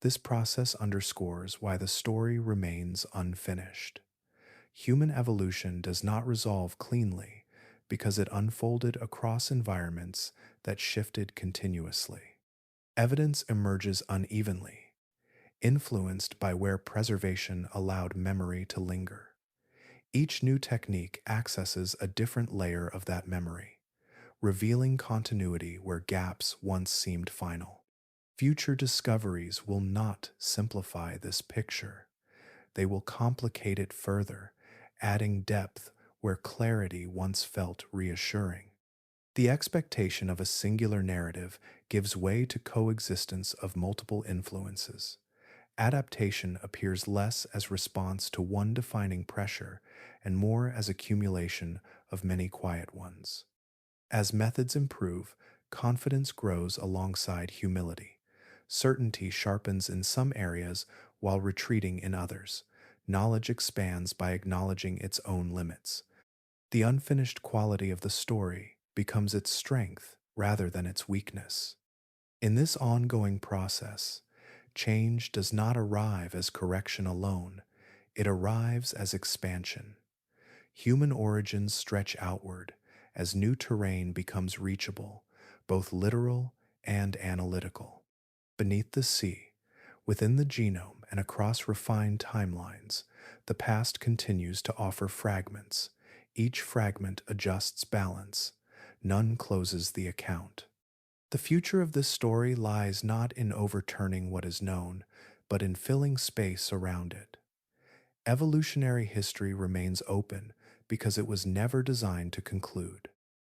This process underscores why the story remains unfinished. Human evolution does not resolve cleanly because it unfolded across environments that shifted continuously. Evidence emerges unevenly, influenced by where preservation allowed memory to linger. Each new technique accesses a different layer of that memory, revealing continuity where gaps once seemed final. Future discoveries will not simplify this picture. They will complicate it further, adding depth where clarity once felt reassuring. The expectation of a singular narrative gives way to coexistence of multiple influences. Adaptation appears less as response to one defining pressure and more as accumulation of many quiet ones. As methods improve, confidence grows alongside humility. Certainty sharpens in some areas while retreating in others. Knowledge expands by acknowledging its own limits. The unfinished quality of the story becomes its strength rather than its weakness. In this ongoing process, change does not arrive as correction alone, it arrives as expansion. Human origins stretch outward as new terrain becomes reachable, both literal and analytical. Beneath the sea, within the genome and across refined timelines, the past continues to offer fragments. Each fragment adjusts balance. None closes the account. The future of this story lies not in overturning what is known, but in filling space around it. Evolutionary history remains open because it was never designed to conclude.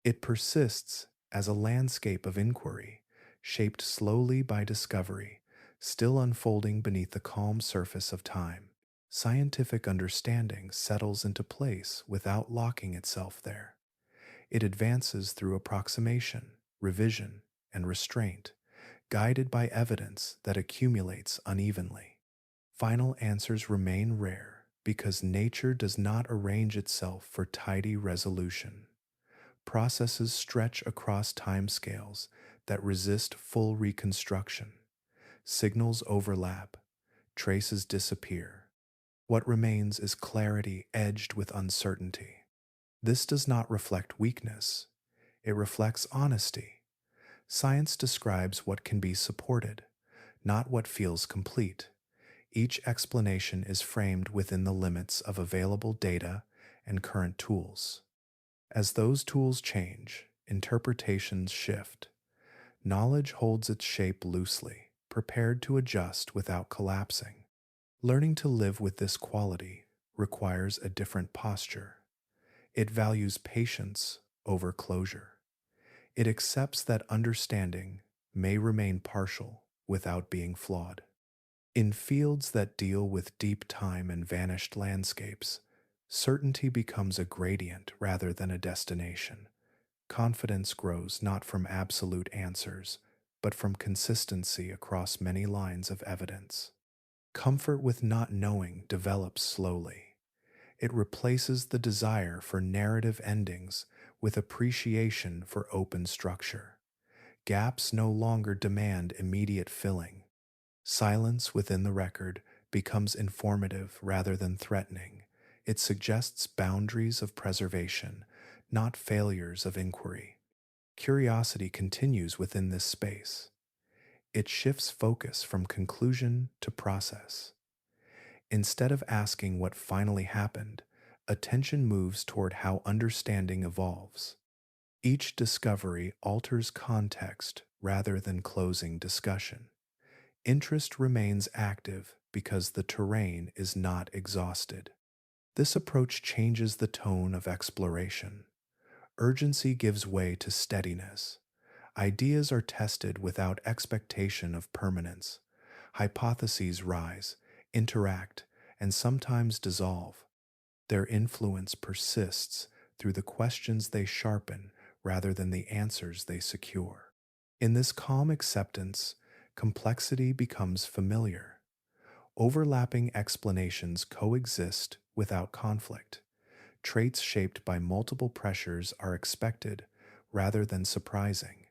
It persists as a landscape of inquiry, shaped slowly by discovery, still unfolding beneath the calm surface of time. Scientific understanding settles into place without locking itself there. It advances through approximation, revision, and restraint, guided by evidence that accumulates unevenly. Final answers remain rare because nature does not arrange itself for tidy resolution. Processes stretch across timescales that resist full reconstruction. Signals overlap, traces disappear. What remains is clarity edged with uncertainty. This does not reflect weakness, it reflects honesty. Science describes what can be supported, not what feels complete. Each explanation is framed within the limits of available data and current tools. As those tools change, interpretations shift. Knowledge holds its shape loosely, prepared to adjust without collapsing. Learning to live with this quality requires a different posture. It values patience over closure. It accepts that understanding may remain partial without being flawed. In fields that deal with deep time and vanished landscapes, certainty becomes a gradient rather than a destination. Confidence grows not from absolute answers, but from consistency across many lines of evidence. Comfort with not knowing develops slowly. It replaces the desire for narrative endings with appreciation for open structure. Gaps no longer demand immediate filling. Silence within the record becomes informative rather than threatening. It suggests boundaries of preservation, not failures of inquiry. Curiosity continues within this space. It shifts focus from conclusion to process. Instead of asking what finally happened, attention moves toward how understanding evolves. Each discovery alters context rather than closing discussion. Interest remains active because the terrain is not exhausted. This approach changes the tone of exploration. Urgency gives way to steadiness. Ideas are tested without expectation of permanence. Hypotheses rise, interact, and sometimes dissolve. Their influence persists through the questions they sharpen rather than the answers they secure. In this calm acceptance, complexity becomes familiar. Overlapping explanations coexist without conflict. Traits shaped by multiple pressures are expected rather than surprising.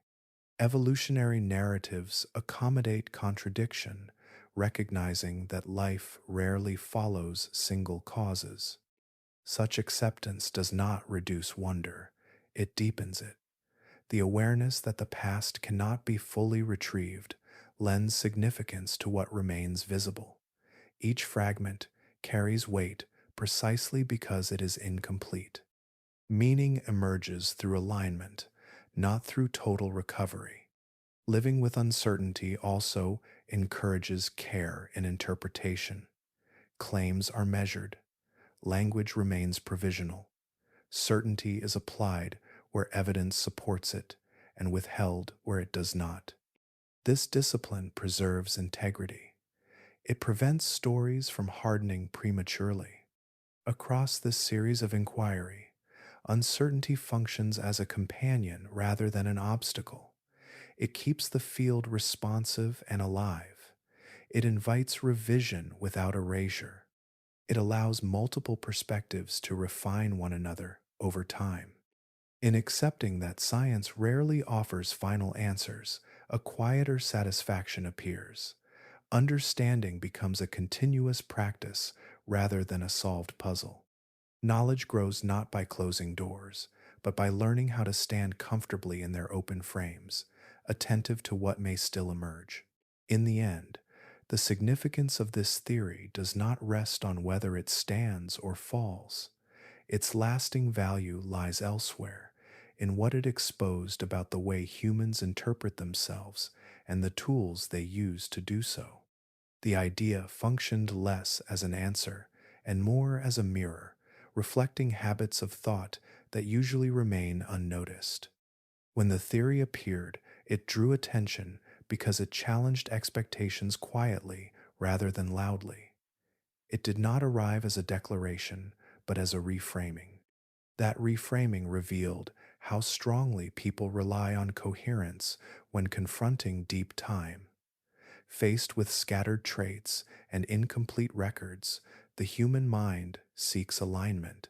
Evolutionary narratives accommodate contradiction, recognizing that life rarely follows single causes. Such acceptance does not reduce wonder, it deepens it. The awareness that the past cannot be fully retrieved lends significance to what remains visible. Each fragment carries weight precisely because it is incomplete. Meaning emerges through alignment, not through total recovery. Living with uncertainty also encourages care in interpretation. Claims are measured. Language remains provisional. Certainty is applied where evidence supports it and withheld where it does not. This discipline preserves integrity. It prevents stories from hardening prematurely. Across this series of inquiry, uncertainty functions as a companion rather than an obstacle. It keeps the field responsive and alive. It invites revision without erasure. It allows multiple perspectives to refine one another over time. In accepting that science rarely offers final answers, a quieter satisfaction appears. Understanding becomes a continuous practice rather than a solved puzzle. Knowledge grows not by closing doors, but by learning how to stand comfortably in their open frames, attentive to what may still emerge. In the end, the significance of this theory does not rest on whether it stands or falls. Its lasting value lies elsewhere, in what it exposed about the way humans interpret themselves and the tools they use to do so. The idea functioned less as an answer and more as a mirror, reflecting habits of thought that usually remain unnoticed. When the theory appeared, it drew attention because it challenged expectations quietly rather than loudly. It did not arrive as a declaration, but as a reframing. That reframing revealed how strongly people rely on coherence when confronting deep time. Faced with scattered traits and incomplete records, the human mind seeks alignment.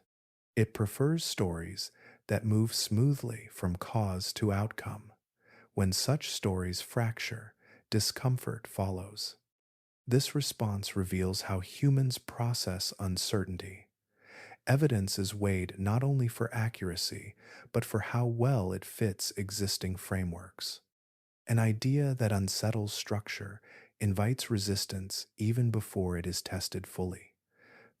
It prefers stories that move smoothly from cause to outcome. When such stories fracture, discomfort follows. This response reveals how humans process uncertainty. Evidence is weighed not only for accuracy, but for how well it fits existing frameworks. An idea that unsettles structure invites resistance even before it is tested fully.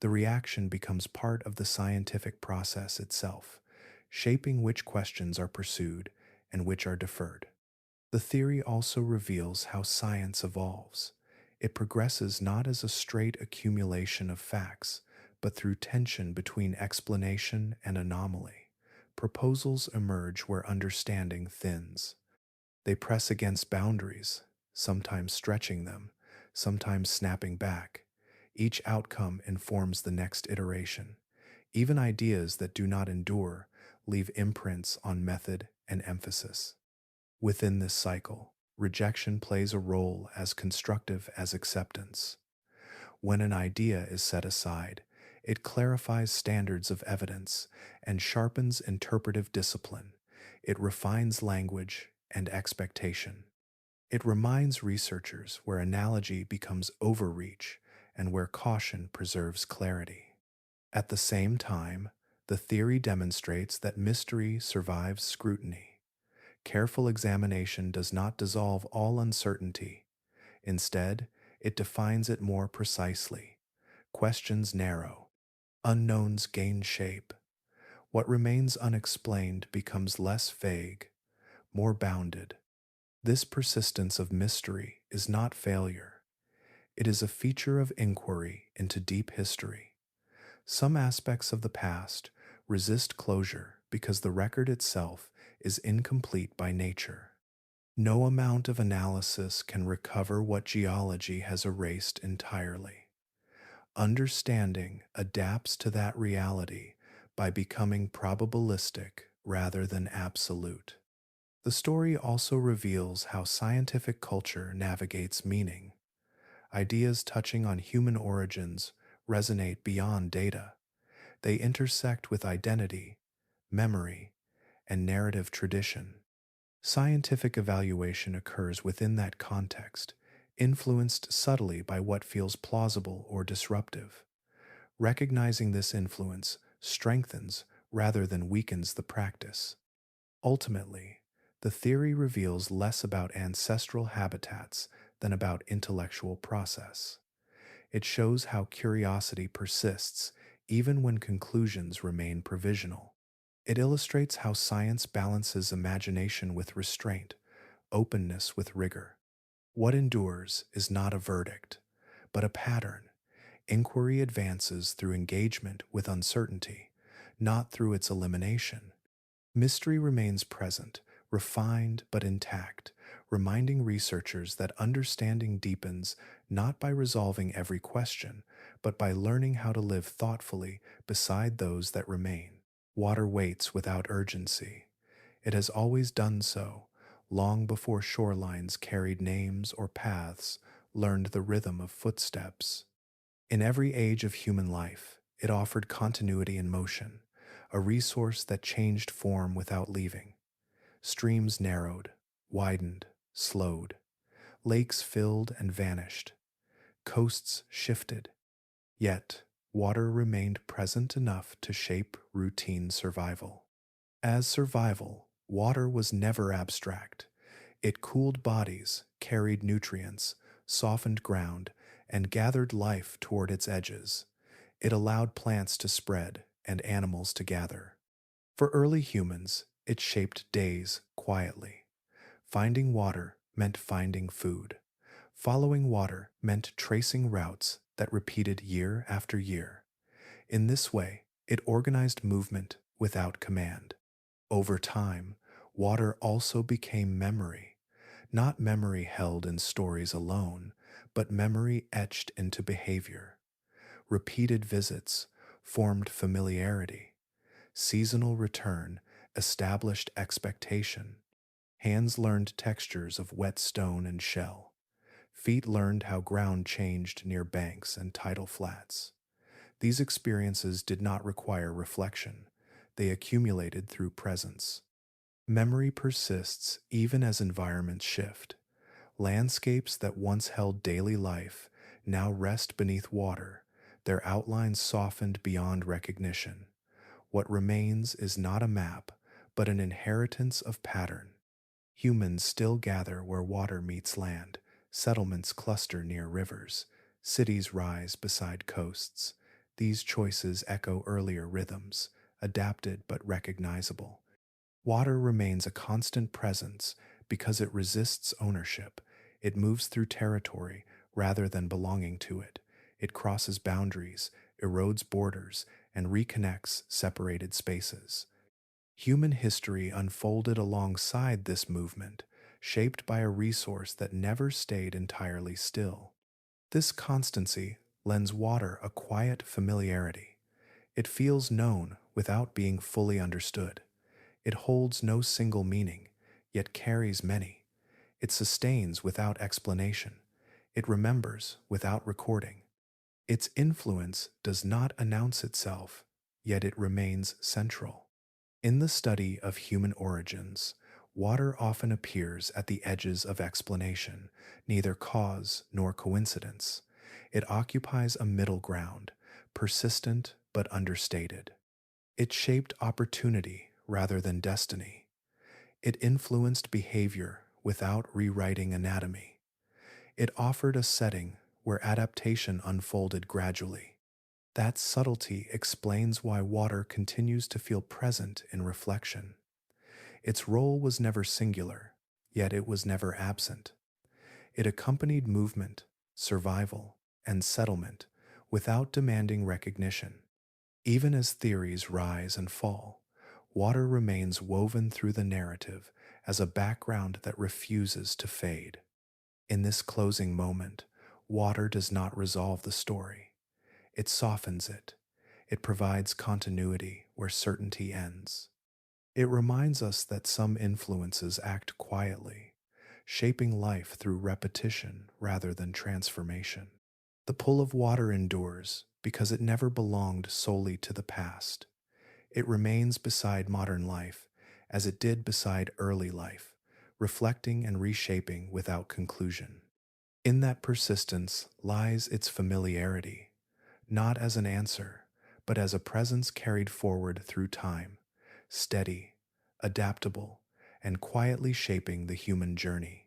The reaction becomes part of the scientific process itself, shaping which questions are pursued and which are deferred. The theory also reveals how science evolves. It progresses not as a straight accumulation of facts, but through tension between explanation and anomaly. Proposals emerge where understanding thins. They press against boundaries, sometimes stretching them, sometimes snapping back. Each outcome informs the next iteration. Even ideas that do not endure leave imprints on method and emphasis. Within this cycle, rejection plays a role as constructive as acceptance. When an idea is set aside, it clarifies standards of evidence and sharpens interpretive discipline. It refines language and expectation. It reminds researchers where analogy becomes overreach and where caution preserves clarity. At the same time, the theory demonstrates that mystery survives scrutiny. Careful examination does not dissolve all uncertainty. Instead, it defines it more precisely. Questions narrow. Unknowns gain shape. What remains unexplained becomes less vague, more bounded. This persistence of mystery is not failure. It is a feature of inquiry into deep history. Some aspects of the past resist closure because the record itself is incomplete by nature. No amount of analysis can recover what geology has erased entirely. Understanding adapts to that reality by becoming probabilistic rather than absolute. The story also reveals how scientific culture navigates meaning. Ideas touching on human origins resonate beyond data. They intersect with identity, memory, and narrative tradition. Scientific evaluation occurs within that context, influenced subtly by what feels plausible or disruptive. Recognizing this influence strengthens rather than weakens the practice. Ultimately, the theory reveals less about ancestral habitats than about intellectual process. It shows how curiosity persists even when conclusions remain provisional. It illustrates how science balances imagination with restraint, openness with rigor. What endures is not a verdict, but a pattern. Inquiry advances through engagement with uncertainty, not through its elimination. Mystery remains present, refined but intact, reminding researchers that understanding deepens not by resolving every question, but by learning how to live thoughtfully beside those that remain. Water waits without urgency. It has always done so, long before shorelines carried names or paths, learned the rhythm of footsteps. In every age of human life, it offered continuity and motion, a resource that changed form without leaving. Streams narrowed, widened, slowed. Lakes filled and vanished. Coasts shifted. Yet, water remained present enough to shape routine survival. As survival, water was never abstract. It cooled bodies, carried nutrients, softened ground, and gathered life toward its edges. It allowed plants to spread and animals to gather. For early humans, it shaped days quietly. Finding water meant finding food. Following water meant tracing routes that repeated year after year. In this way, it organized movement without command. Over time, water also became memory, not memory held in stories alone, but memory etched into behavior. Repeated visits formed familiarity. Seasonal return established expectation. Hands learned textures of wet stone and shell. Feet learned how ground changed near banks and tidal flats. These experiences did not require reflection. They accumulated through presence. Memory persists even as environments shift. Landscapes that once held daily life now rest beneath water, their outlines softened beyond recognition. What remains is not a map, but an inheritance of pattern. Humans still gather where water meets land, settlements cluster near rivers, cities rise beside coasts. These choices echo earlier rhythms, adapted but recognizable. Water remains a constant presence because it resists ownership. It moves through territory rather than belonging to it. It crosses boundaries, erodes borders, and reconnects separated spaces. Human history unfolded alongside this movement, shaped by a resource that never stayed entirely still. This constancy lends water a quiet familiarity. It feels known without being fully understood. It holds no single meaning, yet carries many. It sustains without explanation. It remembers without recording. Its influence does not announce itself, yet it remains central. In the study of human origins, water often appears at the edges of explanation, neither cause nor coincidence. It occupies a middle ground, persistent but understated. It shaped opportunity rather than destiny. It influenced behavior without rewriting anatomy. It offered a setting where adaptation unfolded gradually. That subtlety explains why water continues to feel present in reflection. Its role was never singular, yet it was never absent. It accompanied movement, survival, and settlement without demanding recognition. Even as theories rise and fall, water remains woven through the narrative as a background that refuses to fade. In this closing moment, water does not resolve the story. It softens it. It provides continuity where certainty ends. It reminds us that some influences act quietly, shaping life through repetition rather than transformation. The pull of water endures because it never belonged solely to the past. It remains beside modern life as it did beside early life, reflecting and reshaping without conclusion. In that persistence lies its familiarity, not as an answer, but as a presence carried forward through time, steady, adaptable, and quietly shaping the human journey.